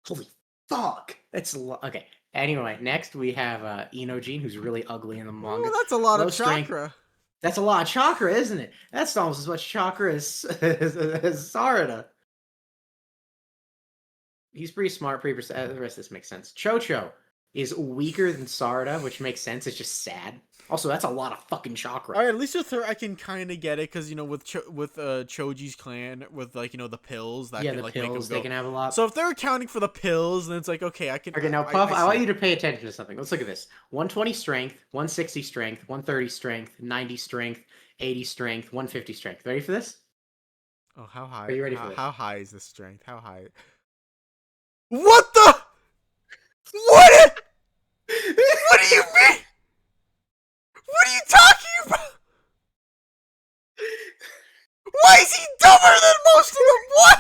[SPEAKER 2] Holy fuck! That's okay. Anyway, next we have Inojin, who's really ugly in the manga.
[SPEAKER 1] Well, that's a lot
[SPEAKER 2] Low
[SPEAKER 1] of
[SPEAKER 2] strength.
[SPEAKER 1] chakra.
[SPEAKER 2] That's a lot of chakra, isn't it? That's almost as much chakra as Sarada. He's pretty smart, pretty the rest of this makes sense. Chocho is weaker than Sarada, which makes sense. It's just sad. Also, that's a lot of fucking chakra.
[SPEAKER 1] All right, at least with her, I can kind of get it because with Choji's clan, with like the pills that
[SPEAKER 2] Yeah,
[SPEAKER 1] can
[SPEAKER 2] the
[SPEAKER 1] like
[SPEAKER 2] pills,
[SPEAKER 1] make
[SPEAKER 2] they
[SPEAKER 1] him
[SPEAKER 2] can
[SPEAKER 1] go.
[SPEAKER 2] have a lot.
[SPEAKER 1] So if they're accounting for the pills, then it's like okay, I can.
[SPEAKER 2] Okay, now Puff,
[SPEAKER 1] I
[SPEAKER 2] I
[SPEAKER 1] see
[SPEAKER 2] want you
[SPEAKER 1] it.
[SPEAKER 2] to pay attention to something. Let's look at this. 120 strength, 160 strength, 130 strength, 90 strength, 80 strength, 150 strength. Ready for this?
[SPEAKER 1] Oh, how
[SPEAKER 2] Are
[SPEAKER 1] high?
[SPEAKER 2] you ready for
[SPEAKER 1] How
[SPEAKER 2] this?
[SPEAKER 1] high is the strength? How high? What the? What? What do you mean? What are you talking about? Why is he dumber than most of them? What?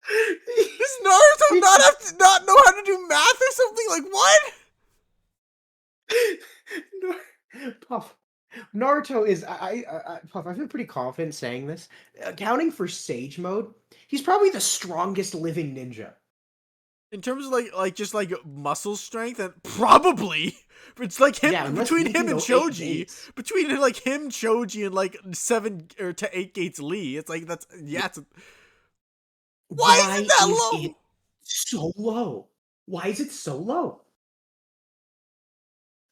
[SPEAKER 1] Does Naruto not have to not know how to do math or something? Like what?
[SPEAKER 2] Puff. Naruto is Puff. I feel pretty confident saying this. Accounting for Sage Mode, he's probably the strongest living ninja.
[SPEAKER 1] In terms of just like muscle strength, and probably it's like him
[SPEAKER 2] Yeah, unless
[SPEAKER 1] between him
[SPEAKER 2] using
[SPEAKER 1] and
[SPEAKER 2] those eight
[SPEAKER 1] Choji,
[SPEAKER 2] gates.
[SPEAKER 1] between like him, Choji, and like 7 or to 8 gates Lee. It's like that's yeah. Why is it
[SPEAKER 2] Why
[SPEAKER 1] that
[SPEAKER 2] is it
[SPEAKER 1] low?
[SPEAKER 2] so low? Why is it so low?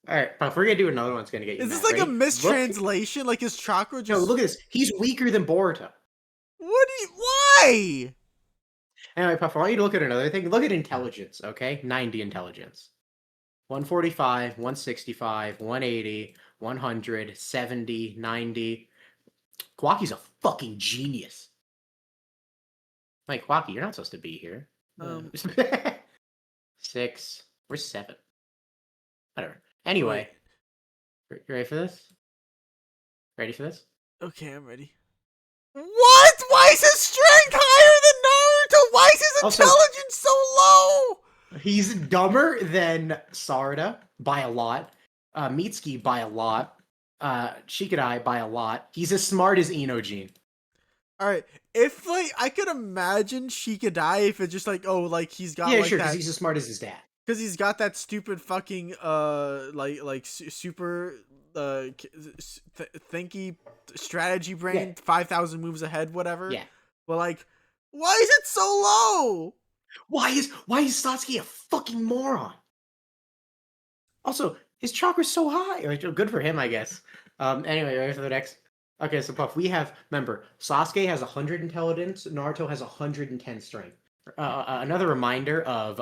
[SPEAKER 2] All right, Puff. We're gonna do another one. It's gonna get you
[SPEAKER 1] Is this
[SPEAKER 2] mad.
[SPEAKER 1] like a
[SPEAKER 2] Ready? Look.
[SPEAKER 1] mistranslation? Like his chakra
[SPEAKER 2] No,
[SPEAKER 1] just
[SPEAKER 2] look at this. He's weaker than Boruto.
[SPEAKER 1] what? Why?
[SPEAKER 2] Anyway, Puff. I want you to look at another thing. Look at intelligence. Okay, 90 intelligence. 145, 165, 180, 100, 70, 90. Kawaki's a fucking genius. Like, Kawaki, you're not supposed to be here.
[SPEAKER 1] Um.
[SPEAKER 2] 6. Where's 7? Whatever.
[SPEAKER 1] Wait.
[SPEAKER 2] Anyway, you ready for this? Ready for this?
[SPEAKER 1] Okay, I'm ready. What? Why is his strength higher than Naruto? Why is his
[SPEAKER 2] Also,
[SPEAKER 1] intelligence so low?
[SPEAKER 2] he's dumber than Sarada by a lot. Mitsuki by a lot. Shikadai by a lot. He's as smart as Inojin.
[SPEAKER 1] All right, if like I could imagine Shikadai if it's just like he's got
[SPEAKER 2] Yeah,
[SPEAKER 1] like
[SPEAKER 2] sure, because
[SPEAKER 1] that
[SPEAKER 2] he's as smart as his dad.
[SPEAKER 1] because he's got that stupid fucking super thinky strategy brain
[SPEAKER 2] Yeah.
[SPEAKER 1] 5,000 moves ahead whatever.
[SPEAKER 2] Yeah.
[SPEAKER 1] But like, why is it so low?
[SPEAKER 2] Why is Satsuki a fucking moron? Also, his chakra's so high. Like, good for him, I guess. Anyway, ready for the next. Okay, so Puff, we have remember Sasuke has 100 intelligence, Naruto has 110 strength. Another reminder of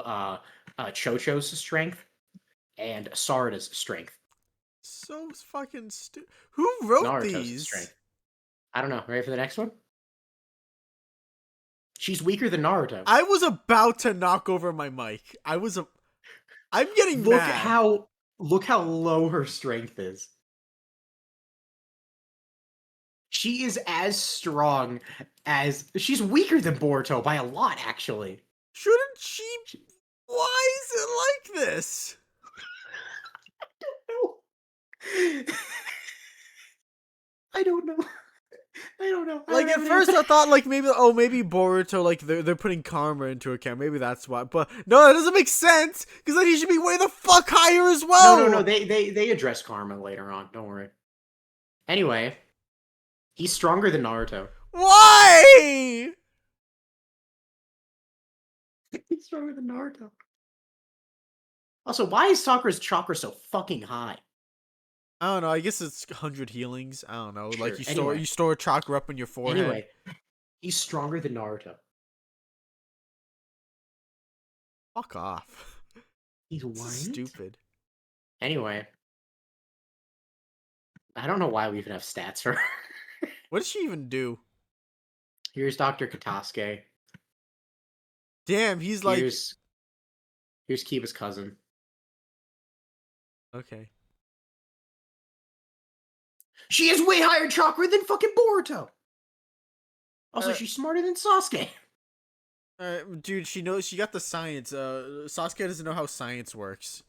[SPEAKER 2] Chocho's strength and Sarada's strength.
[SPEAKER 1] So fucking stupid. Who wrote
[SPEAKER 2] Naruto's
[SPEAKER 1] these?
[SPEAKER 2] strength. I don't know. Ready for the next one? She's weaker than Naruto.
[SPEAKER 1] I was about to knock over my mic. I'm getting
[SPEAKER 2] Look
[SPEAKER 1] mad.
[SPEAKER 2] how low her strength is. She is as strong as she's weaker than Boruto by a lot, actually.
[SPEAKER 1] Shouldn't she? Why is it like this?
[SPEAKER 2] No. I don't know. I don't know.
[SPEAKER 1] Like at first I thought like maybe Boruto like they're putting karma into account. Maybe that's why. But no, that doesn't make sense because then he should be way the fuck higher as well.
[SPEAKER 2] No. They address karma later on. Don't worry. Anyway, he's stronger than Naruto.
[SPEAKER 1] Why?
[SPEAKER 2] He's stronger than Naruto. Also, why is Sakura's chakra so fucking high?
[SPEAKER 1] I don't know. I guess it's 100 healings. I don't know.
[SPEAKER 2] Sure.
[SPEAKER 1] Like
[SPEAKER 2] Anyway.
[SPEAKER 1] you store chakra up in your forehead.
[SPEAKER 2] Anyway, he's stronger than Naruto.
[SPEAKER 1] Fuck off.
[SPEAKER 2] He's
[SPEAKER 1] This is
[SPEAKER 2] what?
[SPEAKER 1] stupid.
[SPEAKER 2] Anyway, I don't know why we even have stats for her.
[SPEAKER 1] What does she even do?
[SPEAKER 2] Here's Dr. Katasuke.
[SPEAKER 1] Damn, he's like
[SPEAKER 2] Here's Kiba's cousin.
[SPEAKER 1] okay.
[SPEAKER 2] She has way higher chakra than fucking Boruto. Also, she's smarter than Sasuke.
[SPEAKER 1] Dude, she knows she got the science. Sasuke doesn't know how science works.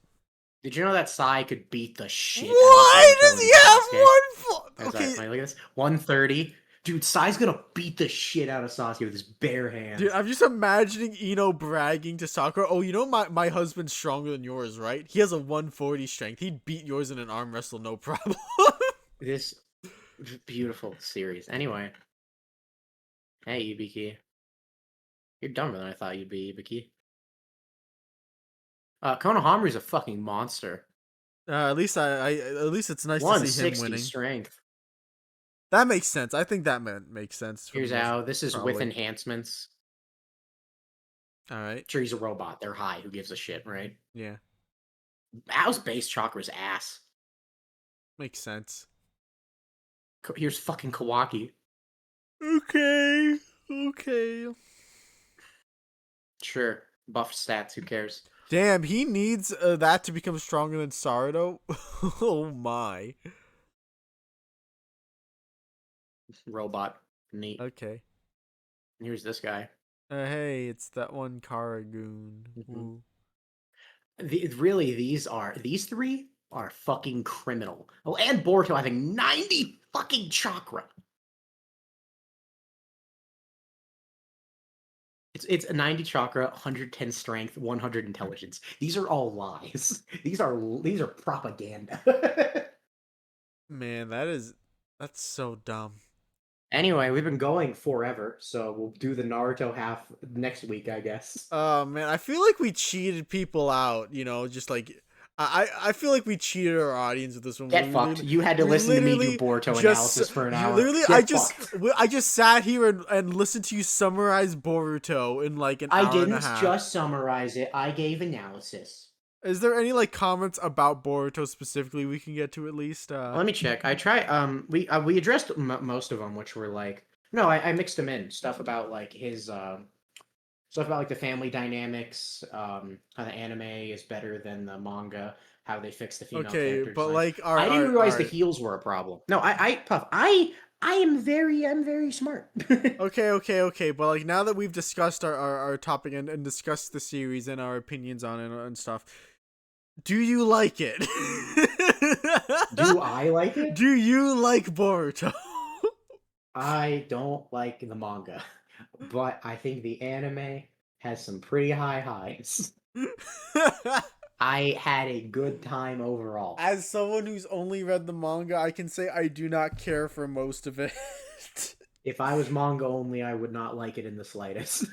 [SPEAKER 2] Did you know that Sai could beat the shit
[SPEAKER 1] Why
[SPEAKER 2] out of Boruto
[SPEAKER 1] does he have
[SPEAKER 2] Sasuke?
[SPEAKER 1] okay.
[SPEAKER 2] Look at this. 130. Dude, Sai's gonna beat the shit out of Sasuke with his bare hands.
[SPEAKER 1] Dude, I'm just imagining Ino bragging to Sakura, oh, you know my husband's stronger than yours, right? He has a 140 strength. He'd beat yours in an arm wrestle, no problem.
[SPEAKER 2] This beautiful series. Anyway. Hey, Ibiki. You're dumber than I thought you'd be, Ibiki. Konohamaru's a fucking monster.
[SPEAKER 1] At least at least it's nice to see him
[SPEAKER 2] 160
[SPEAKER 1] winning.
[SPEAKER 2] strength.
[SPEAKER 1] That makes sense. I think that makes sense.
[SPEAKER 2] Here's how. This is with enhancements.
[SPEAKER 1] All right.
[SPEAKER 2] Sure, he's a robot. They're high. Who gives a shit, right?
[SPEAKER 1] Yeah.
[SPEAKER 2] Ao's base chakra's ass.
[SPEAKER 1] Makes sense.
[SPEAKER 2] Here's fucking Kawaki.
[SPEAKER 1] Okay. Okay.
[SPEAKER 2] Sure, buff stats. Who cares?
[SPEAKER 1] Damn, he needs that to become stronger than Saruto. Oh my.
[SPEAKER 2] Robot. Neat.
[SPEAKER 1] Okay.
[SPEAKER 2] Here's this guy.
[SPEAKER 1] Hey, it's that one Karagoon.
[SPEAKER 2] Mhm.
[SPEAKER 1] Ooh.
[SPEAKER 2] Really, these three are fucking criminal. Oh, and Boruto having 90 fucking chakra. It's a 90 chakra, 110 strength, 100 intelligence. These are all lies. These are propaganda.
[SPEAKER 1] Man, that's so dumb.
[SPEAKER 2] Anyway, we've been going forever, so we'll do the Naruto half next week, I guess.
[SPEAKER 1] Oh man, I feel like we cheated people out, just like I feel like we cheated our audience with this one.
[SPEAKER 2] Get fucked. You had to listen to me do Boruto analysis for an hour.
[SPEAKER 1] literally
[SPEAKER 2] Get fucked.
[SPEAKER 1] I just sat here and listened to you summarize Boruto in like an
[SPEAKER 2] I
[SPEAKER 1] hour and a
[SPEAKER 2] didn't
[SPEAKER 1] half.
[SPEAKER 2] just summarize it. I gave analysis.
[SPEAKER 1] Is there any like comments about Boruto specifically we can get to at least?
[SPEAKER 2] Let me check. I try. We addressed most of them, which were like no. I mixed them in stuff about like his stuff about like the family dynamics. How the anime is better than the manga. How they fix the female
[SPEAKER 1] Okay,
[SPEAKER 2] character
[SPEAKER 1] but
[SPEAKER 2] design.
[SPEAKER 1] like,
[SPEAKER 2] I didn't realize the
[SPEAKER 1] alright.
[SPEAKER 2] heels were a problem. No, Puff. I'm very smart.
[SPEAKER 1] Okay, but like now that we've discussed our topic and discussed the series and our opinions on it and stuff, do you like it?
[SPEAKER 2] Do I like it?
[SPEAKER 1] Do you like Boruto?
[SPEAKER 2] I don't like the manga, but I think the anime has some pretty high highs. I had a good time overall.
[SPEAKER 1] As someone who's only read the manga, I can say I do not care for most of it.
[SPEAKER 2] If I was manga only, I would not like it in the slightest.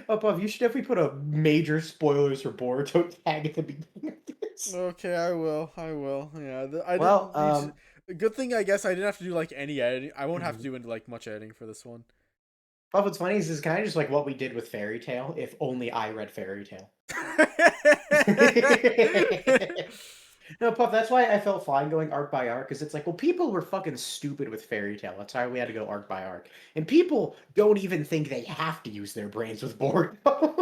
[SPEAKER 2] Puff, you should definitely put a major spoilers for Boruto tag at the beginning of this.
[SPEAKER 1] Okay, I will. Yeah, I
[SPEAKER 2] Well,
[SPEAKER 1] didn't. Good thing I guess I didn't have to do like any editing. I won't have to
[SPEAKER 2] mhm.
[SPEAKER 1] do into like much editing for this one.
[SPEAKER 2] Puff, what's funny is this kind of just like what we did with Fairy Tail, if only I read Fairy Tail. No, Puff, that's why I felt fine going arc by arc, because it's like, well, people were fucking stupid with Fairy Tail. That's why we had to go arc by arc. And people don't even think they have to use their brains with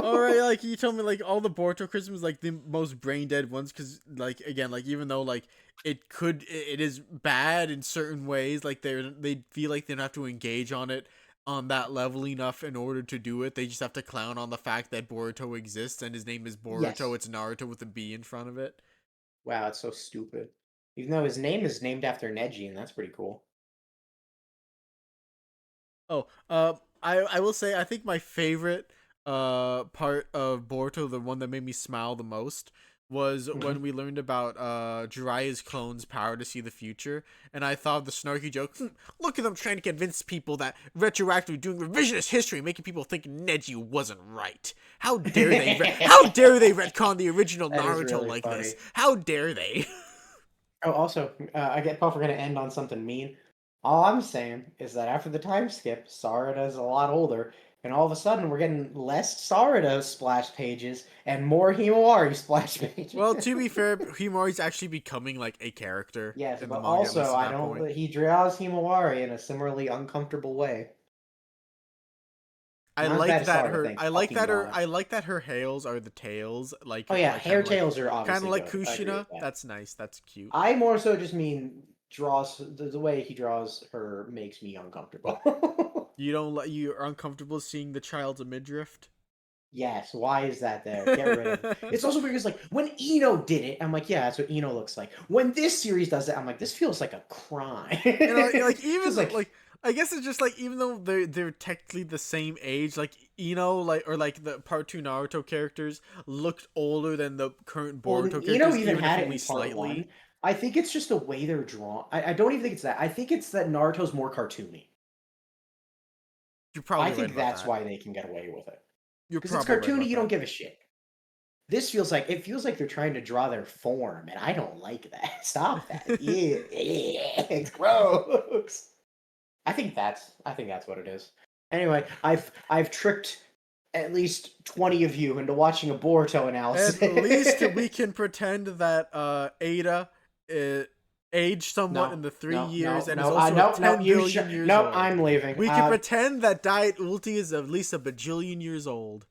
[SPEAKER 1] All
[SPEAKER 2] Boruto.
[SPEAKER 1] right, like you told me, like all the Boruto Christmas, like the most brain dead ones, because like again, like even though like it is bad in certain ways, like they feel like they don't have to engage on it on that level enough in order to do it. They just have to clown on the fact that Boruto exists and his name is Boruto.
[SPEAKER 2] Yes.
[SPEAKER 1] It's Naruto with a B in front of it.
[SPEAKER 2] Wow, it's so stupid. Even though his name is named after Neji, and that's pretty cool.
[SPEAKER 1] Oh, I will say I think my favorite part of Boruto, the one that made me smile the most, was
[SPEAKER 2] Mhm.
[SPEAKER 1] when we learned about Jiraiya's clone's power to see the future, and I thought the snarky joke, look at them trying to convince people that retroactively doing revisionist history, making people think Neji wasn't right. How dare they retcon the original
[SPEAKER 2] That is
[SPEAKER 1] Naruto
[SPEAKER 2] really
[SPEAKER 1] like this?
[SPEAKER 2] funny.
[SPEAKER 1] How dare they?
[SPEAKER 2] Oh, also, I get Puff, we're gonna end on something mean. All I'm saying is that after the time skip, Sarada's a lot older, and all of a sudden we're getting less Sarada splash pages and more Himawari splash pages.
[SPEAKER 1] Well, to be fair, Himari's actually becoming like a character
[SPEAKER 2] Yes,
[SPEAKER 1] in the
[SPEAKER 2] but
[SPEAKER 1] manga, at least
[SPEAKER 2] also
[SPEAKER 1] at
[SPEAKER 2] I
[SPEAKER 1] that point.
[SPEAKER 2] don't. He draws Himawari in a similarly uncomfortable way.
[SPEAKER 1] I
[SPEAKER 2] Not as bad
[SPEAKER 1] like
[SPEAKER 2] as
[SPEAKER 1] that
[SPEAKER 2] Sarada,
[SPEAKER 1] her
[SPEAKER 2] thank fucking God.
[SPEAKER 1] I like that her hails are the tails,
[SPEAKER 2] Oh yeah,
[SPEAKER 1] kind
[SPEAKER 2] hair
[SPEAKER 1] of like
[SPEAKER 2] tails are obviously good. I agree
[SPEAKER 1] Kushina.
[SPEAKER 2] with that.
[SPEAKER 1] That's nice. That's cute.
[SPEAKER 2] I more so just mean draws the way he draws her makes me uncomfortable.
[SPEAKER 1] You're uncomfortable seeing the child's midriff.
[SPEAKER 2] Yes, why is that there? Get rid of it. It's also weird because like when Eno did it, I'm like, yeah, that's what Eno looks like. When this series does it, I'm like, this feels like a crime.
[SPEAKER 1] Like
[SPEAKER 2] Feels
[SPEAKER 1] even
[SPEAKER 2] like
[SPEAKER 1] like I guess it's just like even though they're technically the same age, like like or like the part two Naruto characters looked older than the current
[SPEAKER 2] well,
[SPEAKER 1] Boruto
[SPEAKER 2] Eno
[SPEAKER 1] characters,
[SPEAKER 2] even
[SPEAKER 1] even if
[SPEAKER 2] had it
[SPEAKER 1] only
[SPEAKER 2] in part one.
[SPEAKER 1] slightly.
[SPEAKER 2] I think it's just the way they're drawn. I don't even think it's that. I think it's that Naruto's more cartoony.
[SPEAKER 1] You're
[SPEAKER 2] I
[SPEAKER 1] probably right
[SPEAKER 2] think
[SPEAKER 1] about
[SPEAKER 2] that's
[SPEAKER 1] that.
[SPEAKER 2] why they can get away with it.
[SPEAKER 1] You're
[SPEAKER 2] Because it's
[SPEAKER 1] probably right
[SPEAKER 2] cartoony,
[SPEAKER 1] about
[SPEAKER 2] you don't
[SPEAKER 1] that.
[SPEAKER 2] give a shit. This feels like they're trying to draw their form, and I don't like that. Stop that. Yeah, it's gross. I think that's what it is. Anyway, I've tricked at least 20 of you into watching a Boruto
[SPEAKER 1] At
[SPEAKER 2] analysis.
[SPEAKER 1] least we can pretend that Ada aged somewhat
[SPEAKER 2] No,
[SPEAKER 1] in the 3
[SPEAKER 2] no,
[SPEAKER 1] years
[SPEAKER 2] no,
[SPEAKER 1] and is
[SPEAKER 2] no,
[SPEAKER 1] also
[SPEAKER 2] no,
[SPEAKER 1] 10
[SPEAKER 2] you
[SPEAKER 1] billion years
[SPEAKER 2] no,
[SPEAKER 1] old.
[SPEAKER 2] I'm leaving.
[SPEAKER 1] We can pretend that Diet Ulti is at least a bajillion years old.